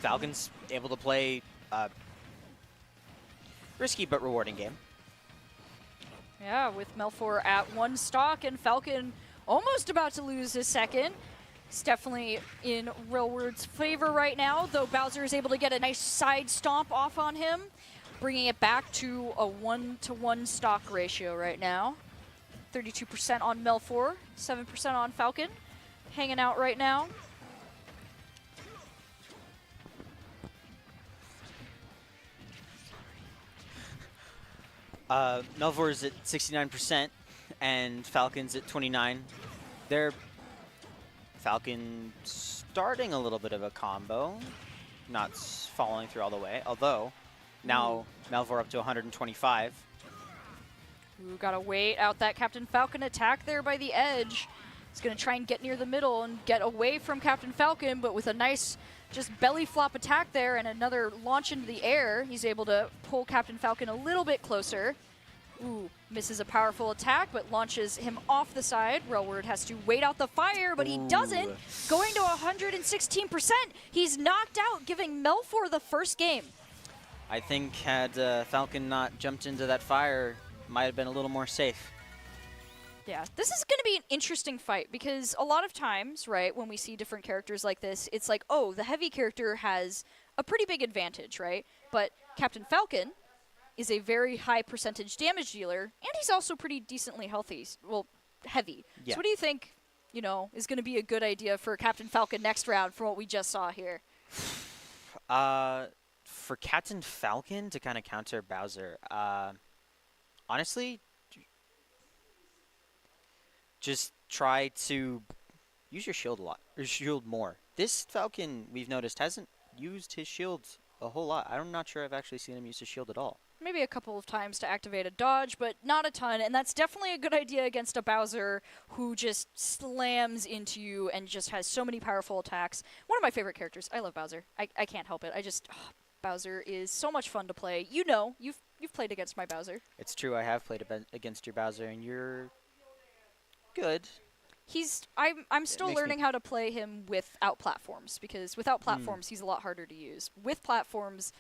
Falcon's able to play a risky but rewarding game. Yeah, with Melfor at one stock and Falcon almost about to lose his second. It's definitely in Railward's favor right now, though Bowser is able to get a nice side stomp off on him, bringing it back to a 1-to-1 stock ratio right now. 32% on Melfor, 7% on Falcon, hanging out right now. Melvor's at 69% and Falcon's at 29. They're Falcon starting a little bit of a combo, not following through all the way, although now Melvor up to 125. Ooh, gotta wait out that Captain Falcon attack there by the edge. He's gonna try and get near the middle and get away from Captain Falcon, but with a nice just belly flop attack there and another launch into the air, he's able to pull Captain Falcon a little bit closer. Ooh, misses a powerful attack, but launches him off the side. Railward has to wait out the fire, but he doesn't. Going to 116%. He's knocked out, giving Melfor the first game. I think had Falcon not jumped into that fire, might have been a little more safe. Yeah, this is going to be an interesting fight because a lot of times, right, when we see different characters like this, it's like, oh, the heavy character has a pretty big advantage, right? But Captain Falcon is a very high percentage damage dealer, and he's also pretty decently healthy, well, heavy. Yeah. So what do you think, you know, is going to be a good idea for Captain Falcon next round from what we just saw here? For Captain Falcon to kind of counter Bowser, honestly, just try to use your shield a lot, or shield more. This Falcon, we've noticed, hasn't used his shield a whole lot. I'm not sure I've actually seen him use his shield at all. Maybe a couple of times to activate a dodge, but not a ton, and that's definitely a good idea against a Bowser who just slams into you and just has so many powerful attacks. One of my favorite characters. I love Bowser. I can't help it. Bowser is so much fun to play. You know, you've played against my Bowser. It's true, I have played against your Bowser, and you're good. I'm still learning how to play him without platforms, because without platforms, he's a lot harder to use. With platforms,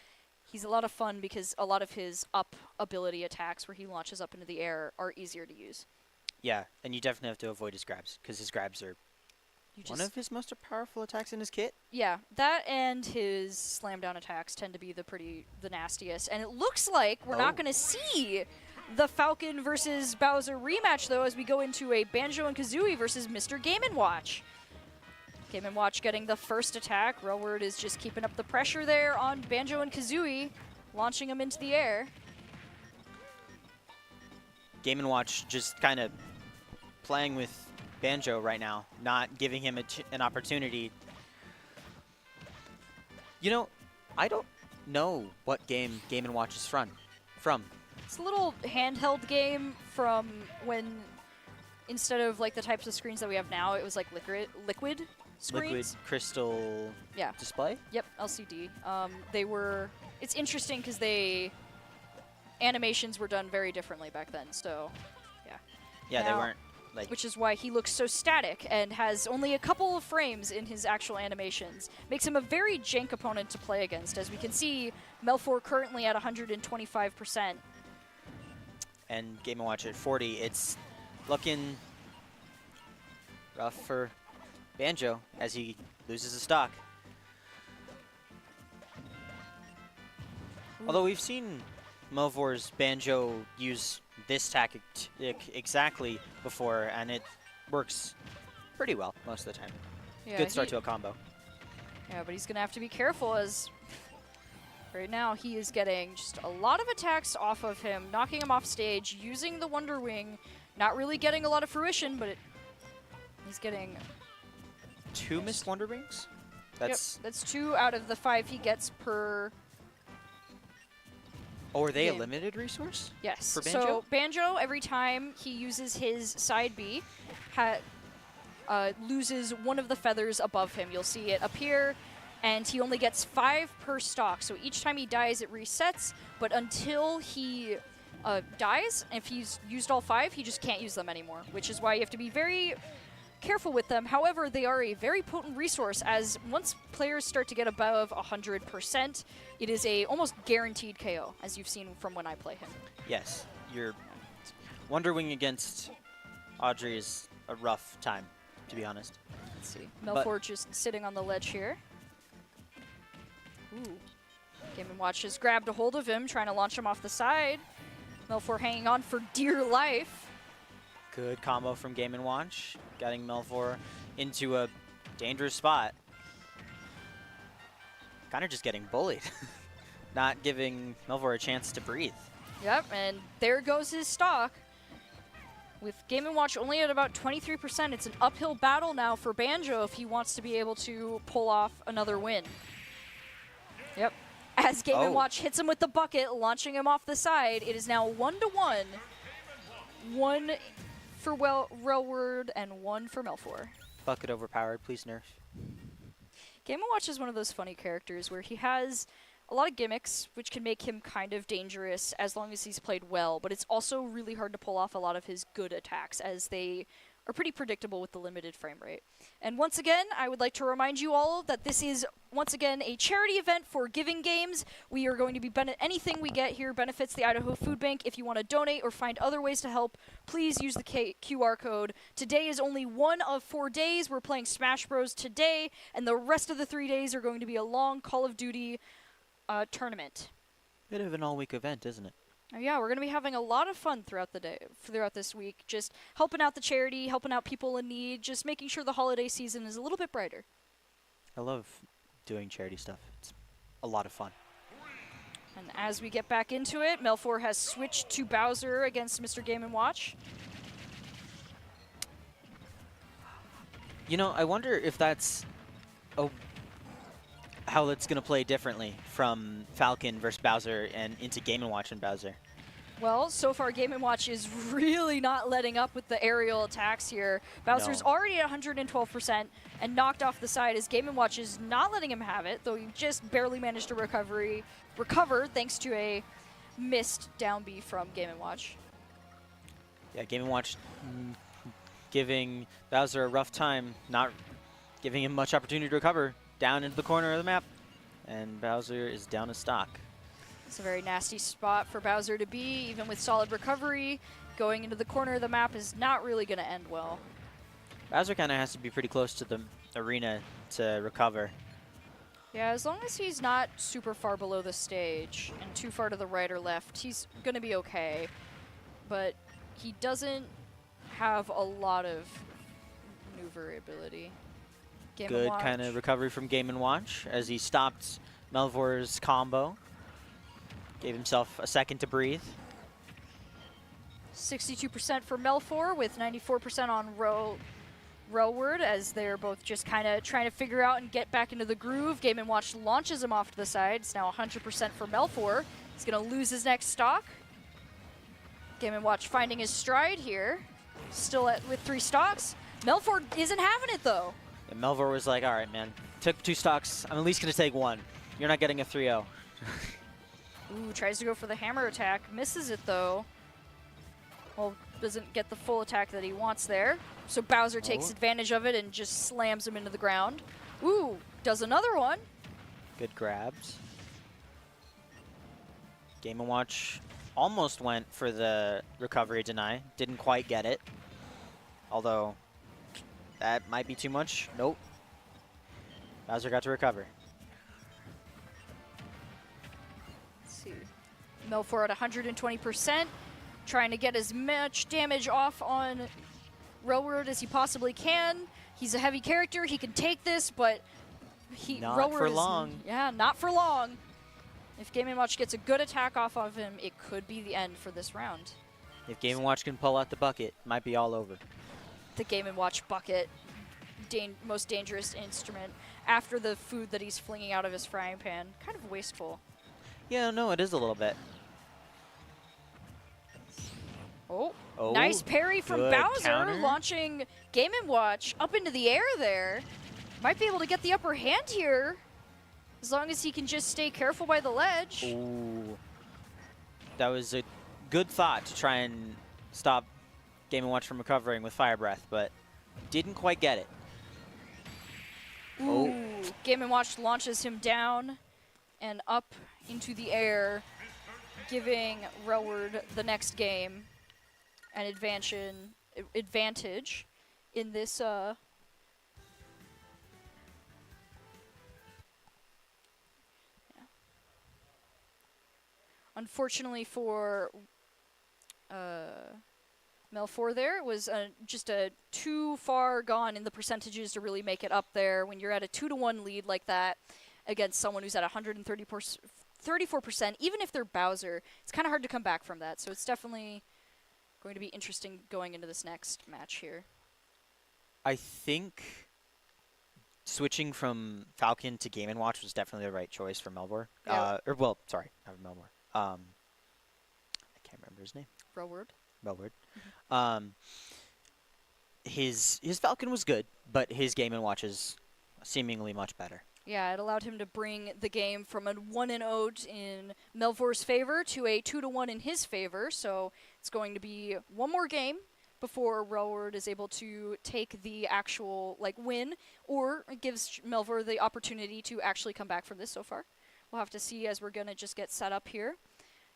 he's a lot of fun because a lot of his up ability attacks where he launches up into the air are easier to use. Yeah, and you definitely have to avoid his grabs, because his grabs are one of his most powerful attacks in his kit. Yeah, that and his slam down attacks tend to be the nastiest. And it looks like we're not going to see the Falcon versus Bowser rematch, though, as we go into a Banjo and Kazooie versus Mr. Game & Watch. Game & Watch getting the first attack. Railward is just keeping up the pressure there on Banjo and Kazooie, launching them into the air. Game & Watch just kind of playing with Banjo right now, not giving him an opportunity. You know, I don't know what game Game & Watch is from. It's a little handheld game from when, instead of like the types of screens that we have now, it was like liquid screens. Liquid crystal display? Yep, LCD. It's interesting because animations were done very differently back then, so yeah. Yeah, now, they weren't like... Which is why he looks so static and has only a couple of frames in his actual animations. Makes him a very jank opponent to play against. As we can see, Melfor currently at 125%. And Game & Watch at 40. It's looking rough for Banjo as he loses a stock. Although we've seen Melvor's Banjo use this tactic exactly before, and it works pretty well most of the time. Yeah, good start to a combo. Yeah, but he's going to have to be careful as right now he is getting just a lot of attacks off of him, knocking him off stage, using the Wonder Wing, not really getting a lot of fruition, but he's getting... 2 missed Wonder Wings? Yep, that's 2 out of the 5 he gets per... Oh, are they game. a limited resource? Yes. For Banjo? So Banjo, every time he uses his side B, loses one of the feathers above him. You'll see it appear, and he only gets 5 per stock. So each time he dies, it resets, but until he dies, if he's used all 5, he just can't use them anymore, which is why you have to be very careful with them. However, they are a very potent resource, as once players start to get above 100%, it is a almost guaranteed KO, as you've seen from when I play him. Yes. Your Wonder Wing against Audrey is a rough time, to be honest. Let's see. Melfor just sitting on the ledge here. Ooh. Game & Watch has grabbed a hold of him, trying to launch him off the side. Melfor hanging on for dear life. Good combo from Game & Watch, getting Melfor into a dangerous spot. Kind of just getting bullied. Not giving Melfor a chance to breathe. Yep, and there goes his stock. With Game & Watch only at about 23%, it's an uphill battle now for Banjo if he wants to be able to pull off another win. Yep. As Game & Watch hits him with the bucket, launching him off the side, it is now 1-1. 1 for Railward and 1 for Melfor. Bucket overpowered, please nerf. Game & Watch is one of those funny characters where he has a lot of gimmicks, which can make him kind of dangerous as long as he's played well, but it's also really hard to pull off a lot of his good attacks as they are pretty predictable with the limited frame rate. And once again, I would like to remind you all that this is, once again, a charity event for Giving Games. We are going to be, anything we get here benefits the Idaho Food Bank. If you want to donate or find other ways to help, please use the QR code. Today is only one of 4 days. We're playing Smash Bros. Today, and the rest of the 3 days are going to be a long Call of Duty tournament. Bit of an all-week event, isn't it? Oh, yeah, we're going to be having a lot of fun throughout the day, throughout this week, just helping out the charity, helping out people in need, just making sure the holiday season is a little bit brighter. I love doing charity stuff. It's a lot of fun. And as we get back into it, Melfor has switched to Bowser against Mr. Game & Watch. You know, I wonder if that's how it's going to play differently from Falcon versus Bowser and into Game & Watch and Bowser. Well, so far Game & Watch is really not letting up with the aerial attacks here. Bowser's already at 112% and knocked off the side as Game & Watch is not letting him have it, though he just barely managed to recover thanks to a missed down B from Game & Watch. Yeah, Game & Watch giving Bowser a rough time, not giving him much opportunity to recover. Down into the corner of the map, and Bowser is down a stock. It's a very nasty spot for Bowser to be, even with solid recovery. Going into the corner of the map is not really going to end well. Bowser kind of has to be pretty close to the arena to recover. Yeah, as long as he's not super far below the stage and too far to the right or left, he's going to be okay. But he doesn't have a lot of maneuverability. Good kind of recovery from Game & Watch as he stopped Melvor's combo. Gave himself a second to breathe. 62% for Melfor with 94% on Railward as they're both just kind of trying to figure out and get back into the groove. Game & Watch launches him off to the side. It's now 100% for Melfor. He's going to lose his next stock. Game & Watch finding his stride here. Still with 3 stocks. Melfor isn't having it, though. And Melvor was like, all right, man, took 2 stocks. I'm at least going to take 1. You're not getting a 3-0. Ooh, tries to go for the hammer attack. Misses it, though. Well, doesn't get the full attack that he wants there. So Bowser takes advantage of it and just slams him into the ground. Ooh, does another one. Good grabs. Game & Watch almost went for the recovery deny. Didn't quite get it. Although that might be too much. Nope. Bowser got to recover. Let's see. Melfor at 120%, trying to get as much damage off on Railward as he possibly can. He's a heavy character. He can take this, but not for long. Yeah, not for long. If Game & Watch gets a good attack off of him, it could be the end for this round. If Game & Watch can pull out the bucket, it might be all over. The Game & Watch bucket, most dangerous instrument after the food that he's flinging out of his frying pan. Kind of wasteful. Yeah, no, it is a little bit. Oh, nice parry from Bowser, counter. launching Game & Watch up into the air there. Might be able to get the upper hand here, as long as he can just stay careful by the ledge. Ooh. That was a good thought to try and stop Game & Watch from recovering with Fire Breath, but didn't quite get it. Ooh. Game & Watch launches him down and up into the air, giving Railward the next game an advantage in this Unfortunately for Melfor there, it was just too far gone in the percentages to really make it up there. When you're at a 2-1 lead like that against someone who's at 134%, even if they're Bowser, it's kind of hard to come back from that. So it's definitely going to be interesting going into this next match here. I think switching from Falcon to Game & Watch was definitely the right choice for Melvor. Yeah. Well, sorry, not Melvor. I can't remember his name. Rowward. Melvor. His Falcon was good, but his Game & Watch is seemingly much better. Yeah, it allowed him to bring the game from a 1-0 in Melvor's favor to a 2-1 in his favor. So it's going to be one more game before Rowward is able to take the actual win, or it gives Melvor the opportunity to actually come back from this so far. We'll have to see as we're going to just get set up here.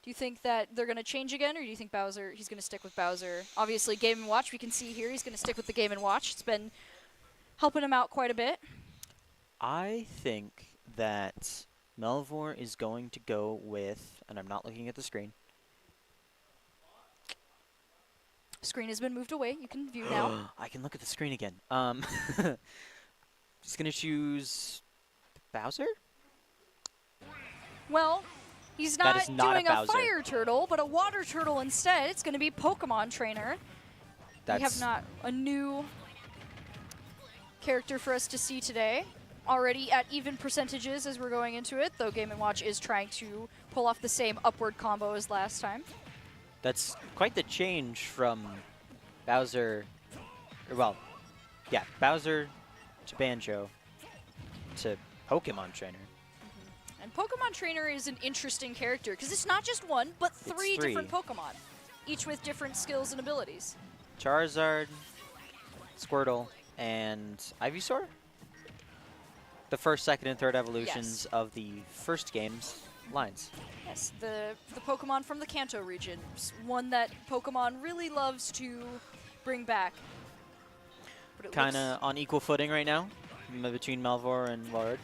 Do you think that they're going to change again, or do you think Bowser, he's going to stick with Bowser? Obviously, Game & Watch, we can see here, he's going to stick with the Game & Watch. It's been helping him out quite a bit. I think that Melvor is going to go with, and I'm not looking at the screen. Screen has been moved away. You can view now. I can look at the screen again. He's going to choose Bowser? Well, he's That not is not doing a a Bowser. fire turtle, but a water turtle instead. It's going to be Pokemon Trainer. We have not a new character for us to see today. Already at even percentages as we're going into it, though Game & Watch is trying to pull off the same upward combo as last time. That's quite the change from Bowser, Bowser to Banjo to Pokemon Trainer. And Pokemon Trainer is an interesting character because it's not just one, but three different Pokemon, each with different skills and abilities. Charizard, Squirtle, and Ivysaur? The first, second, and third evolutions of the first game's lines. Yes, the Pokemon from the Kanto region. One that Pokemon really loves to bring back. Kind of on equal footing right now between Melvor and Lord.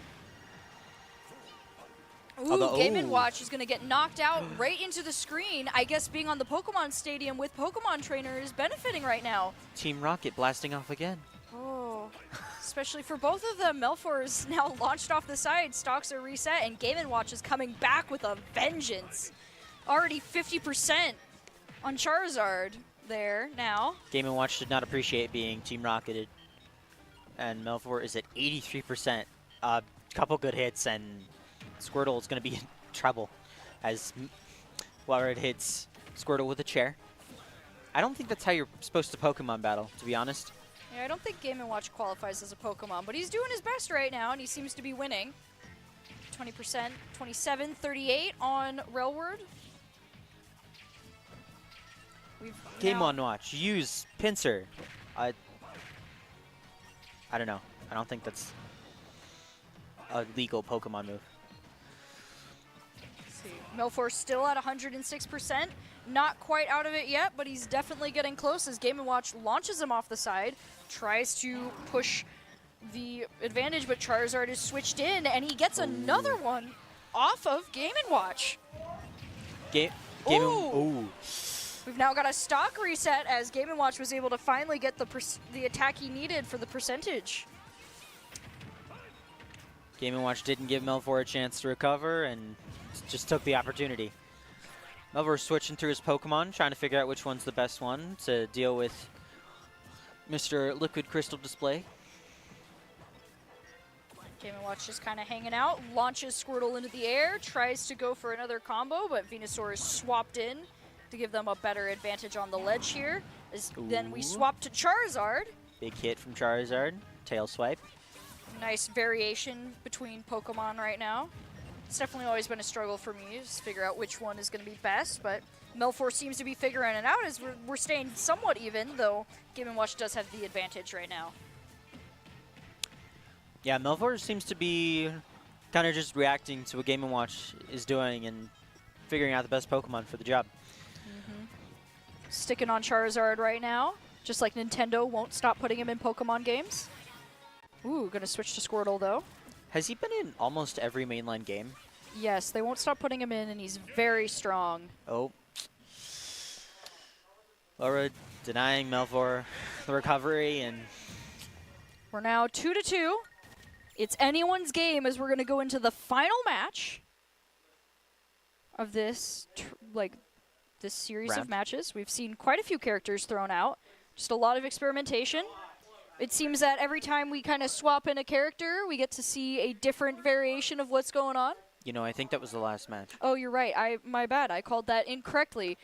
Ooh, Game & Watch is going to get knocked out right into the screen. I guess being on the Pokemon Stadium with Pokemon Trainer is benefiting right now. Team Rocket blasting off again. Oh, especially for both of them. Melfor is now launched off the side. Stocks are reset, and Game & Watch is coming back with a vengeance. Already 50% on Charizard there now. Game & Watch did not appreciate being Team Rocketed. And Melvor is at 83%. A couple good hits, and Squirtle is going to be in trouble as Lord hits Squirtle with a chair. I don't think that's how you're supposed to Pokemon battle, to be honest. Yeah, I don't think Game & Watch qualifies as a Pokemon, but he's doing his best right now, and he seems to be winning. 20%, 27, 38 on Railward. Game & Watch, use Pinsir. I don't know. I don't think that's a legal Pokemon move. Let's see. Melfor still at 106%. Not quite out of it yet, but he's definitely getting close as Game & Watch launches him off the side, tries to push the advantage, but Charizard is switched in, and he gets another one off of Game & Watch. Ooh. We've now got a stock reset as Game & Watch was able to finally get the attack he needed for the percentage. Game & Watch didn't give Melvor a chance to recover and just took the opportunity. Melvor switching through his Pokemon, trying to figure out which one's the best one to deal with Mr. Liquid Crystal Display. Game & Watch just kind of hanging out, launches Squirtle into the air, tries to go for another combo, but Venusaur is swapped in to give them a better advantage on the ledge here. Then we swap to Charizard. Big hit from Charizard, tail swipe. Nice variation between Pokemon right now. It's definitely always been a struggle for me to figure out which one is going to be best, but Melfor seems to be figuring it out as we're staying somewhat even, though Game & Watch does have the advantage right now. Yeah, Melvor seems to be kind of just reacting to what Game & Watch is doing and figuring out the best Pokemon for the job. Sticking on Charizard right now, just like Nintendo won't stop putting him in Pokemon games. Ooh, gonna switch to Squirtle though. Has he been in almost every mainline game? Yes, they won't stop putting him in, and he's very strong. Oh. Laura denying Melvor the recovery, and We're now 2-2. It's anyone's game as we're going to go into the final match of this this series of Round. matches. We've seen quite a few characters thrown out. Just a lot of experimentation. It seems that every time we kind of swap in a character, we get to see a different variation of what's going on. you know, I think that was the last match. Oh, you're right. My bad. I called that incorrectly.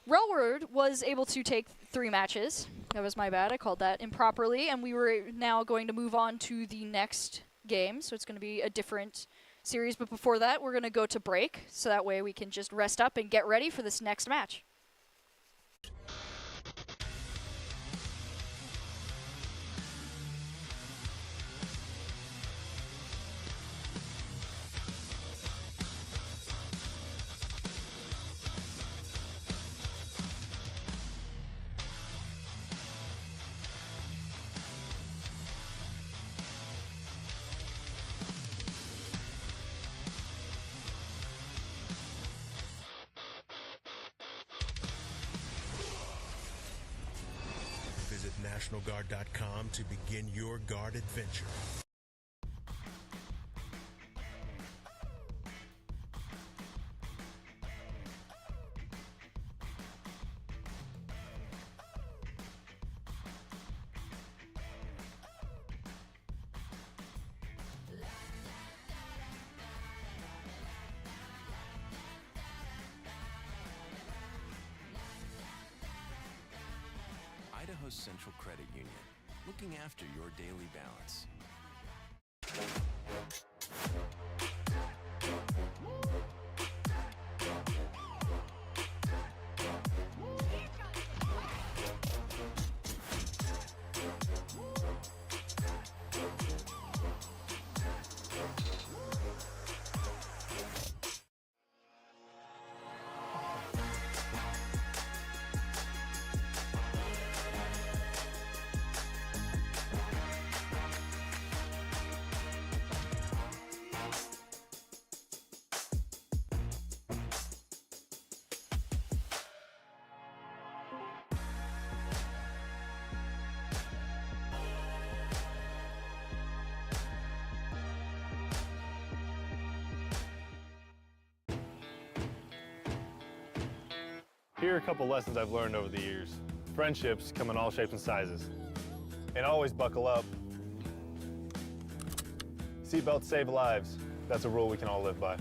Railroad was able to take 3 matches. That was my bad. I called that improperly, and we were now going to move on to the next game, so it's going to be a different series. But before that, we're going to go to break, so that way we can just rest up and get ready for this next match. Visit NationalGuard.com to begin your guard adventure. Idaho Central Credit Union, looking after your daily balance. Here are a couple lessons I've learned over the years. Friendships come in all shapes and sizes. And always buckle up. Seatbelts save lives. That's a rule we can all live by.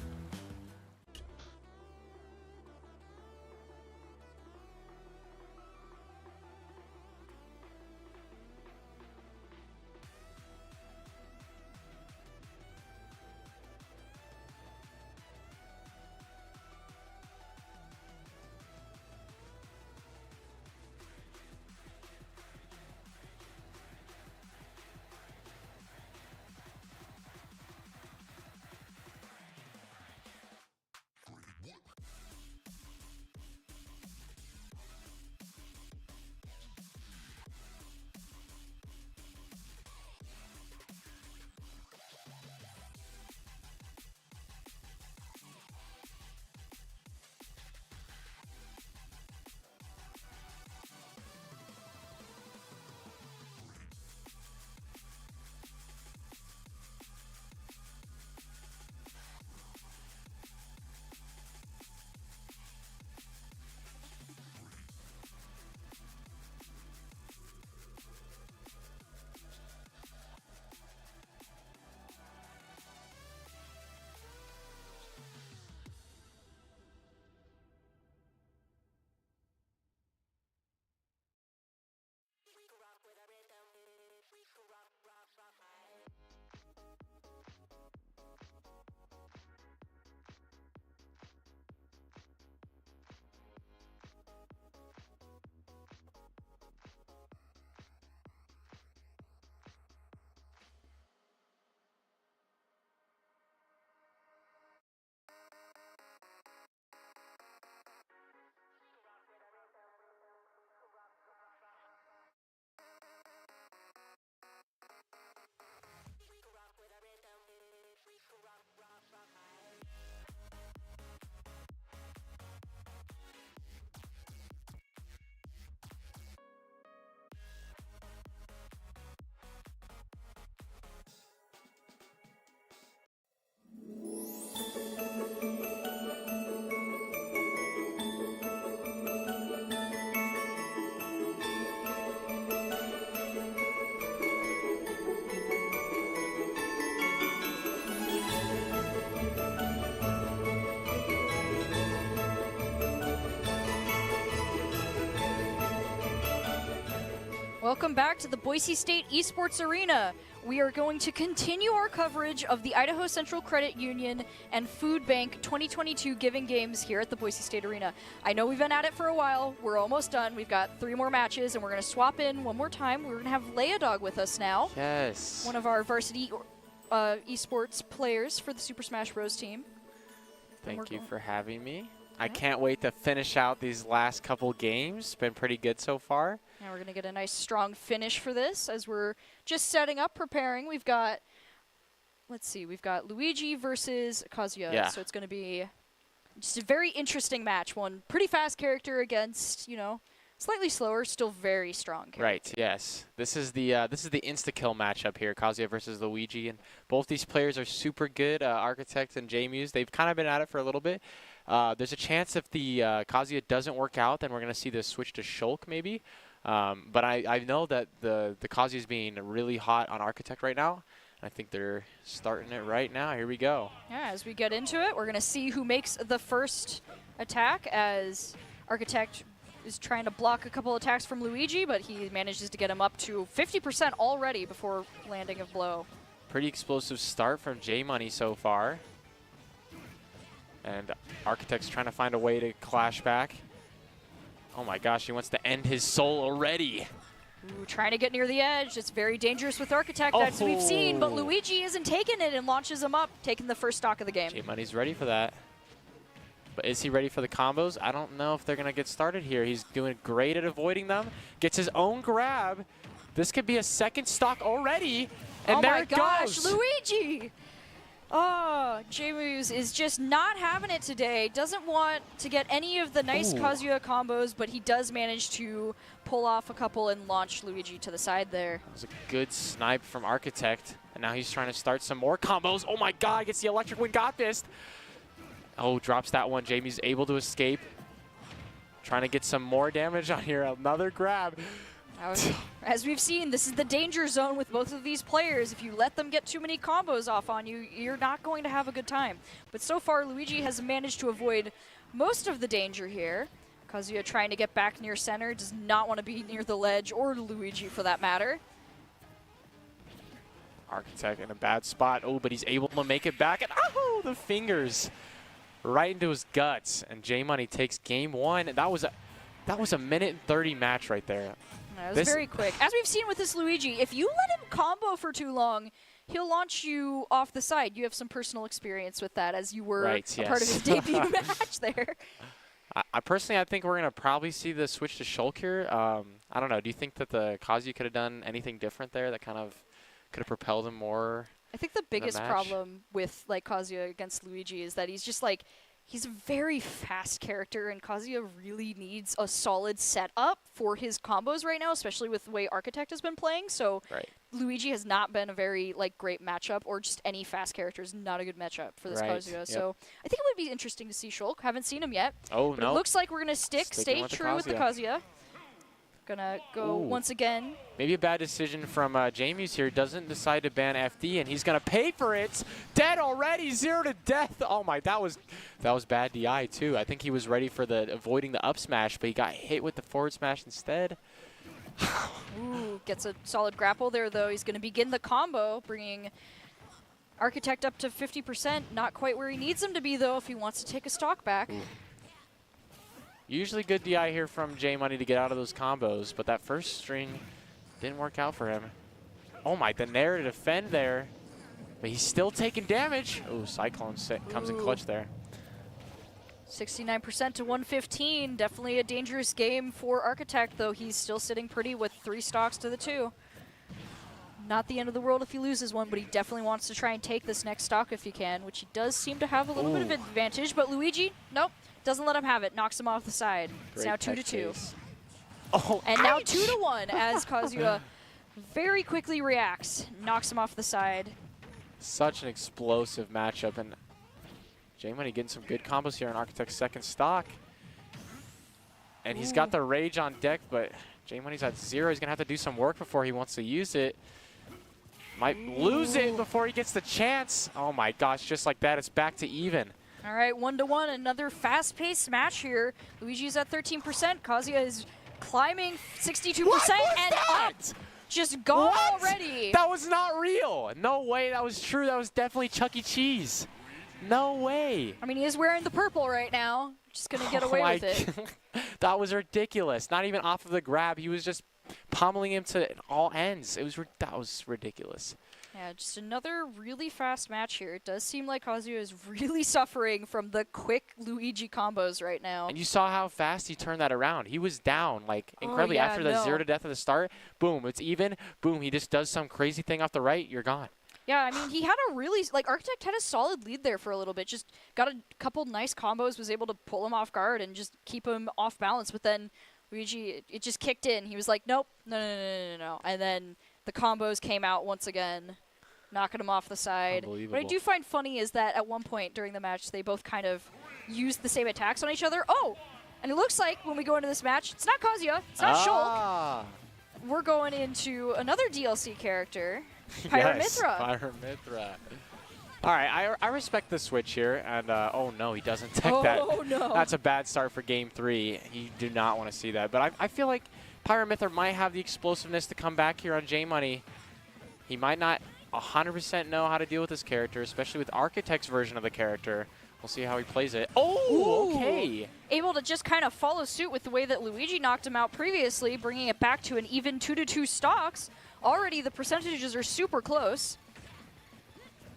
Welcome back to the Boise State Esports Arena. We are going to continue our coverage of the Idaho Central Credit Union and Food Bank 2022 Giving Games here at the Boise State Arena. I know we've been at it for a while. We're almost done. We've got 3 more matches, and we're going to swap in one more time. We're going to have Leia Dog with us now. Yes. One of our varsity esports players for the Super Smash Bros. Team. Thank you for having me. I can't wait to finish out these last couple games. Been pretty good so far. Now we're going to get a nice strong finish for this as we're just setting up, preparing. We've got, let's see, we've got Luigi versus Kazuya. Yeah. So it's going to be just a very interesting match. One pretty fast character against, you know, slightly slower, still very strong character. Right, yes. This is the insta-kill matchup here, Kazuya versus Luigi. And both these players are super good, Architect and J-Muse. They've kind of been at it for a little bit. There's a chance if the Kazuya doesn't work out, then we're going to see this switch to Shulk maybe. But I know that the Kazuya is being really hot on Architect right now. I think they're starting it right now. Here we go. Yeah, as we get into it, we're going to see who makes the first attack as Architect is trying to block a couple attacks from Luigi, but he manages to get him up to 50% already before landing a blow. Pretty explosive start from J-Money so far. And Architect's trying to find a way to clash back. Oh my gosh, he wants to end his soul already. Ooh, trying to get near the edge. It's very dangerous with Architect, as we've seen, but Luigi isn't taking it and launches him up, taking the first stock of the game. J-Money's ready for that. But is he ready for the combos? I don't know if they're going to get started here. He's doing great at avoiding them. Gets his own grab. This could be a second stock already. And there it goes. Oh my gosh, Luigi! Oh, J-Muse is just not having it today. Doesn't want to get any of the nice Kazuya combos, but he does manage to pull off a couple and launch Luigi to the side there. That was a good snipe from Architect. And now he's trying to start some more combos. Oh my god, gets the electric wind, got this. Oh, drops that one. Jamie's able to escape. Trying to get some more damage on here. Another grab. As we've seen, this is the danger zone with both of these players. If you let them get too many combos off on you, you're not going to have a good time. But so far, Luigi has managed to avoid most of the danger here. Kazuya trying to get back near center, does not want to be near the ledge, or Luigi for that matter. Architect in a bad spot. Oh, but he's able to make it back. And oh, the fingers right into his guts. And J-Money takes game 1. And that was a minute and 30 match right there. That was very quick. As we've seen with this Luigi, if you let him combo for too long, he'll launch you off the side. You have some personal experience with that, as you were a part of his debut match there. I personally think we're going to probably see the switch to Shulk here. I don't know. Do you think that the Kazuya could have done anything different there that kind of could have propelled him more? I think the biggest problem with like Kazuya against Luigi is that he's just like, he's a very fast character, and Kazuya really needs a solid setup for his combos right now, especially with the way Architect has been playing. So Luigi has not been a very great matchup, or just any fast character is not a good matchup for this Kazuya. Yep. So I think it would be interesting to see Shulk. Haven't seen him yet. Oh, no. It looks like we're going to stay true with the Kazuya. Gonna go once again. Maybe a bad decision from J-Muse here. Doesn't decide to ban FD, and he's gonna pay for it. Dead already, 0 to death. Oh my, that was bad DI too. I think he was ready for the avoiding the up smash, but he got hit with the forward smash instead. Ooh, gets a solid grapple there though. He's gonna begin the combo, bringing Architect up to 50%. Not quite where he needs him to be though if he wants to take a stock back. Ooh. Usually good DI here from J-Money to get out of those combos, but that first string didn't work out for him. Oh my, the Nair to defend there, but he's still taking damage. Oh, Cyclone comes in clutch there. 69% to 115, definitely a dangerous game for Architect, though he's still sitting pretty with 3 stocks to the 2. Not the end of the world if he loses one, but he definitely wants to try and take this next stock if he can, which he does seem to have a little bit of advantage, but Luigi, nope. Doesn't let him have it, knocks him off the side. It's now 2 to 2. Oh, and now 2 to 1 as Kazuya very quickly reacts, knocks him off the side. Such an explosive matchup, and J-Money getting some good combos here on Architect's second stock. And he's got the Rage on deck, but J-Money's at 0. He's going to have to do some work before he wants to use it. Might lose it before he gets the chance. Oh my gosh, just like that, it's back to even. All right, 1 to 1, another fast-paced match here. Luigi's at 13%. Kazuya is climbing 62% What was and that? up. Just gone What? already. That was not real. No way that was true. That was definitely Chuck E. Cheese. No way. I mean, he is wearing the purple right now. Just going to get Oh away my with it. That was ridiculous. Not even off of the grab. He was just pummeling him to all ends. That was ridiculous. Yeah, just another really fast match here. It does seem like Kazuya is really suffering from the quick Luigi combos right now. And you saw how fast he turned that around. He was down like incredibly yeah, after the 0 to death at the start. Boom, it's even. Boom, he just does some crazy thing off the right. You're gone. Yeah, I mean, he had a really, like, Architect had a solid lead there for a little bit. Just got a couple nice combos, was able to pull him off guard and just keep him off balance. But then Luigi, it just kicked in. He was like, nope, no. And then the combos came out once again, knocking him off the side. What I do find funny is that at one point during the match, they both kind of used the same attacks on each other. Oh, and it looks like when we go into this match, it's not Kazuya, it's not Shulk. We're going into another DLC character, Pyra Mythra. Yes, Pyra Mythra. All right, I respect the switch here, and oh no, he doesn't tech that. Oh no. That's a bad start for Game 3. You do not want to see that. But I feel like Pyra Mythra might have the explosiveness to come back here on J-Money. He might not 100% know how to deal with this character, especially with Architect's version of the character. We'll see how he plays it. Oh, Ooh. okay. Able to just kind of follow suit with the way that Luigi knocked him out previously, bringing it back to an even 2-2 stocks. Already the percentages are super close.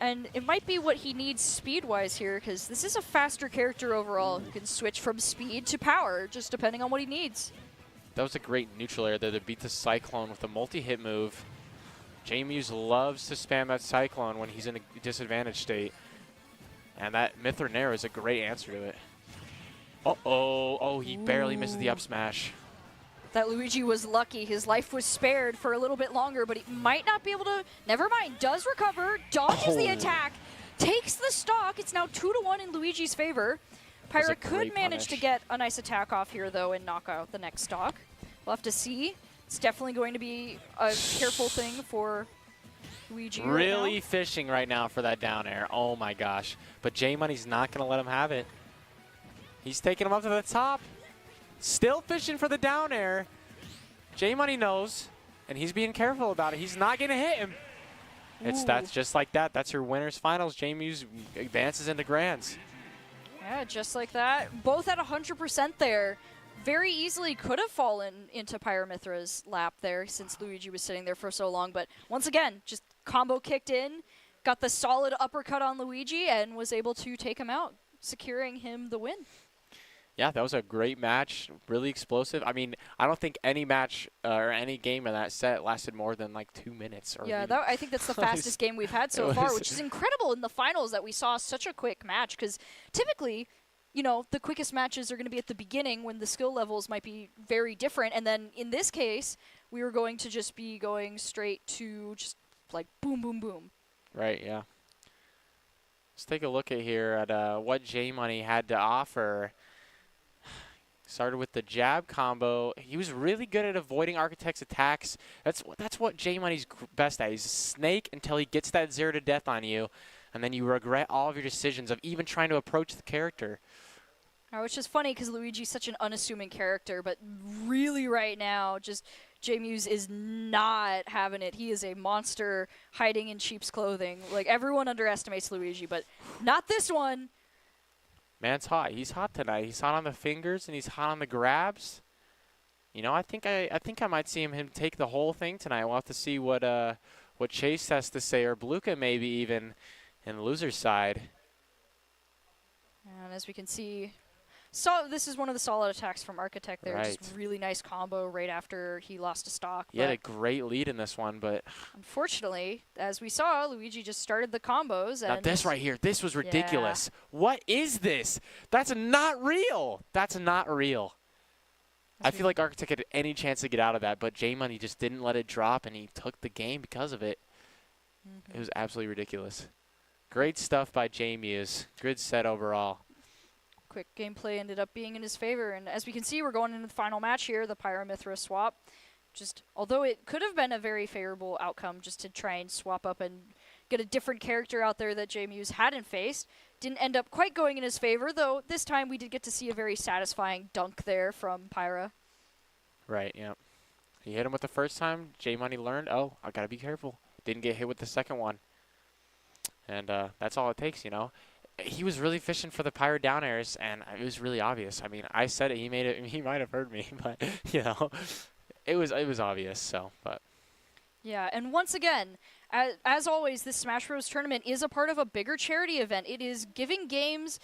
And it might be what he needs speed-wise here, because this is a faster character overall who can switch from speed to power, just depending on what he needs. That was a great neutral air there to beat the Cyclone with a multi-hit move. J-Muse loves to spam that Cyclone when he's in a disadvantaged state. And that Mythra Nair is a great answer to it. Uh-oh. Oh, he barely misses the up smash. That Luigi was lucky. His life was spared for a little bit longer, but he might not be able to... Never mind. Does recover. Dodges the attack. Takes the stock. It's now 2-1 in Luigi's favor. Pyra could manage to get a nice attack off here, though, and knock out the next stock. We'll have to see. It's definitely going to be a careful thing for Luigi Really right fishing right now for that down air. Oh, my gosh. But J-Money's not going to let him have it. He's taking him up to the top. Still fishing for the down air. J-Money knows, and he's being careful about it. He's not going to hit him. That's just like that. That's your winner's finals. J-Muse advances into grands. Yeah, just like that. Both at 100% there. Very easily could have fallen into Pyra Mythra's lap there since Luigi was sitting there for so long. But once again, just combo kicked in, got the solid uppercut on Luigi, and was able to take him out, securing him the win. Yeah, that was a great match. Really explosive. I mean, I don't think any match or any game in that set lasted more than like 2 minutes. Or Yeah, I think that's the fastest game we've had so far, which is incredible in the finals that we saw such a quick match. Because typically, you know, the quickest matches are going to be at the beginning when the skill levels might be very different. And then in this case, we were going to just be going straight to just like boom, boom, boom. Right, yeah. Let's take a look at here at what J-Money had to offer. Started with the jab combo. He was really good at avoiding Architect's attacks. That's what J-Money's best at. He's a snake until he gets that 0 to death on you, and then you regret all of your decisions of even trying to approach the character. Which is funny because Luigi's such an unassuming character, but really right now, just J-Muse is not having it. He is a monster hiding in sheep's clothing. Like, everyone underestimates Luigi, but not this one. Man's hot. He's hot tonight. He's hot on the fingers and he's hot on the grabs. You know, I think I might see him take the whole thing tonight. We'll have to see what Chase has to say, or Bluka maybe even in the loser's side. And as we can see, this is one of the solid attacks from Architect there. Right. Just really nice combo right after he lost a stock. He had a great lead in this one, but unfortunately, as we saw, Luigi just started the combos. And now this right here, this was ridiculous. Yeah. What is this? That's not real. That's not real. I feel like Architect had any chance to get out of that, but J-Money just didn't let it drop, and he took the game because of it. It was absolutely ridiculous. Great stuff by J-Muse. Good set overall. Quick gameplay ended up being in his favor, and as we can see, we're going into the final match here, the Pyra Mythra swap. Just, although it could have been a very favorable outcome just to try and swap up and get a different character out there that J-Muse hadn't faced, didn't end up quite going in his favor, though this time we did get to see a very satisfying dunk there from Pyra. Right, yeah. He hit him with the first time. J-Money learned, oh, I got to be careful. Didn't get hit with the second one. And that's all it takes, you know. He was really fishing for the pyro down airs, and it was really obvious. I mean, I said it. He made it. He might have heard me, but, you know, it was obvious, so, but. Yeah, and once again, as always, this Smash Bros. Tournament is a part of a bigger charity event. It is Giving Games,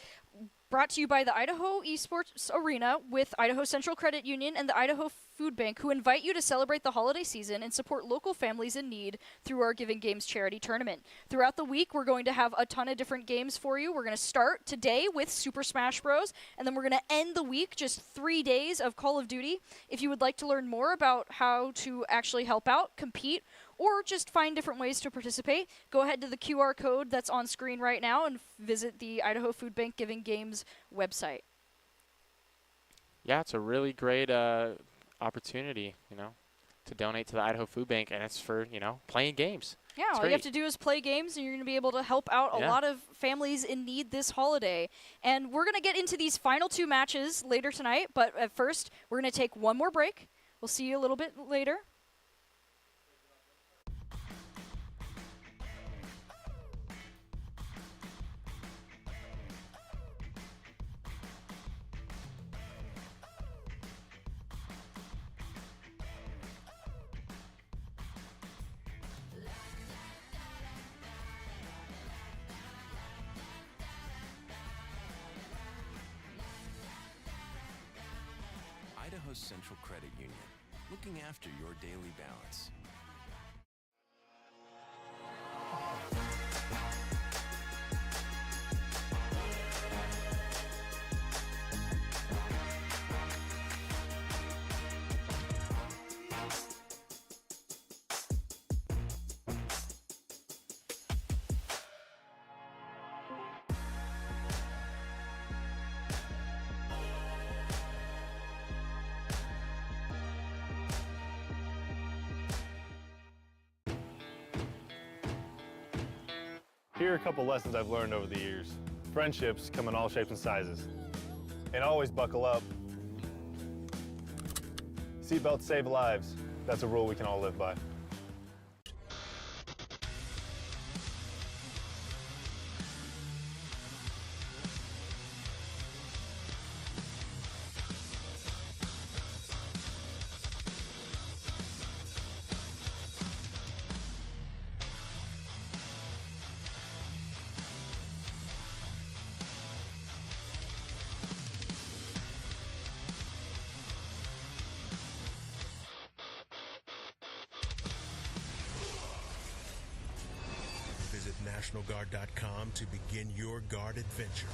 brought to you by the Idaho Esports Arena with Idaho Central Credit Union and the Idaho Food Bank, who invite you to celebrate the holiday season and support local families in need through our Giving Games charity tournament. Throughout the week, we're going to have a ton of different games for you. We're going to start today with Super Smash Bros., and then we're going to end the week just 3 days of Call of Duty. If you would like to learn more about how to actually help out, compete, or just find different ways to participate, go ahead to the QR code that's on screen right now and visit the Idaho Food Bank Giving Games website. Yeah, it's a really great opportunity, you know, to donate to the Idaho Food Bank, and it's for, you know, playing games. Yeah, it's all great. you have to do is play games, and you're going to be able to help out a lot of families in need this holiday. And we're going to get into these final 2 matches later tonight, but at first, we're going to take one more break. We'll see you a little bit later. Idaho Central Credit Union, looking after your daily balance. Here are a couple lessons I've learned over the years. Friendships come in all shapes and sizes. And always buckle up. Seatbelts save lives. That's a rule we can all live by. Visit NationalGuard.com to begin your guard adventure.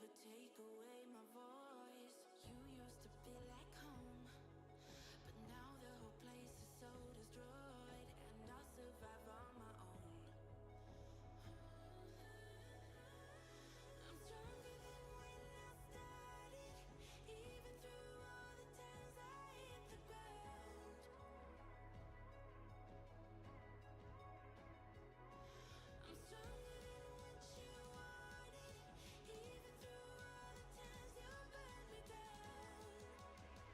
never take away my voice. You used to be like home, but now the whole place is so destroyed, and I'll survive on my own. I'm stronger than when I started, even through all the times I hit the ground. I'm stronger than what you wanted, even through all the times you burned me down.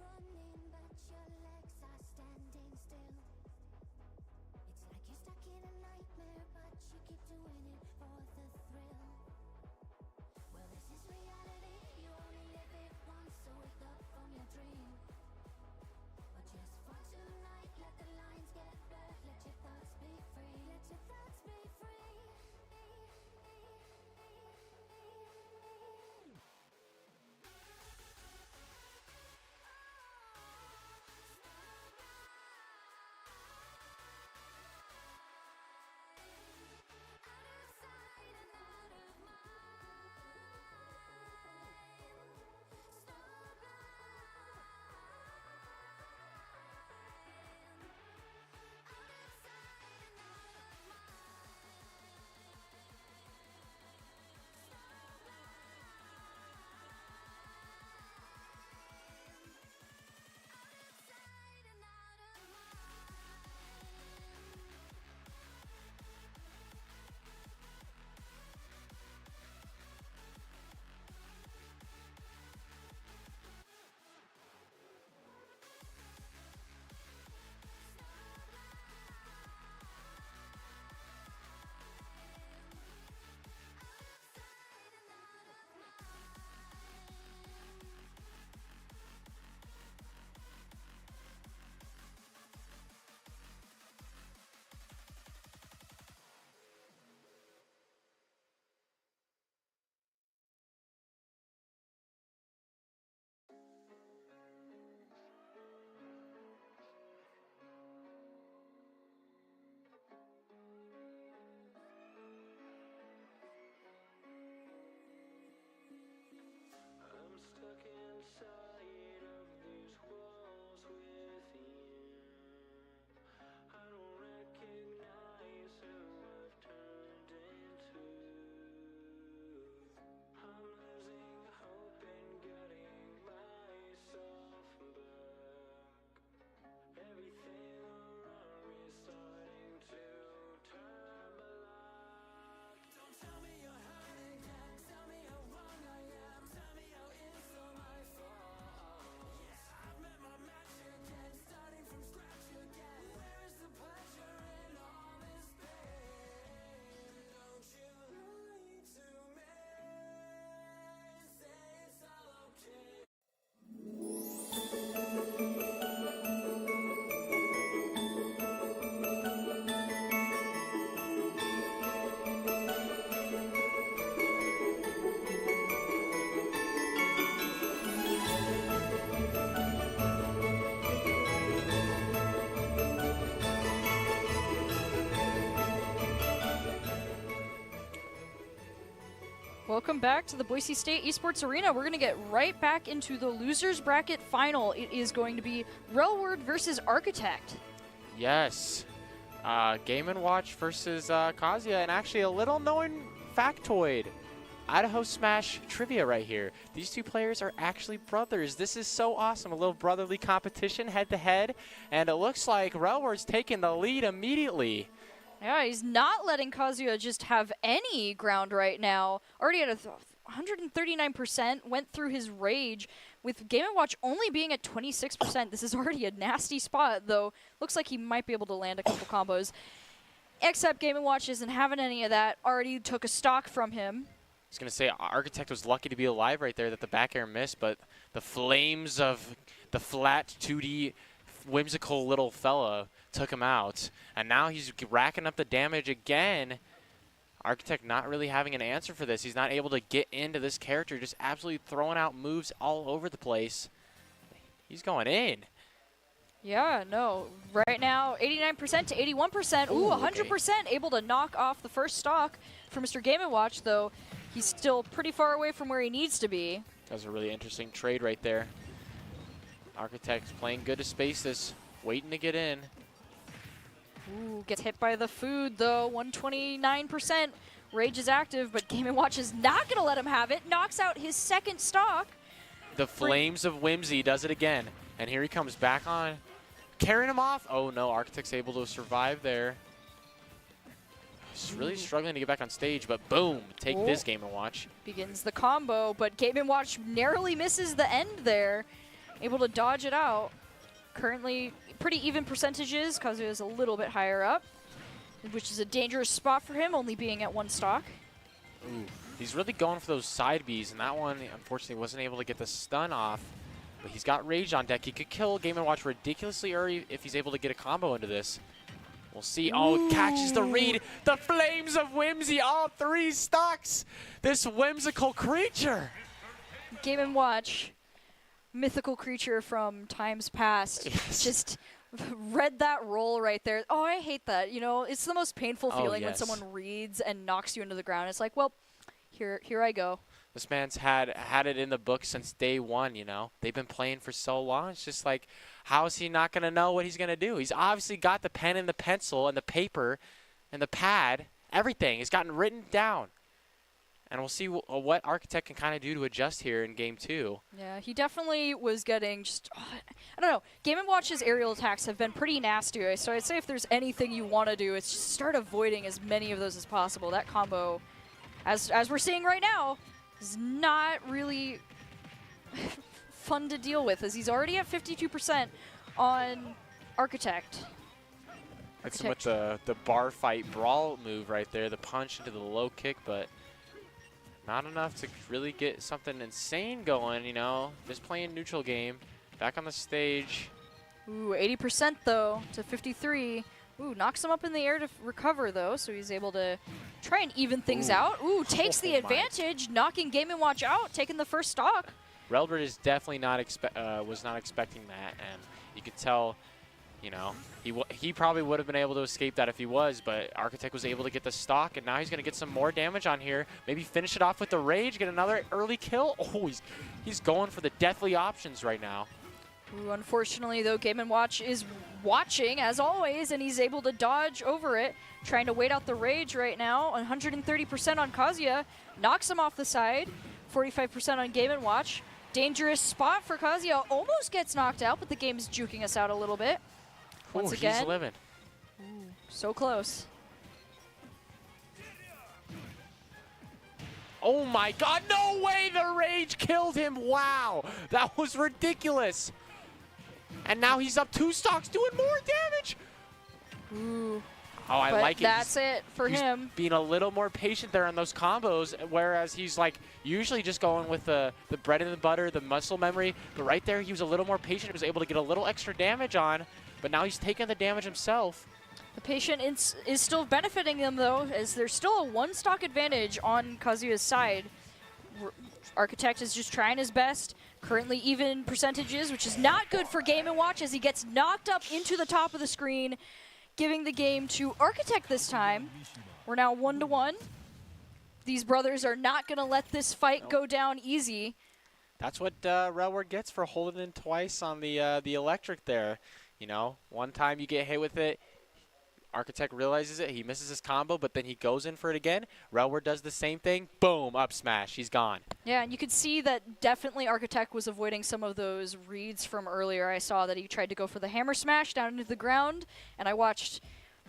running, but your legs are standing still. It's like you're stuck in a nightmare, but you keep doing it for the thrill. Well, this is reality, you only live it once, so wake up from your dream. But just for tonight, let the lines get blurred, let your thoughts be free, let your thoughts be free. I'm stuck inside of these walls with you. I don't recognize who I've turned into. I'm losing hope and getting myself back. Everything around me starting to turn black. Don't tell me you're hurting yet. Tell me how wrong I am. Tell me how it's all my fault. Yeah, I've met my match again, starting from scratch again. Where is the pleasure in all this pain? Don't you lie to me. Say it's all okay. Welcome back to the Boise State Esports Arena. We're going to get right back into the losers bracket final. It is going to be Railward versus Architect. Yes. Game & Watch versus Kazuya, and actually a little known factoid. Idaho Smash trivia right here. These two players are actually brothers. This is so awesome. A little brotherly competition head-to-head, and it looks like Railward's taking the lead immediately. Yeah, he's not letting Kazuya just have any ground right now. Already at 139%, went through his rage. With Game & Watch only being at 26%, this is already a nasty spot, though. Looks like he might be able to land a couple combos. Except Game & Watch isn't having any of that. Already took a stock from him. I was going to say, Architect was lucky to be alive right there, that the back air missed, but the flames of the flat 2D whimsical little fella took him out. And now he's racking up the damage again. Architect not really having an answer for this. He's not able to get into this character, just absolutely throwing out moves all over the place. He's going in. Yeah, no. Right now, 89% to 81%. Ooh, 100% able to knock off the first stock for Mr. Game & Watch, though he's still pretty far away from where he needs to be. That was a really interesting trade right there. Architect playing good to space this, waiting to get in. Ooh, gets hit by the food, though. 129%. Rage is active, but Game & Watch is not going to let him have it. Knocks out his second stock. The flames of whimsy does it again. And here he comes back on. Carrying him off. Oh, no. Architect's able to survive there. He's really struggling to get back on stage, but boom. Take this, Game & Watch. Begins the combo, but Game & Watch narrowly misses the end there. able to dodge it out. Currently, pretty even percentages. Kazuya is a little bit higher up, which is a dangerous spot for him, only being at 1 stock. Ooh. He's really going for those side Bs, and that one, unfortunately, wasn't able to get the stun off. But he's got Rage on deck. He could kill Game & Watch ridiculously early if he's able to get a combo into this. We'll see. Oh, catches the read. The Flames of Whimsy, all 3 stocks. This whimsical creature. Game & Watch, mythical creature from times past. Yes. Just read that roll right there. Oh, I hate that. You know, it's the most painful feeling when yes. someone reads and knocks you into the ground. It's like, well, here I go. This man's had it in the book since day 1, you know. They've been playing for so long. It's just like, how is he not going to know what he's going to do? He's obviously got the pen and the pencil and the paper and the pad. Everything. He's gotten written down. And we'll see what Architect can kind of do to adjust here in Game 2. Yeah, he definitely was getting just, I don't know. Game & Watch's aerial attacks have been pretty nasty. So I'd say if there's anything you want to do, it's just start avoiding as many of those as possible. That combo, as we're seeing right now, is not really fun to deal with, as he's already at 52% on Architect. That's with the bar fight brawl move right there, the punch into the low kick, but not enough to really get something insane going, you know. Just playing neutral game, back on the stage. Ooh, 80% though to 53. Ooh, knocks him up in the air to recover though, so he's able to try and even things out. Ooh, takes the advantage, knocking Game & Watch out, taking the first stock. Relbert is definitely was not expecting that, and you could tell, you know, he probably would have been able to escape that if he was, but Architect was able to get the stock, and now he's going to get some more damage on here. Maybe finish it off with the Rage, get another early kill. Oh, he's going for the deathly options right now. Ooh, unfortunately, though, Game & Watch is watching, as always, and he's able to dodge over it, trying to wait out the Rage right now. 130% on Kazuya, knocks him off the side. 45% on Game & Watch. Dangerous spot for Kazuya, almost gets knocked out, but the game's juking us out a little bit. Once again, he's living. Ooh, so close. Oh my god, no way the Rage killed him. Wow, that was ridiculous. And now he's up 2 stocks doing more damage. Ooh. Oh, I But like it. that's it for him. Being a little more patient there on those combos, whereas he's like usually just going with the bread and the butter, the muscle memory. But right there, he was a little more patient. He was able to get a little extra damage on, but now he's taking the damage himself. The patient is still benefiting them, though, as there's still a 1 stock advantage on Kazuya's side. Architect is just trying his best. Currently even percentages, which is not good for Game & Watch as he gets knocked up into the top of the screen, giving the game to Architect this time. We're now 1-1. These brothers are not going to let this fight go down easy. That's what Relward gets for holding in twice on the electric there. You know, one time you get hit with it, Architect realizes it, he misses his combo, but then he goes in for it again. Relward does the same thing, boom, up smash, he's gone. Yeah, and you could see that definitely Architect was avoiding some of those reads from earlier. I saw that he tried to go for the hammer smash down into the ground, and I watched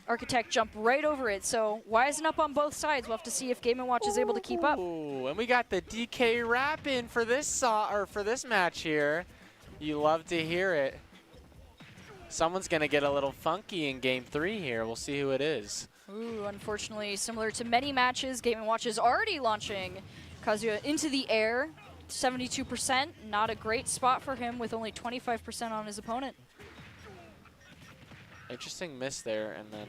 Architect jump right over it. So wising up on both sides. We'll have to see if Game & Watch is able to keep up. Ooh, and we got the DK wrap in for this for this match here. You love to hear it. Someone's going to get a little funky in Game 3 here. We'll see who it is. Ooh, unfortunately, similar to many matches, Game & Watch is already launching Kazuya into the air. 72%, not a great spot for him with only 25% on his opponent. Interesting miss there, and then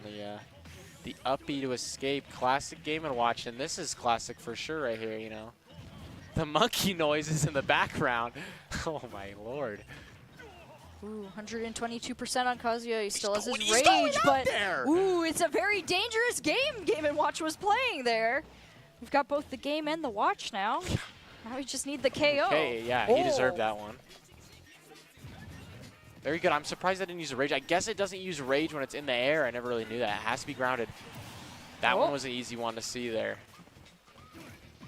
the up B to escape. Classic Game & Watch, and this is classic for sure right here, you know. The monkey noises in the background. Oh, my Lord. Ooh, 122% on Kazuya. He still has his he's rage, going out but there. Ooh, it's a very dangerous game Game & Watch was playing there. We've got both the game and the watch now. Now we just need the KO. Okay, yeah, he deserved that one. Very good. I'm surprised I didn't use a rage. I guess it doesn't use rage when it's in the air. I never really knew that. It has to be grounded. That one was an easy one to see there.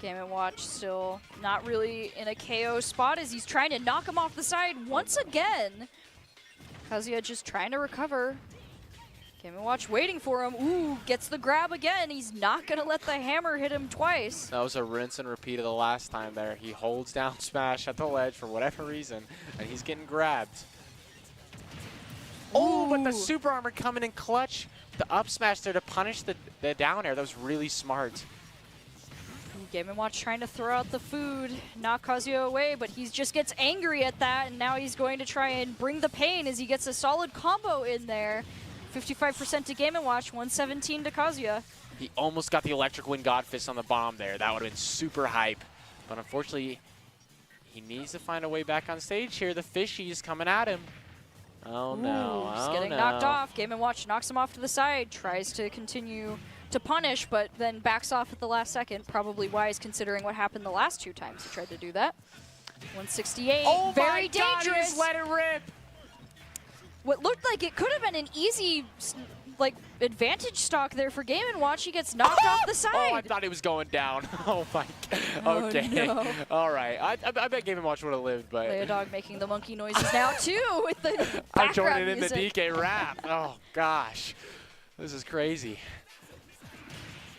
Game & Watch still not really in a KO spot as he's trying to knock him off the side once again. Kazuya just trying to recover. Game & Watch waiting for him. Ooh, gets the grab again. He's not going to let the hammer hit him twice. That was a rinse and repeat of the last time there. He holds down smash at the ledge for whatever reason, and he's getting grabbed. Oh, but the super armor coming in clutch. The up smash there to punish the down air. That was really smart. Game & Watch trying to throw out the food, knock Kazuya away, but he just gets angry at that, and now he's going to try and bring the pain as he gets a solid combo in there. 55% to Game & Watch, 117 to Kazuya. He almost got the electric wind god fist on the bomb there. That would have been super hype. But unfortunately, he needs to find a way back on stage here. The fishy's coming at him. Oh no, He's getting knocked off. Game & Watch knocks him off to the side, tries to continue to punish, but then backs off at the last second. Probably wise considering what happened the last 2 times he tried to do that. 168, oh very my dangerous. God, he just let it rip. What looked like it could have been an easy, like, advantage stock there for Game & Watch. He gets knocked off the side. Oh, I thought he was going down. Oh my God. Oh, okay. no. All right. I bet Game & Watch would have lived, but Dog making the monkey noises now too with the I'm background joining in the music. DK rap. Oh gosh, this is crazy.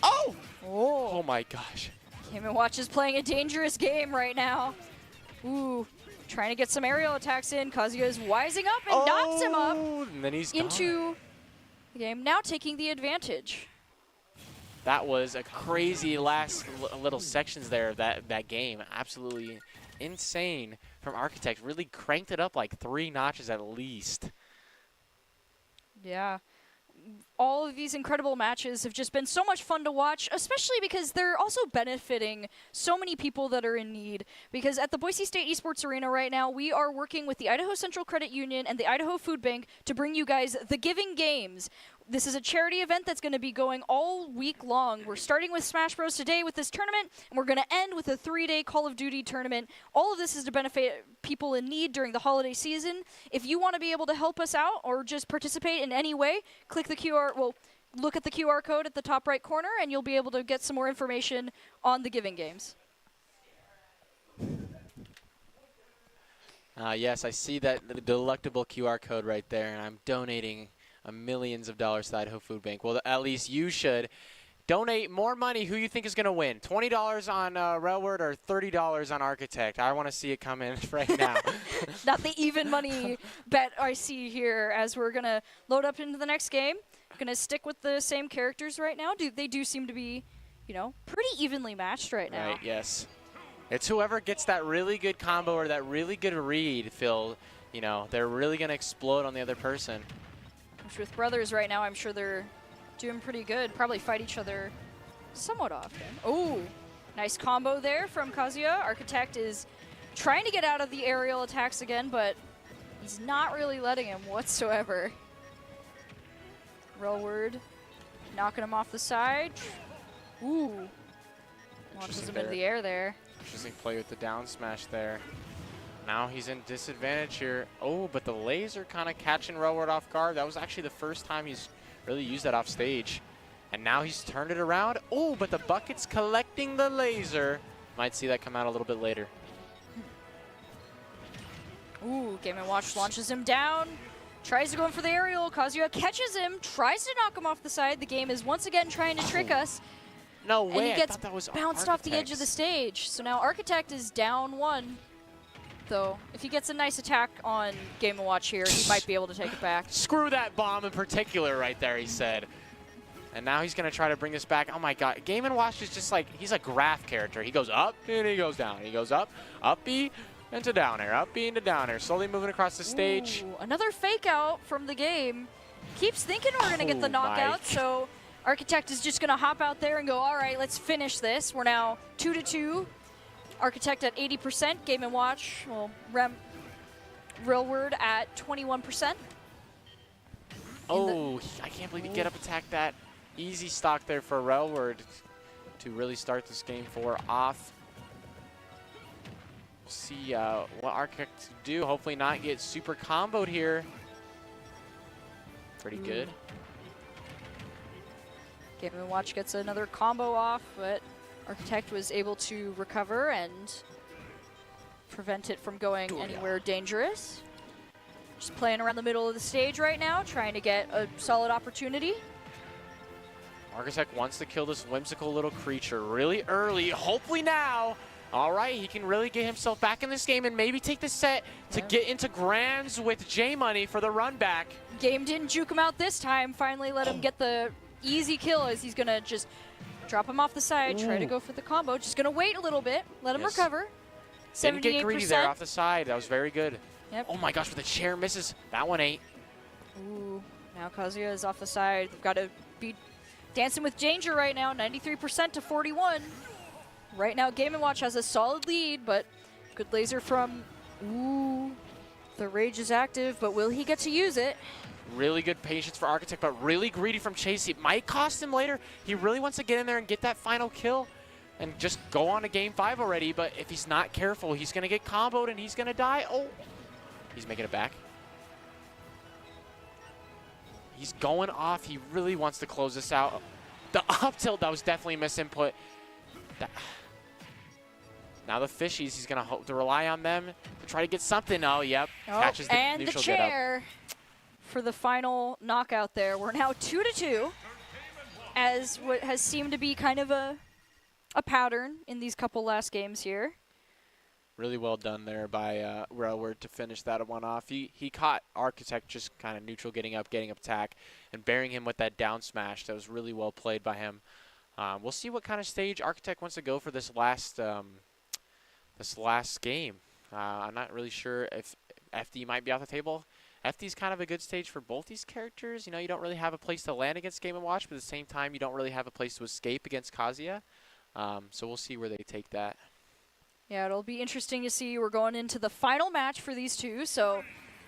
Oh! Oh my gosh. Game & Watch is playing a dangerous game right now. Ooh, trying to get some aerial attacks in. Kazuya is wising up and knocks him up And then he's into the game. Now taking the advantage. That was a crazy last little sections there of that game. Absolutely insane from Architect. Really cranked it up like 3 notches at least. Yeah. All of these incredible matches have just been so much fun to watch, especially because they're also benefiting so many people that are in need. Because at the Boise State Esports Arena right now, we are working with the Idaho Central Credit Union and the Idaho Food Bank to bring you guys the Giving Games. This is a charity event that's going to be going all week long. We're starting with Smash Bros. Today with this tournament, and we're going to end with a 3-day Call of Duty tournament. All of this is to benefit people in need during the holiday season. If you want to be able to help us out or just participate in any way, click the QR, well, look at the QR code at the top right corner, and you'll be able to get some more information on the Giving Games. Yes, I see that the delectable QR code right there, and I'm donating millions of dollars to the Idaho Food Bank. Well, at least you should. Donate more money. Who you think is going to win? $20 on Railward or $30 on Architect? I want to see it come in right now. Not the even money bet I see here as we're going to load up into the next game. Going to stick with the same characters right now. They do seem to be, you know, pretty evenly matched right now. Right, yes. It's whoever gets that really good combo or that really good read, Phil. You know, they're really going to explode on the other person. Which with brothers right now, I'm sure they're doing pretty good. Probably fight each other somewhat often. Oh, nice combo there from Kazuya. Architect is trying to get out of the aerial attacks again, but he's not really letting him whatsoever. Railward knocking him off the side. Ooh. Launches him into the air there. Interesting play with the down smash there. Now he's in disadvantage here. Oh, but the laser kind of catching Railward off guard. That was actually the first time he's really used that off stage. And now he's turned it around. Oh, but the bucket's collecting the laser. Might see that come out a little bit later. Ooh, Game & Watch launches him down. Tries to go in for the aerial. Kazuya catches him, tries to knock him off the side. The game is once again trying to trick us. No way, And he I gets thought that was bounced off the edge of the stage. So now Architect is down 1. Though, if he gets a nice attack on Game & Watch here, he might be able to take it back. Screw that bomb in particular right there, he said. And now he's going to try to bring this back. Oh my God, Game & Watch is just like, he's a graph character. He goes up and he goes down. He goes up B into down air, up B into down air. Slowly moving across the stage. Ooh, another fake out from the game. Keeps thinking we're going to get the knockout, so Architect is just going to hop out there and go, all right, let's finish this. We're now 2-2. Architect at 80%, Game & Watch, well, Railward at 21%. Oh, I can't believe he get up attack that easy stock there for Railward to really start this game 4 off. We'll see what Architect do. Hopefully not get super comboed here. Pretty good. Game & Watch gets another combo off, but Architect was able to recover and prevent it from going anywhere dangerous. Just playing around the middle of the stage right now, trying to get a solid opportunity. Architect wants to kill this whimsical little creature really early. Hopefully now. All right, he can really get himself back in this game and maybe take the set to get into grands with J-Money for the run back. Game didn't juke him out this time. Finally let him get the easy kill as he's going to just drop him off the side, try to go for the combo. Just going to wait a little bit, let him recover. 78%. Didn't get greedy there off the side. That was very good. Yep. Oh my gosh, but the chair misses. That one ain't. Ooh, now Kazuya is off the side. They've got to be dancing with danger right now, 93% to 41. Right now, Game & Watch has a solid lead, but good laser from, ooh, the Rage is active, but will he get to use it? Really good patience for Architect, but really greedy from Chase. It might cost him later. He really wants to get in there and get that final kill and just go on to game 5 already, but if he's not careful, he's going to get comboed and he's going to die. Oh, he's making it back. He's going off. He really wants to close this out. The up tilt, that was definitely a misinput. Now the fishies, he's going to hope to rely on them to try to get something. Oh, yep. Catches the and neutral the get up. chair for the final knockout there. We're now 2-2, as what has seemed to be kind of a pattern in these couple last games here. Really well done there by Railward to finish that one off. He caught Architect just kind of neutral, getting up attack, and bearing him with that down smash. That was really well played by him. We'll see what kind of stage Architect wants to go for this last game. I'm not really sure if FD might be off the table. FD is kind of a good stage for both these characters. You know, you don't really have a place to land against Game & Watch, but at the same time, you don't really have a place to escape against Kazuya. So we'll see where they take that. Yeah, it'll be interesting to see. We're going into the final match for these two, so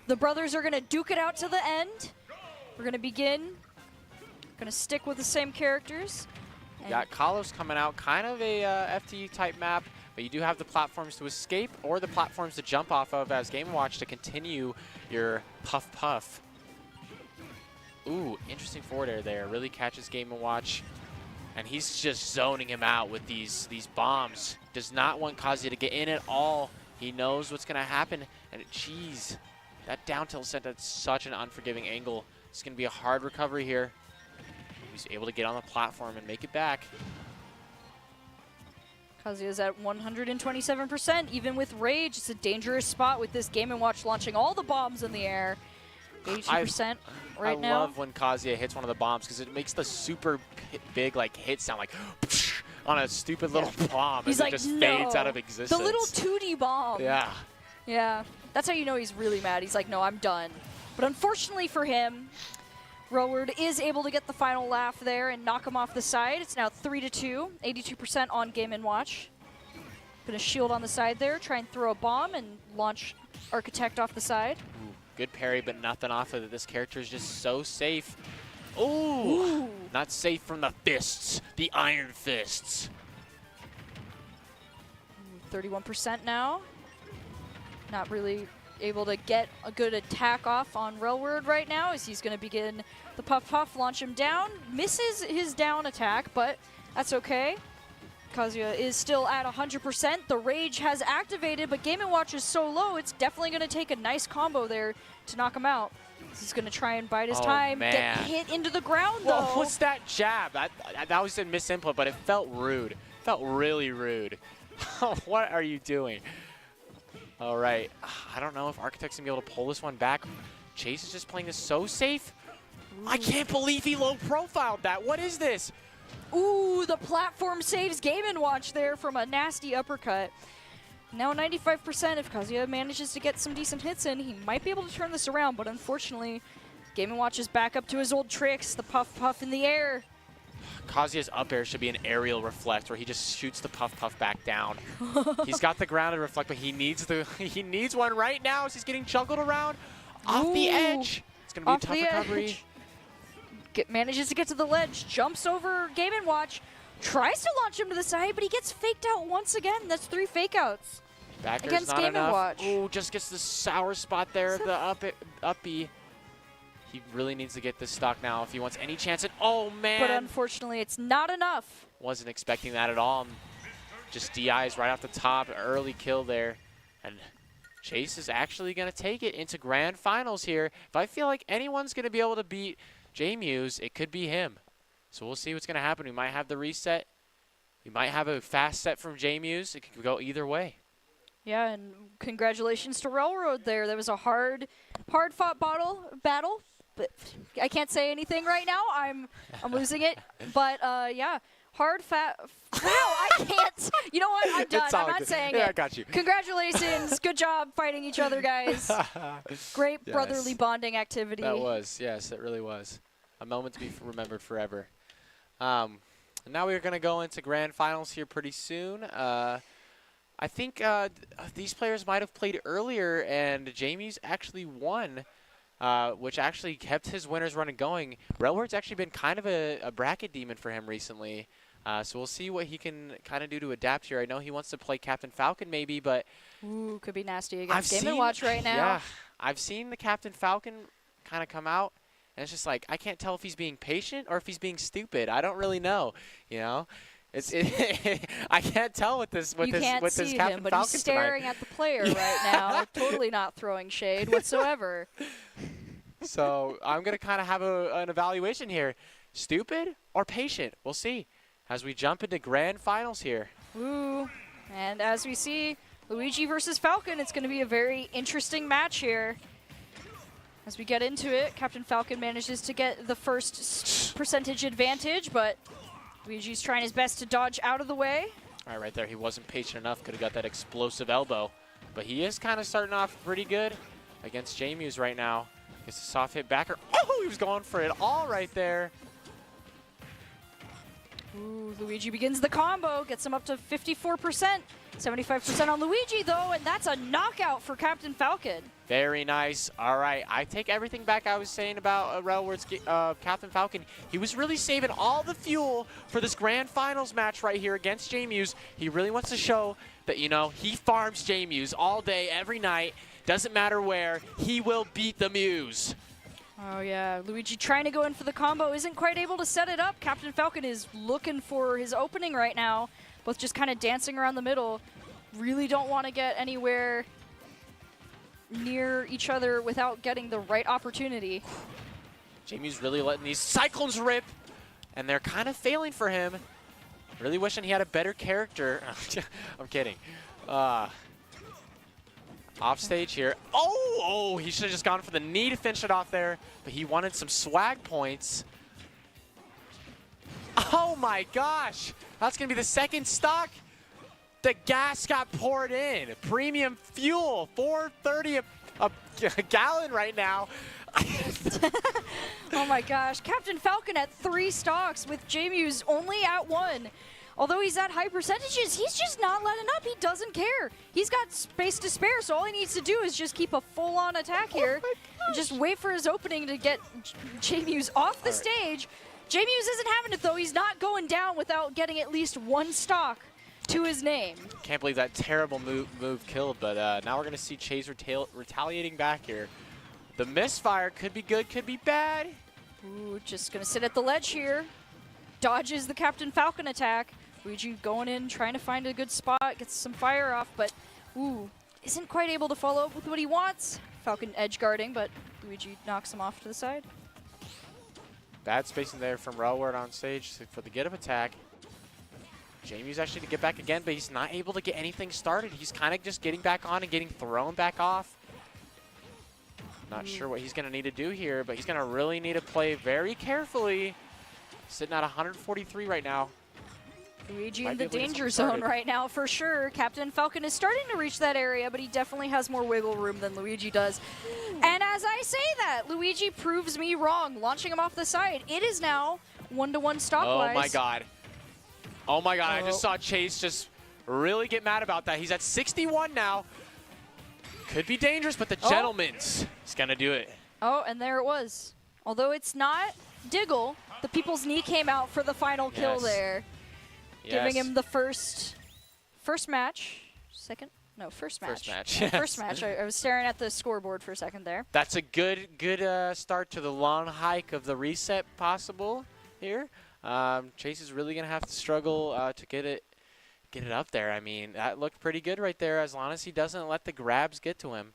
the brothers are going to duke it out to the end. We're going to begin. Going to stick with the same characters. You got Kalos coming out, kind of a FD type map, but you do have the platforms to escape or the platforms to jump off of as Game & Watch to continue your puff. Ooh, interesting forward air there. Really catches Game & Watch. And he's just zoning him out with these bombs. Does not want Kazuya to get in at all. He knows what's going to happen. And jeez, that down tilt sent at such an unforgiving angle. It's going to be a hard recovery here. He's able to get on the platform and make it back. Kazuya's at 127%, even with Rage. It's a dangerous spot with this Game & Watch launching all the bombs in the air. 82% right now. I love when Kazuya hits one of the bombs because it makes the super big hit sound like on a stupid little bomb. He's as like, it just no. fades out of existence. The little 2D bomb. Yeah. Yeah. That's how you know he's really mad. He's like, no, I'm done. But unfortunately for him, Railward is able to get the final laugh there and knock him off the side. It's now 3-2, 82% on Game & Watch. Put a shield on the side there, try and throw a bomb and launch Architect off the side. Ooh, good parry, but nothing off of it. This character is just so safe. Ooh, not safe from the fists, the iron fists. 31% now. Not really able to get a good attack off on Railward right now as he's going to begin the puff, launch him down. Misses his down attack, but that's okay. Kazuya is still at 100%. The Rage has activated, but Game & Watch is so low, it's definitely going to take a nice combo there to knock him out. He's going to try and bide his time, man. get hit into the ground, though. Well, what's that jab? That was a misinput, but it felt rude. Felt really rude. What are you doing? All right. I don't know if Architect's going to be able to pull this one back. Chase is just playing this so safe. I can't believe he low-profiled that. What is this? Ooh, the platform saves Game & Watch there from a nasty uppercut. Now 95%. If Kazuya manages to get some decent hits in, he might be able to turn this around, but unfortunately, Game & Watch is back up to his old tricks, the puff in the air. Kazuya's up air should be an aerial reflect where he just shoots the puff back down. He's got the grounded reflect, but he needs one right now as he's getting juggled around off the edge. It's going to be a tough recovery. Manages to get to the ledge, jumps over Game & Watch, tries to launch him to the side, but he gets faked out once again. That's 3 fake outs against not Game enough. & Watch. Ooh, just gets the sour spot there, the up-B. He really needs to get this stock now if he wants any chance at, oh man. But unfortunately, it's not enough. Wasn't expecting that at all. Just DIs right off the top, early kill there. And Chase is actually going to take it into grand finals here. If I feel like anyone's going to be able to beat J-Muse, it could be him. So we'll see what's going to happen. We might have the reset. We might have a fast set from J-Muse. It could go either way. Yeah, and congratulations to Railroad there. That was a hard-fought battle. But I can't say anything right now. I'm losing it. But yeah, wow, I can't. You know what? I'm done. I'm not saying it. I got you. Congratulations. Good job fighting each other, guys. Great Yes. brotherly bonding activity. That was, yes, it really was. A moment to be remembered forever. Now we're going to go into grand finals here pretty soon. I think these players might have played earlier, and Jamie's actually won, which actually kept his winners running going. Railroad's actually been kind of a bracket demon for him recently, so we'll see what he can kind of do to adapt here. I know he wants to play Captain Falcon maybe, but ooh, could be nasty against Game & Watch right now. Yeah, I've seen the Captain Falcon kind of come out, and it's just like I can't tell if he's being patient or if he's being stupid. I don't really know, you know. I can't tell with this You can't this see Captain him, but Falcon he's staring tonight. at the player right now, totally not throwing shade whatsoever. So I'm going to kind of have an evaluation here. Stupid or patient? We'll see as we jump into grand finals here. Ooh, and as we see, Luigi versus Falcon, it's going to be a very interesting match here. As we get into it, Captain Falcon manages to get the first percentage advantage, but Luigi's trying his best to dodge out of the way. All right there, he wasn't patient enough. Could have got that explosive elbow. But he is kind of starting off pretty good against J-Muse right now. Gets a soft hit backer. Oh, he was going for it all right there. Ooh, Luigi begins the combo, gets him up to 54%. 75% on Luigi, though, and that's a knockout for Captain Falcon. Very nice. All right, I take everything back I was saying about Railroad's Captain Falcon. He was really saving all the fuel for this grand finals match right here against J-Muse. He really wants to show that, you know, he farms J-Muse all day, every night. Doesn't matter where, he will beat the Muse. Oh, yeah. Luigi trying to go in for the combo, isn't quite able to set it up. Captain Falcon is looking for his opening right now. Both just kind of dancing around the middle. Really don't want to get anywhere near each other without getting the right opportunity. Jamie's really letting these Cyclones rip, and they're kind of failing for him. Really wishing he had a better character. I'm kidding. Off stage here. Oh, he should have just gone for the knee to finish it off there, but he wanted some swag points. Oh my gosh, that's gonna be the second stock. The gas got poured in. Premium fuel, $4.30 a gallon right now. Oh my gosh, Captain Falcon at 3 stocks with J-Muse only at 1. Although he's at high percentages, he's just not letting up. He doesn't care. He's got space to spare, so all he needs to do is just keep a full-on attack here and just wait for his opening to get J-Muse off the stage. J-Muse isn't having it, though. He's not going down without getting at least 1 stock to his name. Can't believe that terrible move killed, but now we're going to see Chase retaliating back here. The misfire could be good, could be bad. Ooh, just going to sit at the ledge here. Dodges the Captain Falcon attack. Luigi going in, trying to find a good spot, gets some fire off, but ooh, isn't quite able to follow up with what he wants. Falcon edge guarding, but Luigi knocks him off to the side. Bad spacing there from Railroad on stage for the get-up attack. Jamie's actually to get back again, but he's not able to get anything started. He's kind of just getting back on and getting thrown back off. Not sure what he's going to need to do here, but he's going to really need to play very carefully. Sitting at 143 right now. Luigi in the danger zone right now for sure. Captain Falcon is starting to reach that area, but he definitely has more wiggle room than Luigi does. And as I say that, Luigi proves me wrong, launching him off the side. It is now 1-to-1 stock-wise. Oh my god. Oh my god, I just saw Chase just really get mad about that. He's at 61 now. Could be dangerous, but the gentleman's is gonna do it. Oh, and there it was. Although it's not Diggle, the people's knee came out for the final kill there. Giving him the first match. First match. Yes. First match. I was staring at the scoreboard for a second there. That's a good start to the long hike of the reset possible here. Chase is really going to have to struggle to get it get it up there. I mean, that looked pretty good right there as long as he doesn't let the grabs get to him.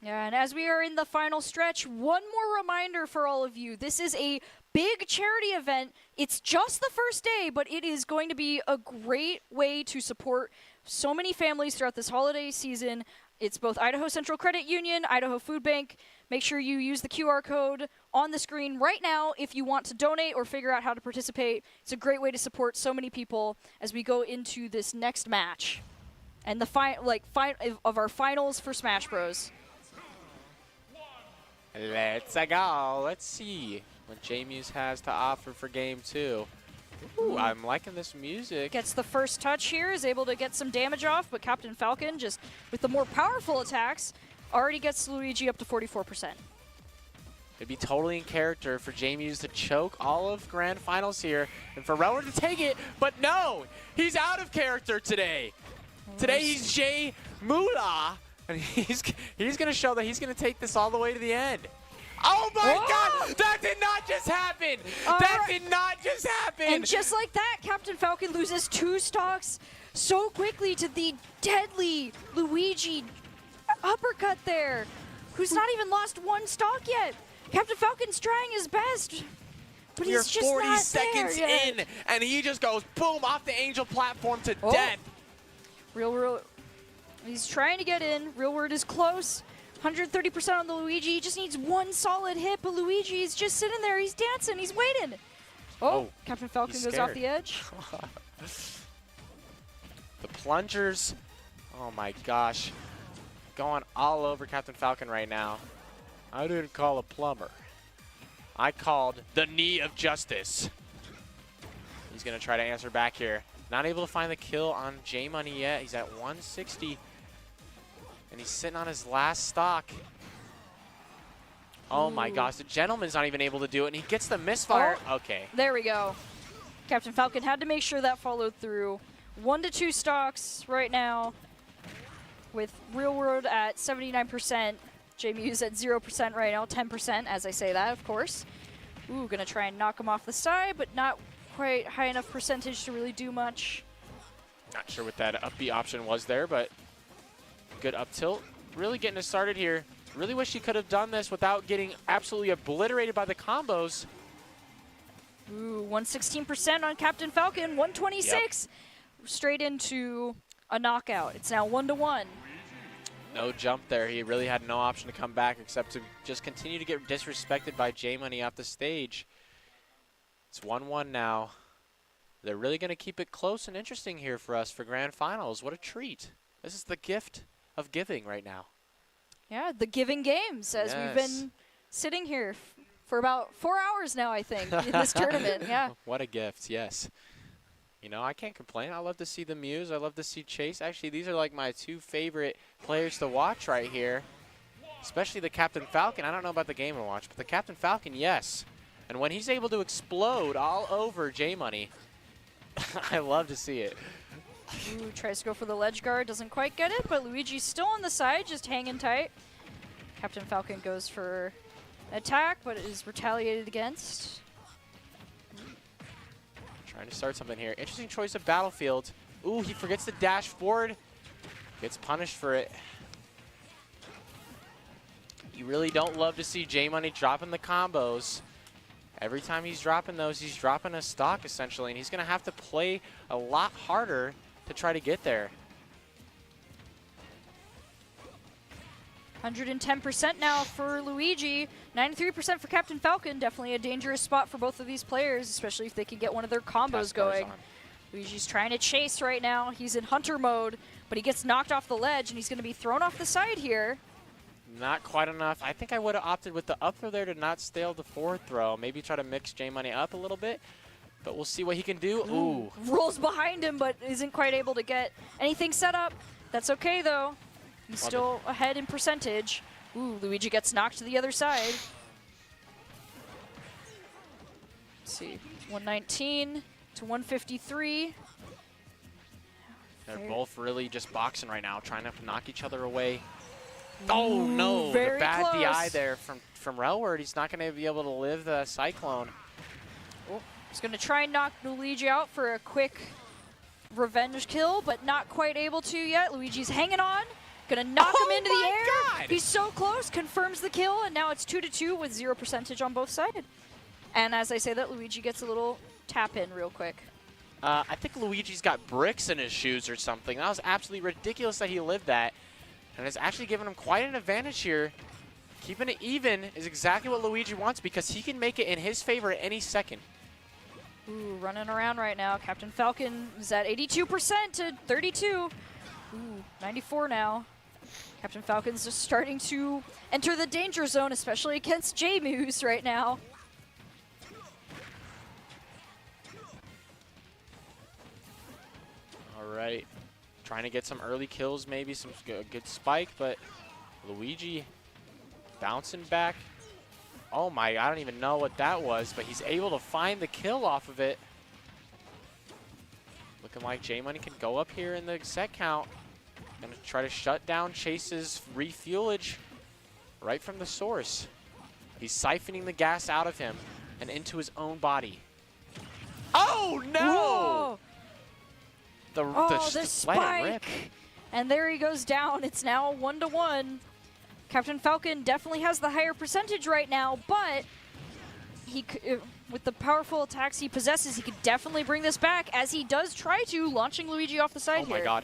Yeah, and as we are in the final stretch, one more reminder for all of you. This is a big charity event. It's just the first day, but it is going to be a great way to support so many families throughout this holiday season. It's both Idaho Central Credit Union, Idaho Food Bank. Make sure you use the QR code on the screen right now if you want to donate or figure out how to participate. It's a great way to support so many people as we go into this next match and the of our finals for Smash Bros. Let's go. Let's see what J-Muse has to offer for game 2. Ooh, I'm liking this music. Gets the first touch here, is able to get some damage off, but Captain Falcon, just with the more powerful attacks, already gets Luigi up to 44%. It'd be totally in character for J-Muse to choke all of Grand Finals here and for Relward to take it, but no! He's out of character today. Today he's J Moolah. And he's going to show that he's going to take this all the way to the end. Oh my God! That did not just happen! That did not just happen! And just like that, Captain Falcon loses 2 stocks so quickly to the deadly Luigi uppercut there, who's not even lost 1 stock yet. Captain Falcon's trying his best, but he's just 40 not seconds there yet. in, and he just goes boom off the Angel platform to death. Real. He's trying to get in. Real Word is close. 130% on the Luigi. He just needs 1 solid hit, but Luigi is just sitting there. He's dancing. He's waiting. Oh, Captain Falcon goes off the edge. The plungers. Oh my gosh. Going all over Captain Falcon right now. I didn't call a plumber. I called the knee of justice. He's going to try to answer back here. Not able to find the kill on J Money yet. He's at 160. And he's sitting on his last stock. Oh my gosh, the Gentleman's not even able to do it, and he gets the misfire. Okay. There we go. Captain Falcon had to make sure that followed through. 1 to 2 stocks right now with Real World at 79%. J-Muse at 0% right now, 10% as I say that, of course. Ooh, gonna try and knock him off the side, but not quite high enough percentage to really do much. Not sure what that up B option was there, but good up tilt. Really getting us started here. Really wish he could have done this without getting absolutely obliterated by the combos. Ooh, 116% on Captain Falcon, 126. Yep. Straight into a knockout. It's now 1-1. No jump there. He really had no option to come back except to just continue to get disrespected by J-Money off the stage. It's 1-1 now. They're really going to keep it close and interesting here for us for Grand Finals. What a treat. This is the gift of giving right now. Yeah, the giving games as we've been sitting here for about 4 hours now, I think, in this tournament. Yeah. What a gift, yes. You know, I can't complain. I love to see the Muse. I love to see Chase. Actually, these are like my 2 favorite players to watch right here, especially the Captain Falcon. I don't know about the Game & Watch, but the Captain Falcon, yes. And when he's able to explode all over J-Money, I love to see it. Ooh, tries to go for the ledge guard, doesn't quite get it, but Luigi's still on the side, just hanging tight. Captain Falcon goes for an attack, but is retaliated against. Trying to start something here. Interesting choice of battlefield. Ooh, he forgets to dash forward. Gets punished for it. You really don't love to see J-Money dropping the combos. Every time he's dropping those, he's dropping a stock essentially, and he's going to have to play a lot harder to try to get there. 110% now for Luigi, 93% for Captain Falcon. Definitely a dangerous spot for both of these players, especially if they can get one of their combos going. Luigi's trying to chase right now. He's in hunter mode, but he gets knocked off the ledge, and he's going to be thrown off the side here. Not quite enough. I think I would have opted with the up throw there to not stale the forward throw. Maybe try to mix J-Money up a little bit, but we'll see what he can do. Ooh. Rolls behind him, but isn't quite able to get anything set up. That's okay, though. He's still ahead in percentage. Ooh, Luigi gets knocked to the other side. Let's see, 119 to 153. They're both really just boxing right now, trying to knock each other away. Oh no, very the bad close. DI there from Relward. He's not going to be able to live the Cyclone. He's going to try and knock Luigi out for a quick revenge kill, but not quite able to yet. Luigi's hanging on. Gonna knock him into the air. God. He's so close, confirms the kill, and now it's 2-2 with 0% on both sides. And as I say that, Luigi gets a little tap in real quick. I think Luigi's got bricks in his shoes or something. That was absolutely ridiculous that he lived that. And it's actually given him quite an advantage here. Keeping it even is exactly what Luigi wants because he can make it in his favor at any second. Ooh, running around right now. Captain Falcon is at 82% to 32. Ooh, 94 now. Captain Falcon's just starting to enter the danger zone, especially against J-Muse right now. All right. Trying to get some early kills, maybe some good spike, but Luigi bouncing back. Oh my, I don't even know what that was, but he's able to find the kill off of it. Looking like J-Money can go up here in the set count. Gonna try to shut down Chase's refuelage right from the source. He's siphoning the gas out of him and into his own body. Oh no! Whoa. The The let it rip. spike! And there he goes down. It's now 1-1. Captain Falcon definitely has the higher percentage right now, but he with the powerful attacks he possesses, he could definitely bring this back, as he does try to, launching Luigi off the side here. Oh my god.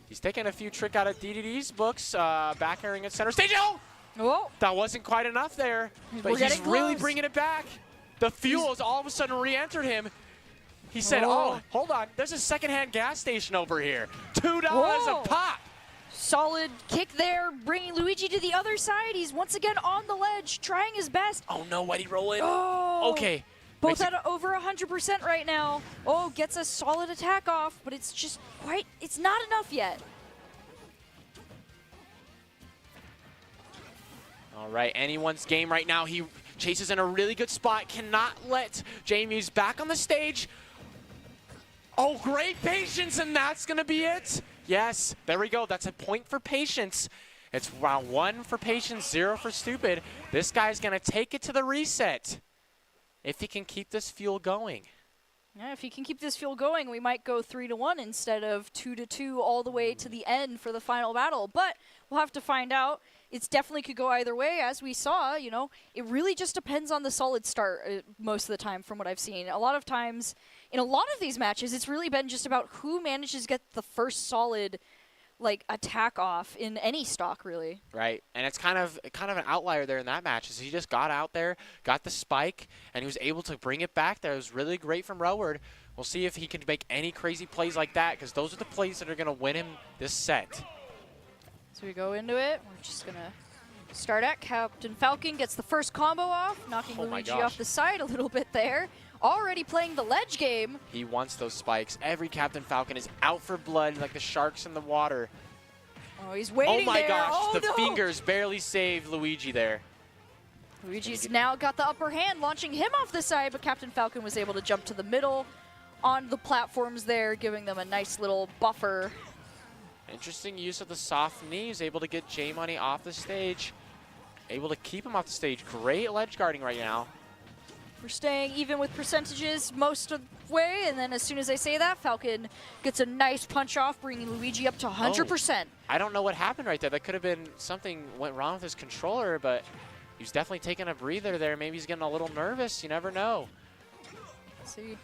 He's taking a few trick out of DDD's books, back airing at center stage. Oh! Whoa. That wasn't quite enough there, but he's really bringing it back. The fuel has all of a sudden re-entered him. He said, oh, hold on, there's a secondhand gas station over here. $2 Whoa. a pop. Solid kick there, bringing Luigi to the other side. He's once again on the ledge, trying his best. Oh no, why'd he roll in? Oh. Okay. Both at over 100% right now. Oh, gets a solid attack off, but it's just it's not enough yet. All right, anyone's game right now. He chases in a really good spot. Cannot let J-Muse back on the stage. Oh, great patience, and that's going to be it. Yes, there we go. That's a point for patience. It's round 1 for patience, 0 for stupid. This guy's going to take it to the reset if he can keep this fuel going. Yeah, if he can keep this fuel going, we might go 3-1 instead of 2-2 all the way to the end for the final battle. But we'll have to find out. It definitely could go either way. As we saw, you know, it really just depends on the solid start most of the time from what I've seen. A lot of times, in a lot of these matches, it's really been just about who manages to get the first solid, like, attack off in any stock, really. Right, and it's kind of an outlier there in that match. Is he just got out there, got the spike, and he was able to bring it back there. It was really great from Roward. We'll see if he can make any crazy plays like that, because those are the plays that are going to win him this set. So we go into it. We're just going to start at Captain Falcon. Gets the first combo off, knocking Luigi off the side a little bit there. Already playing the ledge game. He wants those spikes. Every Captain Falcon is out for blood like the sharks in the water. Oh, he's waiting there. Oh my gosh, oh, the fingers barely saved Luigi there. Luigi's now got the upper hand, launching him off the side, but Captain Falcon was able to jump to the middle on the platforms there, giving them a nice little buffer. Interesting use of the soft knee. He's able to get J-Money off the stage. Able to keep him off the stage. Great ledge guarding right now. We're staying even with percentages most of the way, and then as soon as I say that, Falcon gets a nice punch off, bringing Luigi up to 100%. I don't know what happened right there. That could have been something went wrong with his controller, but he was definitely taking a breather there. Maybe he's getting a little nervous. You never know. Let's see.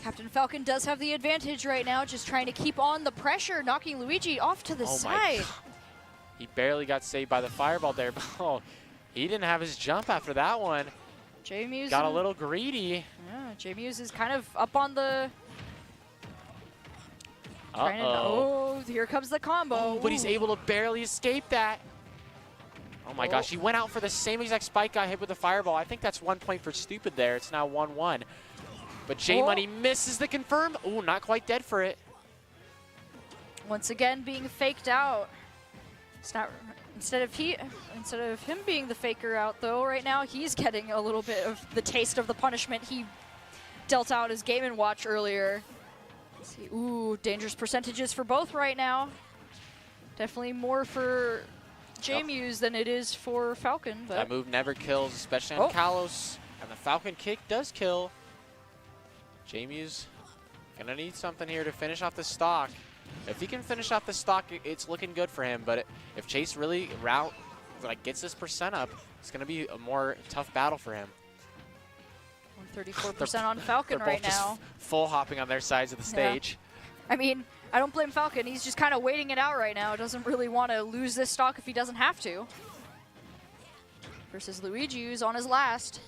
Captain Falcon does have the advantage right now, just trying to keep on the pressure, knocking Luigi off to the side. He barely got saved by the fireball there, but he didn't have his jump after that one. J-Muse got a little greedy. Yeah, J-Muse is kind of up on the... Uh-oh. Oh, here comes the combo. Oh, but he's able to barely escape that. Oh my gosh, he went out for the same exact spike, got hit with the fireball. I think that's 1 point for stupid there. It's now 1-1. But J-Money misses the confirm. Oh, not quite dead for it. Once again, being faked out. It's not... Instead of him being the faker out, though, right now he's getting a little bit of the taste of the punishment he dealt out as Game & Watch earlier. Let's see. Ooh, dangerous percentages for both right now. Definitely more for J-Muse than it is for Falcon. But that move never kills, especially on Kalos. And the Falcon kick does kill. J-Muse Gonna need something here to finish off the stock. If he can finish off the stock, it's looking good for him. But if Chase really gets this percent up, it's gonna be a more tough battle for him. 134% on Falcon They're right both now. just full hopping on their sides of the stage. I mean, I don't blame Falcon. He's just kind of waiting it out right now. Doesn't really want to lose this stock if he doesn't have to. Versus Luigi, who's on his last.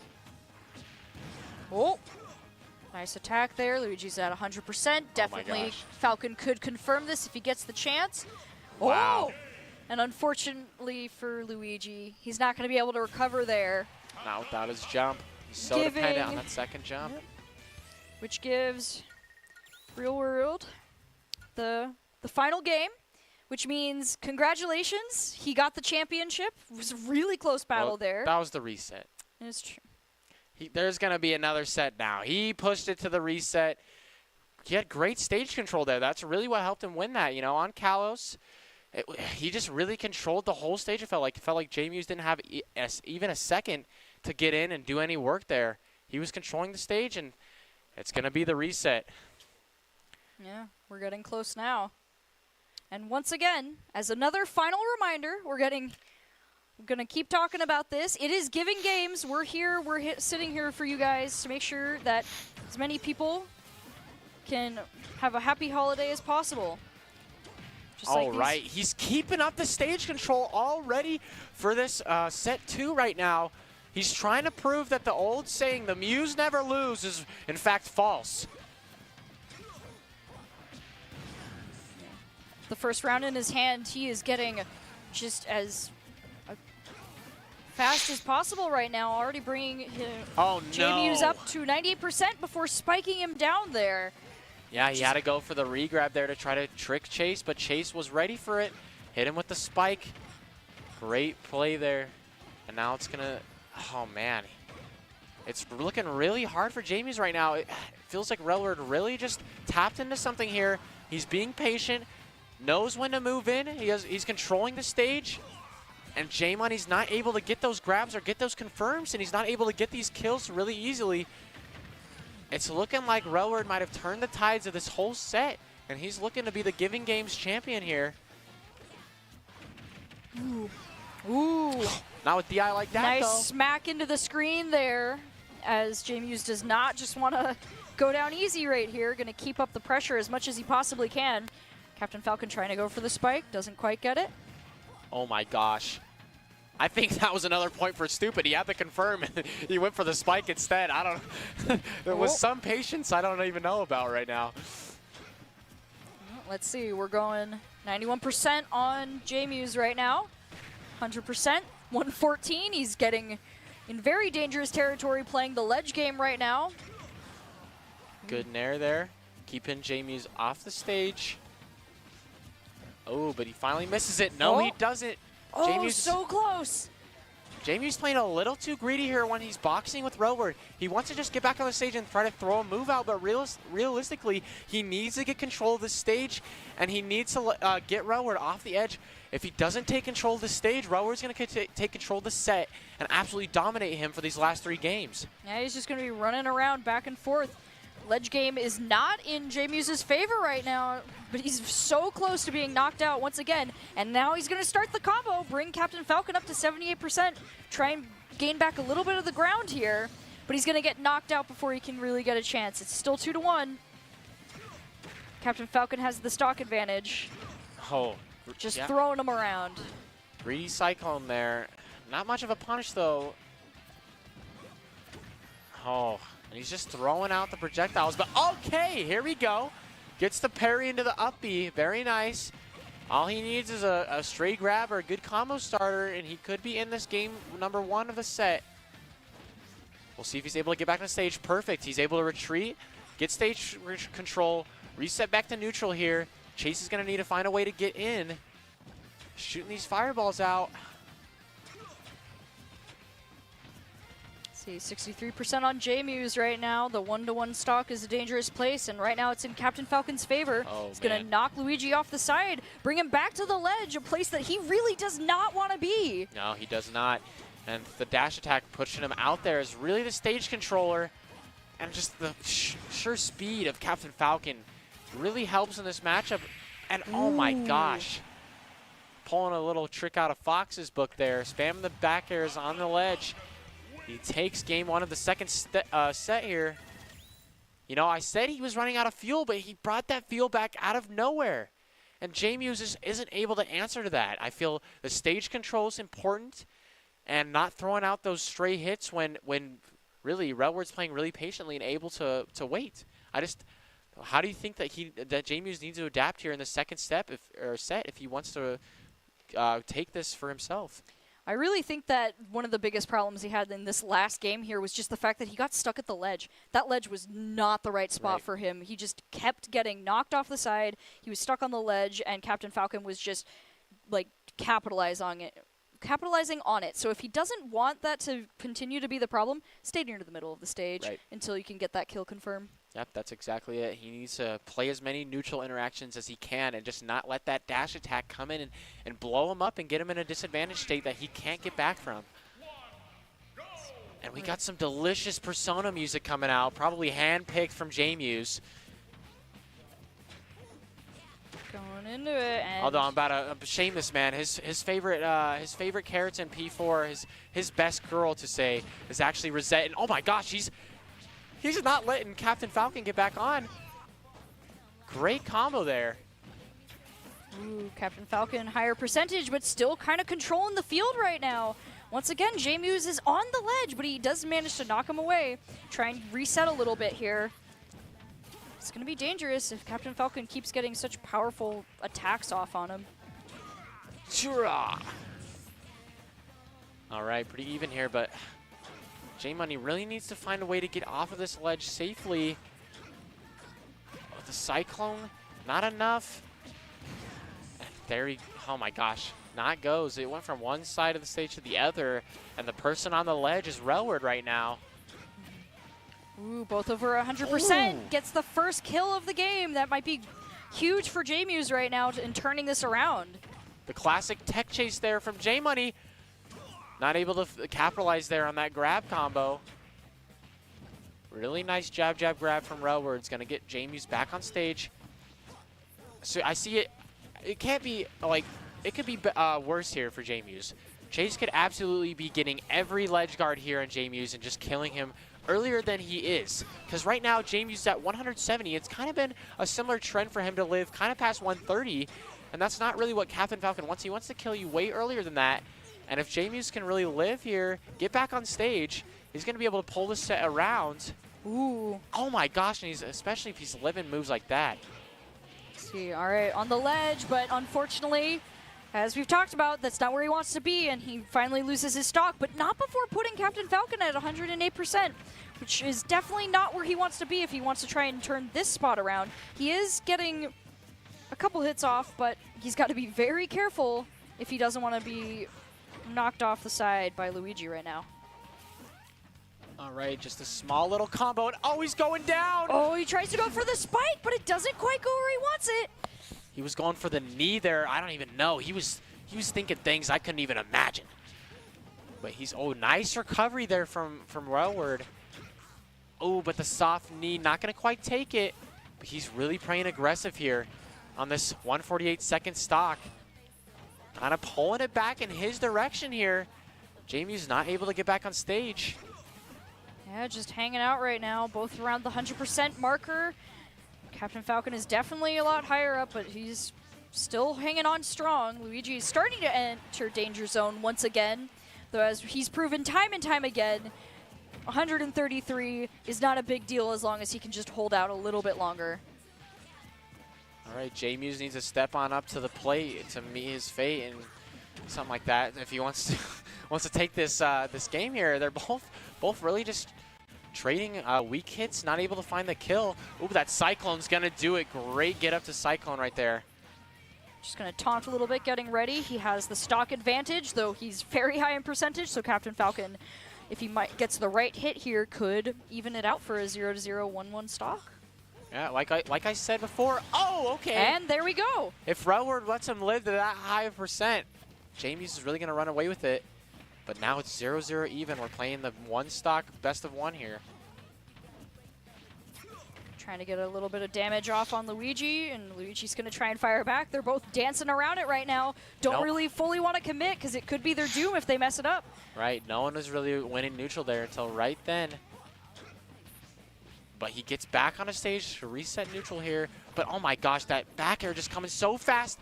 Oh, nice attack there. Luigi's at 100%. Definitely Falcon could confirm this if he gets the chance. Wow. Oh! And unfortunately for Luigi, he's not going to be able to recover there. Not without his jump. He's so dependent on that second jump. Yep. Which gives Real World the final game, which means congratulations. He got the championship. It was a really close battle there. That was the reset. It's true. There's going to be another set now. He pushed it to the reset. He had great stage control there. That's really what helped him win that. You know, on Kalos, he just really controlled the whole stage. It felt like J-Muse didn't have even a second to get in and do any work there. He was controlling the stage, and it's going to be the reset. Yeah, we're getting close now. And once again, as another final reminder, we're going to keep talking about this. It is Giving Games. We're here. We're sitting here for you guys to make sure that as many people can have a happy holiday as possible. All right, he's keeping up the stage control already for this set 2 right now. He's trying to prove that the old saying, the muse never lose, is in fact false. The first round in his hand, he is getting just as fast as possible right now, already bringing J-Muse up to 98% before spiking him down there. Yeah, he had to go for the re-grab there to try to trick Chase, but Chase was ready for it. Hit him with the spike. Great play there. And now it's going to, oh man. It's looking really hard for J-Muse right now. It feels like Relward really just tapped into something here. He's being patient, knows when to move in. He's controlling the stage. And J-Money's not able to get those grabs or get those confirms, and he's not able to get these kills really easily. It's looking like Relward might have turned the tides of this whole set, and he's looking to be the Giving Games champion here. Ooh. Not with DI like that, nice though. Smack into the screen there, as J-Muse does not just want to go down easy right here. Going to keep up the pressure as much as he possibly can. Captain Falcon trying to go for the spike, doesn't quite get it. Oh my gosh. I think that was another point for Stupid. He had to confirm, and he went for the spike instead. I don't there was some patience I don't even know about right now. Let's see, we're going 91% on J-Muse right now. 100%, 114. He's getting in very dangerous territory playing the ledge game right now. Good nair there. Keeping J-Muse off the stage. Oh, but he finally misses it. No, he doesn't. Oh, J-Muse so close. J-Muse playing a little too greedy here when he's boxing with Relward. He wants to just get back on the stage and try to throw a move out, but realistically, he needs to get control of the stage, and he needs to get Relward off the edge. If he doesn't take control of the stage, Relward's going to take control of the set and absolutely dominate him for these last 3 games. Yeah, he's just going to be running around back and forth. Ledge game is not in J-Muse's favor right now, but he's so close to being knocked out once again. And now he's going to start the combo, bring Captain Falcon up to 78%, try and gain back a little bit of the ground here, but he's going to get knocked out before he can really get a chance. It's still 2-1. Captain Falcon has the stock advantage. Oh, just throwing him around. Greedy Cyclone there. Not much of a punish, though. Oh. And he's just throwing out the projectiles, but okay, here we go. Gets the parry into the up B, very nice. All he needs is a straight grab or a good combo starter, and he could be in this game number 1 of the set. We'll see if he's able to get back on the stage. Perfect, he's able to retreat, get stage control, reset back to neutral here. Chase is gonna need to find a way to get in. Shooting these fireballs out. See, 63% on J-Muse right now. The 1-to-1 stock is a dangerous place, and right now it's in Captain Falcon's favor. Oh, he's going to knock Luigi off the side, bring him back to the ledge, a place that he really does not want to be. No, he does not. And the dash attack pushing him out there is really the stage controller. And just the sure speed of Captain Falcon really helps in this matchup. And oh my gosh. Pulling a little trick out of Fox's book there. Spamming the back airs on the ledge. He takes game 1 of the second set here. You know, I said he was running out of fuel, but he brought that fuel back out of nowhere. And JMuse isn't able to answer to that. I feel the stage control is important and not throwing out those stray hits when really Redward's playing really patiently and able to wait. How do you think that JMuse needs to adapt here in the second set if he wants to take this for himself? I really think that one of the biggest problems he had in this last game here was just the fact that he got stuck at the ledge. That ledge was not the right spot for him. He just kept getting knocked off the side. He was stuck on the ledge, and Captain Falcon was just like capitalizing on it. So if he doesn't want that to continue to be the problem, stay near to the middle of the stage until you can get that kill confirmed. Yep, that's exactly it. He needs to play as many neutral interactions as he can and just not let that dash attack come in and blow him up and get him in a disadvantaged state that he can't get back from. And we got some delicious Persona music coming out, probably hand-picked from JMuse. Going into it. And Although I'm about to shame this man. His favorite character in P4, his best girl to say, is actually Rosette. And oh my gosh, he's not letting Captain Falcon get back on. Great combo there. Ooh, Captain Falcon, higher percentage, but still kind of controlling the field right now. Once again, JMuse is on the ledge, but he does manage to knock him away. Try and reset a little bit here. It's going to be dangerous if Captain Falcon keeps getting such powerful attacks off on him. Chura! All right, pretty even here, but J-Money really needs to find a way to get off of this ledge safely. Oh, the Cyclone, not enough. And there he, oh my gosh, not goes. It went from one side of the stage to the other, and the person on the ledge is Relward right now. Ooh, both over 100%. Gets the first kill of the game. That might be huge for JMuse right now in turning this around. The classic tech chase there from J-Money. Not able to capitalize there on that grab combo. Really nice jab, jab, grab from Relward. It's going to get JMuse back on stage. So I see it. It can't be, like, it could be worse here for JMuse. Chase could absolutely be getting every ledge guard here on JMuse and just killing him earlier than he is. Because right now, JMuse is at 170. It's kind of been a similar trend for him to live kind of past 130. And that's not really what Captain Falcon wants. He wants to kill you way earlier than that. And if JMuse can really live here, get back on stage, he's going to be able to pull this set around. Ooh. Oh my gosh, and especially if he's living moves like that. Let's see, all right, on the ledge, but unfortunately, as we've talked about, that's not where he wants to be, and he finally loses his stock, but not before putting Captain Falcon at 108%, which is definitely not where he wants to be if he wants to try and turn this spot around. He is getting a couple hits off, but he's got to be very careful if he doesn't want to be knocked off the side by Luigi right now. All right, just a small little combo, and oh, he's going down! Oh, he tries to go for the spike, but it doesn't quite go where he wants it. He was going for the knee there. I don't even know. He was thinking things I couldn't even imagine. But oh, nice recovery there from Relward. Oh, but the soft knee, not going to quite take it. But he's really playing aggressive here on this 148-second stock. Kind of pulling it back in his direction here. JMuse's not able to get back on stage. Yeah, just hanging out right now, both around the 100% marker. Captain Falcon is definitely a lot higher up, but he's still hanging on strong. Luigi is starting to enter danger zone once again, though as he's proven time and time again, 133 is not a big deal as long as he can just hold out a little bit longer. All right, JMuse needs to step on up to the plate to meet his fate and something like that. If he wants to take this this game here, they're both really just trading weak hits, not able to find the kill. Ooh, that Cyclone's gonna do it. Great get up to Cyclone right there. Just gonna taunt a little bit, getting ready. He has the stock advantage, though he's very high in percentage, so Captain Falcon, if he gets the right hit here, could even it out for a 0-0, 1-1 stock. Yeah, like I said before. Oh, okay. And there we go. If Relward lets him live to that high of percent, JMuse is really gonna run away with it. But now it's 0-0 even. We're playing the one stock best of one here. Trying to get a little bit of damage off on Luigi, and Luigi's going to try and fire back. They're both dancing around it right now. Don't really fully want to commit because it could be their doom if they mess it up. Right, no one was really winning neutral there until right then. But he gets back on a stage to reset neutral here. But oh my gosh, that back air just coming so fast.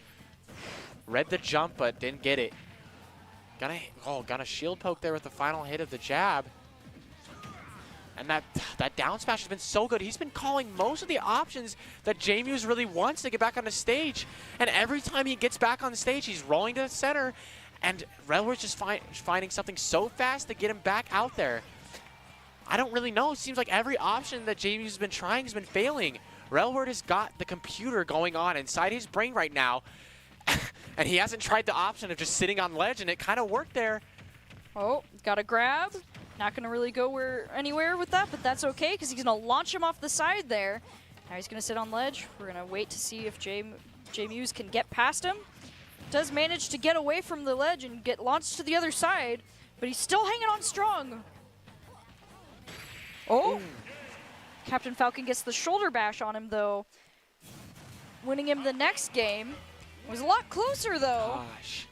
Read the jump, but didn't get it. Got a shield poke there with the final hit of the jab. And that down smash has been so good. He's been calling most of the options that J-Muse really wants to get back on the stage. And every time he gets back on the stage, he's rolling to the center. And Relward's just finding something so fast to get him back out there. I don't really know. It seems like every option that J-Muse has been trying has been failing. Relward has got the computer going on inside his brain right now. And he hasn't tried the option of just sitting on ledge, and it kind of worked there. Oh, got a grab. Not going to really go anywhere with that, but that's okay because he's going to launch him off the side there. Now he's going to sit on ledge. We're going to wait to see if J-Muse can get past him. Does manage to get away from the ledge and get launched to the other side, but he's still hanging on strong. Oh! Captain Falcon gets the shoulder bash on him, though. Winning him the next game. It was a lot closer, though. Gosh.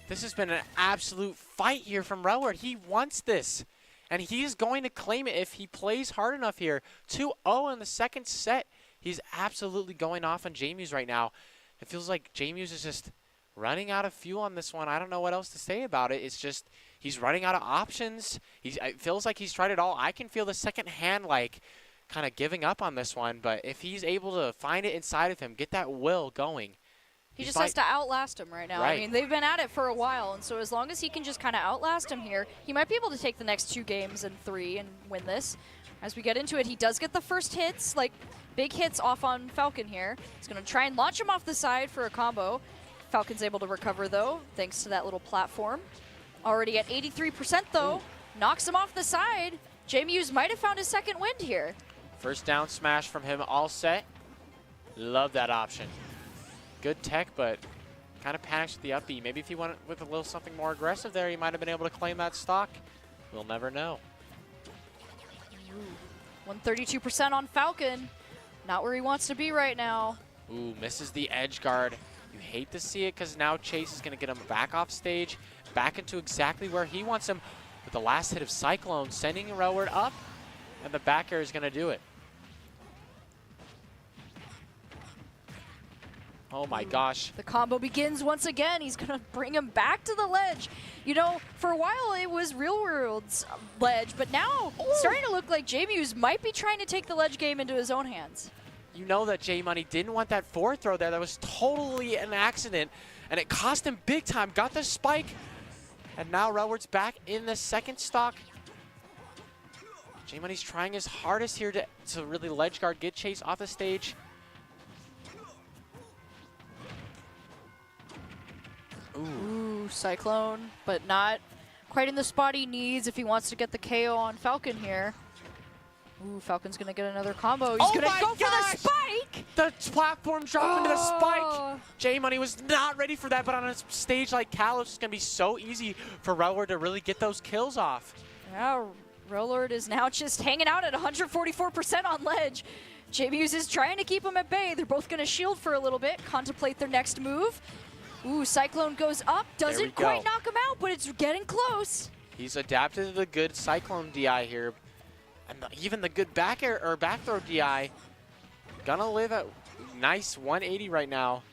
This has been an absolute fight here from Relward. He wants this, and he's going to claim it if he plays hard enough here. 2-0 in the second set. He's absolutely going off on J-Muse right now. It feels like J-Muse is just running out of fuel on this one. I don't know what else to say about it. It's just he's running out of options. It feels like he's tried it all. I can feel the second hand like kind of giving up on this one, but if he's able to find it inside of him, get that will going. He just has to outlast him right now. Right. I mean, they've been at it for a while, and so as long as he can just kind of outlast him here, he might be able to take the next 2 games and 3 and win this. As we get into it, he does get the first hits, like big hits off on Falcon here. He's going to try and launch him off the side for a combo. Falcon's able to recover, though, thanks to that little platform. Already at 83%, though. Ooh. Knocks him off the side. J-Muse might have found his second wind here. First down smash from him, all set. Love that option. Good tech, but kind of panics with the up B. Maybe if he went with a little something more aggressive there, he might have been able to claim that stock. We'll never know. 132% on Falcon. Not where he wants to be right now. Ooh, misses the edge guard. You hate to see it because now Chase is going to get him back off stage, back into exactly where he wants him with the last hit of Cyclone, sending Relward up, and the back air is going to do it. Oh my gosh. The combo begins once again. He's going to bring him back to the ledge. You know, for a while it was Real World's ledge, but now it's starting to look like J-Muse might be trying to take the ledge game into his own hands. You know that J-Money didn't want that forward throw there. That was totally an accident, and it cost him big time. Got the spike, and now Relward's back in the second stock. J-Money's trying his hardest here to really ledge guard, get Chase off the stage. Ooh, Cyclone, but not quite in the spot he needs if he wants to get the KO on Falcon here. Ooh, Falcon's going to get another combo. He's going to go for the spike! The platform dropped into the spike. J-Money was not ready for that, but on a stage like Kalos, it's going to be so easy for Relward to really get those kills off. Yeah, Relward is now just hanging out at 144% on ledge. J-Muse is trying to keep him at bay. They're both going to shield for a little bit, contemplate their next move. Ooh, Cyclone goes up, doesn't quite knock him out, but it's getting close. He's adapted to the good Cyclone DI here, and even the good back air or back throw DI. Gonna live at nice 180 right now.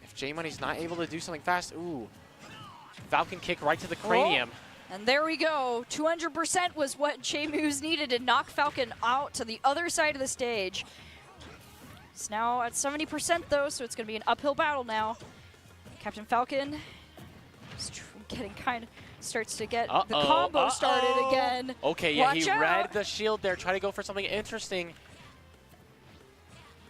If J-Money's not able to do something fast, ooh, Falcon kick right to the cranium. Oh, and there we go. 200% was what J-Muse needed to knock Falcon out to the other side of the stage. It's now at 70% though, so it's going to be an uphill battle now. Captain Falcon is getting starts to get the combo started again. Okay, yeah, Watch he out. read the shield there, try to go for something interesting.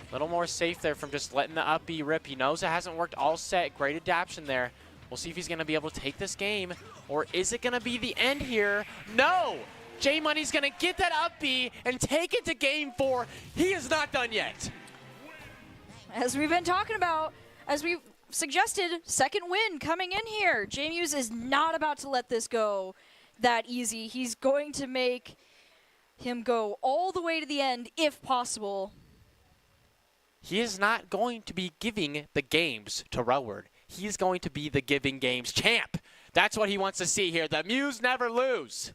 A little more safe there from just letting the up B rip. He knows it hasn't worked all set. Great adaptation there. We'll see if he's going to be able to take this game, or is it going to be the end here? No! J-Money's going to get that up B and take it to game 4. He is not done yet. As we've been talking about, as we've suggested, second win coming in here. J-Muse is not about to let this go that easy. He's going to make him go all the way to the end if possible. He is not going to be giving the games to Relward. He is going to be the giving games champ. That's what he wants to see here. The Muse never lose.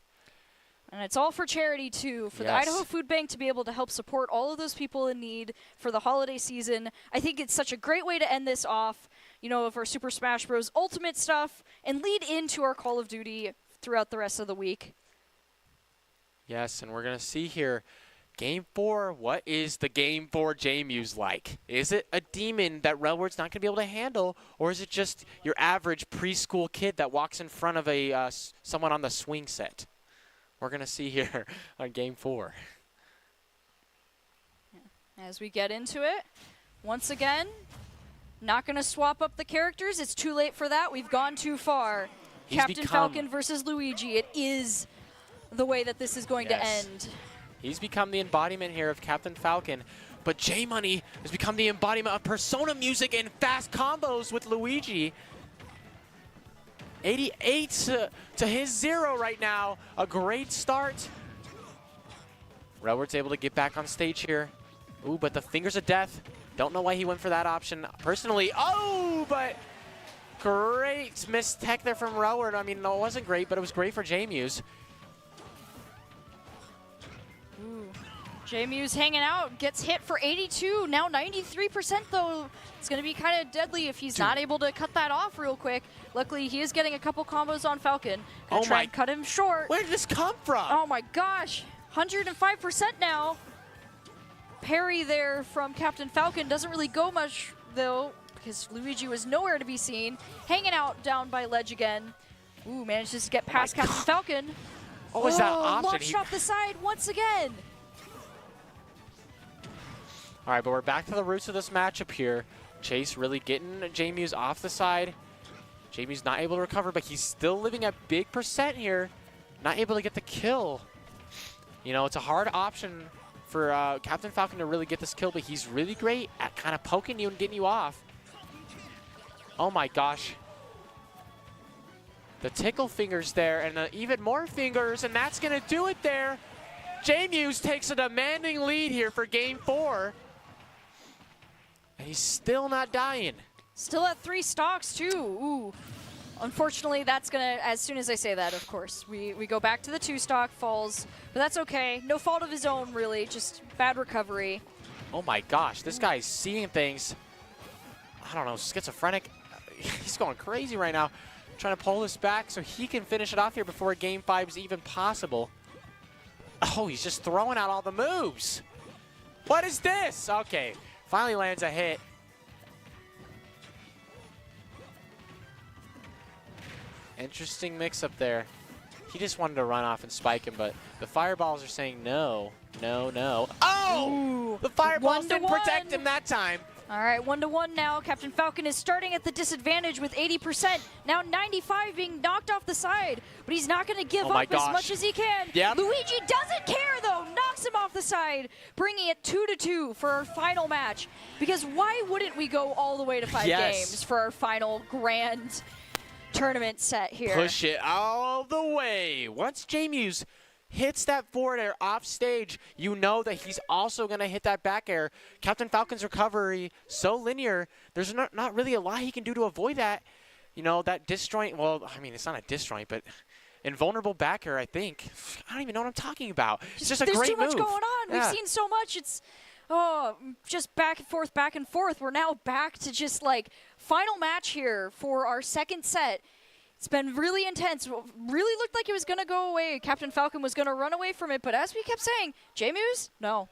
And it's all for charity, too, for the Yes. Idaho Food Bank to be able to help support all of those people in need for the holiday season. I think it's such a great way to end this off, you know, of our Super Smash Bros. Ultimate stuff and lead into our Call of Duty throughout the rest of the week. Yes, and we're going to see here, Game 4, what is the Game 4 J-Muse like? Is it a demon that Relward's not going to be able to handle, or is it just your average preschool kid that walks in front of a someone on the swing set? We're going to see here on Game 4. As we get into it, once again, not going to swap up the characters. It's too late for that. We've gone too far. He's Captain become- Falcon versus Luigi. It is the way that this is going to Yes. end. He's become the embodiment here of Captain Falcon, but J-Money has become the embodiment of Persona music and fast combos with Luigi. 88 to his 0 right now. A great start. Relward's able to get back on stage here. Ooh, but the Fingers of Death. Don't know why he went for that option. Personally, oh, but great missed tech there from Relward. I mean, no, it wasn't great, but it was great for J-Muse. J-Muse hanging out, gets hit for 82, now 93% though. It's going to be kind of deadly if he's not able to cut that off real quick. Luckily, he is getting a couple combos on Falcon. Gonna Oh try my- and cut him short. Where did this come from? Oh my gosh, 105% now. Parry there from Captain Falcon. Doesn't really go much though, because Luigi was nowhere to be seen. Hanging out down by ledge again. Ooh, manages to get past Captain Falcon. What was that option? Launched off the side once again. All right, but we're back to the roots of this matchup here. Chase really getting J-Muse off the side. J-Muse not able to recover, but he's still living at big percent here. Not able to get the kill. You know, it's a hard option for Captain Falcon to really get this kill, but he's really great at kind of poking you and getting you off. Oh my gosh. The tickle fingers there, and even more fingers, and that's going to do it there. J-Muse takes a demanding lead here for Game 4. And he's still not dying. Still at 3 stocks too. Ooh. Unfortunately, that's gonna, as soon as I say that, of course, we go back to the 2 stock falls, but that's okay. No fault of his own, really, just bad recovery. Oh my gosh, this guy's seeing things. I don't know, schizophrenic. He's going crazy right now. Trying to pull this back so he can finish it off here before Game 5 is even possible. Oh, he's just throwing out all the moves. What is this? Okay, finally lands a hit. Interesting mix-up there. He just wanted to run off and spike him, but the fireballs are saying no, no, no. Oh! Ooh. The fireballs didn't 1-1. protect him that time. All right, 1-1 now. Captain Falcon is starting at the disadvantage with 80%. Now 95 being knocked off the side, but he's not going to give Oh my up as gosh. much as he can. Yep. Luigi doesn't care though, knocks him off the side, bringing it 2-2 for our final match. Because why wouldn't we go all the way to 5 Yes. games for our final grand tournament set here? Push it all the way. Once J-Muse hits that forward air off stage, you know that he's also going to hit that back air. Captain Falcon's recovery, so linear, there's not really a lot he can do to avoid that. You know, that disjoint, well, I mean, it's not a disjoint, but invulnerable back air, I think. I don't even know what I'm talking about. It's just a There's great too much move. going on. Yeah. We've seen so much. It's just back and forth, back and forth. We're now back to just like final match here for our second set. It's been really intense. Really looked like it was going to go away. Captain Falcon was going to run away from it, but as we kept saying, J-Muse? No.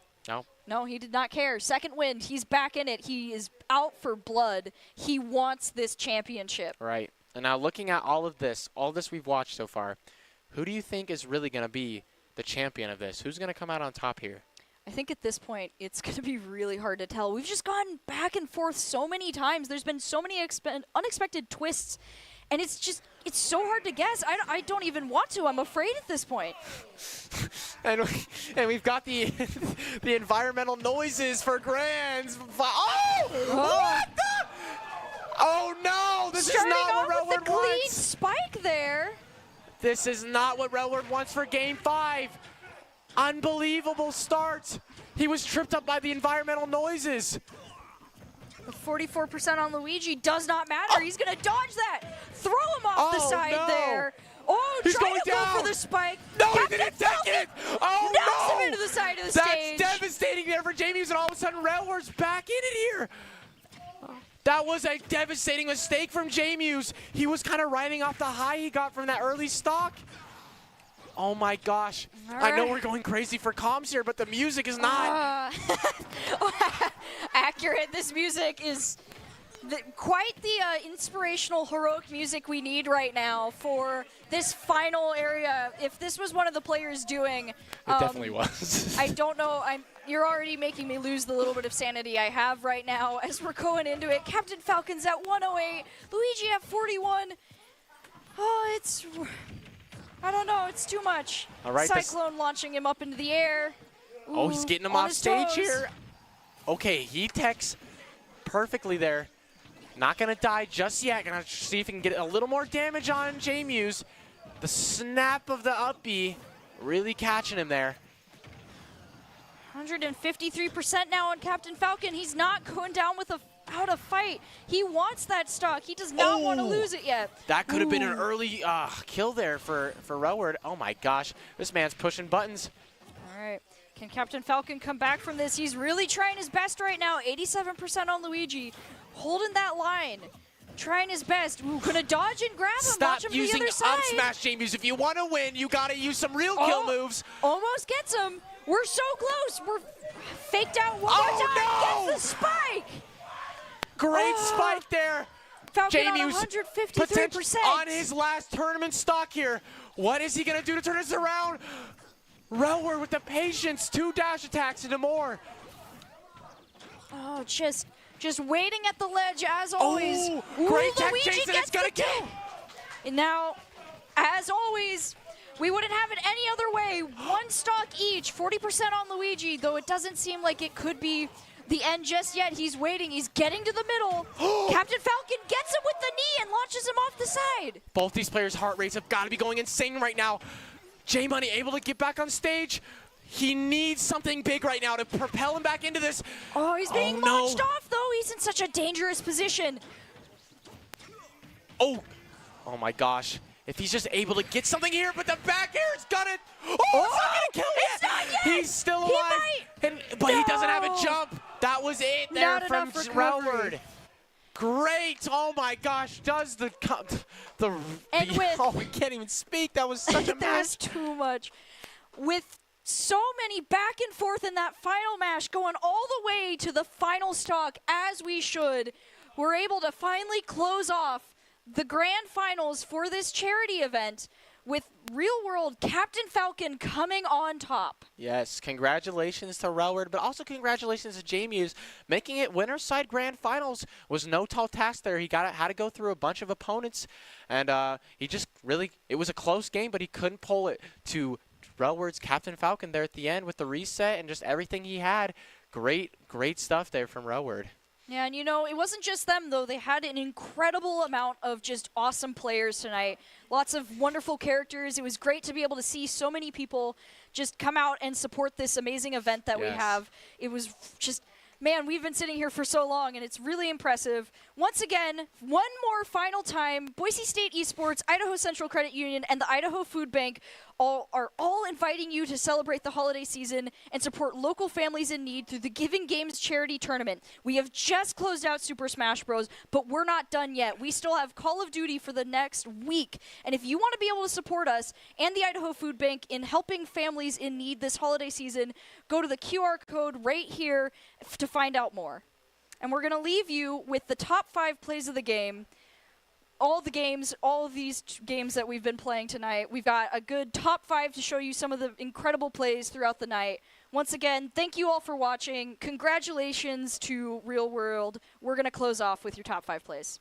No, he did not care. Second win. He's back in it. He is out for blood. He wants this championship. Right. And now looking at all this we've watched so far, who do you think is really going to be the champion of this? Who's going to come out on top here? I think at this point, it's going to be really hard to tell. We've just gone back and forth so many times. There's been so many unexpected twists, and it's so hard to guess. I don't even want to. I'm afraid at this point. And we've got the the environmental noises for grands. Oh! What the? Oh no! This is Starting not off what with Relward the clean wants. spike there. This is not what Relward wants for Game 5. Unbelievable start. He was tripped up by the environmental noises. The 44% on Luigi does not matter. He's going to dodge that. Throw him off the side there. Oh, He's trying going to down. go for the spike. No, he Captain didn't take Falcon it. Oh, knocks no. him into the side of the That's stage. devastating there for Jamie, and all of a sudden Railward's back in it here. That was a devastating mistake from Jamuse. He was kind of riding off the high he got from that early stock. Oh my gosh. I know we're going crazy for comms here, but the music is not. Accurate. This music is quite the inspirational, heroic music we need right now for this final area. If this was one of the players doing, It definitely was. I don't know. You're already making me lose the little bit of sanity I have right now as we're going into it. Captain Falcon's at 108, Luigi at 41. Oh, I don't know, it's too much. All right, Cyclone launching him up into the air. Oh, he's getting him on off his stage toes. here. Okay, he techs perfectly there. Not gonna die just yet. Gonna see if he can get a little more damage on Jamuse. The snap of the up B really catching him there. 153% now on Captain Falcon. He's not going down without a fight. He wants that stock. He does not want to lose it yet. That could have been an early kill there for Railward. Oh my gosh, this man's pushing buttons. All right, can Captain Falcon come back from this? He's really trying his best right now. 87% on Luigi, holding that line, trying his best. Ooh, gonna dodge and grab him. Stop Launch him to using the other side. up smash, Jamuse. If you want to win, you gotta use some real kill moves. Almost gets him. We're so close. We're faked out one more time. No! Gets the spike. Great spike there. Falcon on Jamuse 153%. on his last tournament stock here. What is he gonna do to turn this around? Railward with the patience, 2 dash attacks into more. Oh, just waiting at the ledge as always. Oh, great tech, Luigi Jason, gets it's gonna the kill. kill. And now, as always, we wouldn't have it any other way. One stock each, 40% on Luigi, though it doesn't seem like it could be the end just yet. He's waiting, he's getting to the middle. Captain Falcon gets him with the knee and launches him off the side. Both these players' heart rates have got to be going insane right now. J Money able to get back on stage. He needs something big right now to propel him back into this. Oh, he's being launched off, though. He's in such a dangerous position. Oh my gosh. If he's just able to get something here, but the back air is gonna. Oh, it's not gonna kill him It's not yet. He's still alive. But he doesn't have a jump. That was it there Not from enough recovery. Railward. Great. Oh my gosh. Does the oh, we can't even speak. That was such a That match. was too much. With so many back and forth in that final match, going all the way to the final stock as we should, we're able to finally close off the grand finals for this charity event with Real World Captain Falcon coming on top. Yes, congratulations to Railward, but also congratulations to Jamuse. Making it winner's side grand finals was no tall task there. He had to go through a bunch of opponents, and he just really, it was a close game, but he couldn't pull it to Railward's Captain Falcon there at the end with the reset and just everything he had. Great stuff there from Railward. Yeah, and you know, it wasn't just them, though. They had an incredible amount of just awesome players tonight. Lots of wonderful characters. It was great to be able to see so many people just come out and support this amazing event that we have. It was just, man, we've been sitting here for so long, and it's really impressive. Once again, one more final time, Boise State Esports, Idaho Central Credit Union, and the Idaho Food Bank are all inviting you to celebrate the holiday season and support local families in need through the Giving Games charity tournament. We have just closed out Super Smash Bros., but we're not done yet. We still have Call of Duty for the next week. And if you want to be able to support us and the Idaho Food Bank in helping families in need this holiday season, go to the QR code right here to find out more. And we're going to leave you with the top 5 plays of the game. All of these games that we've been playing tonight, we've got a good top 5 to show you some of the incredible plays throughout the night. Once again, thank you all for watching. Congratulations to Real World. We're going to close off with your top 5 plays.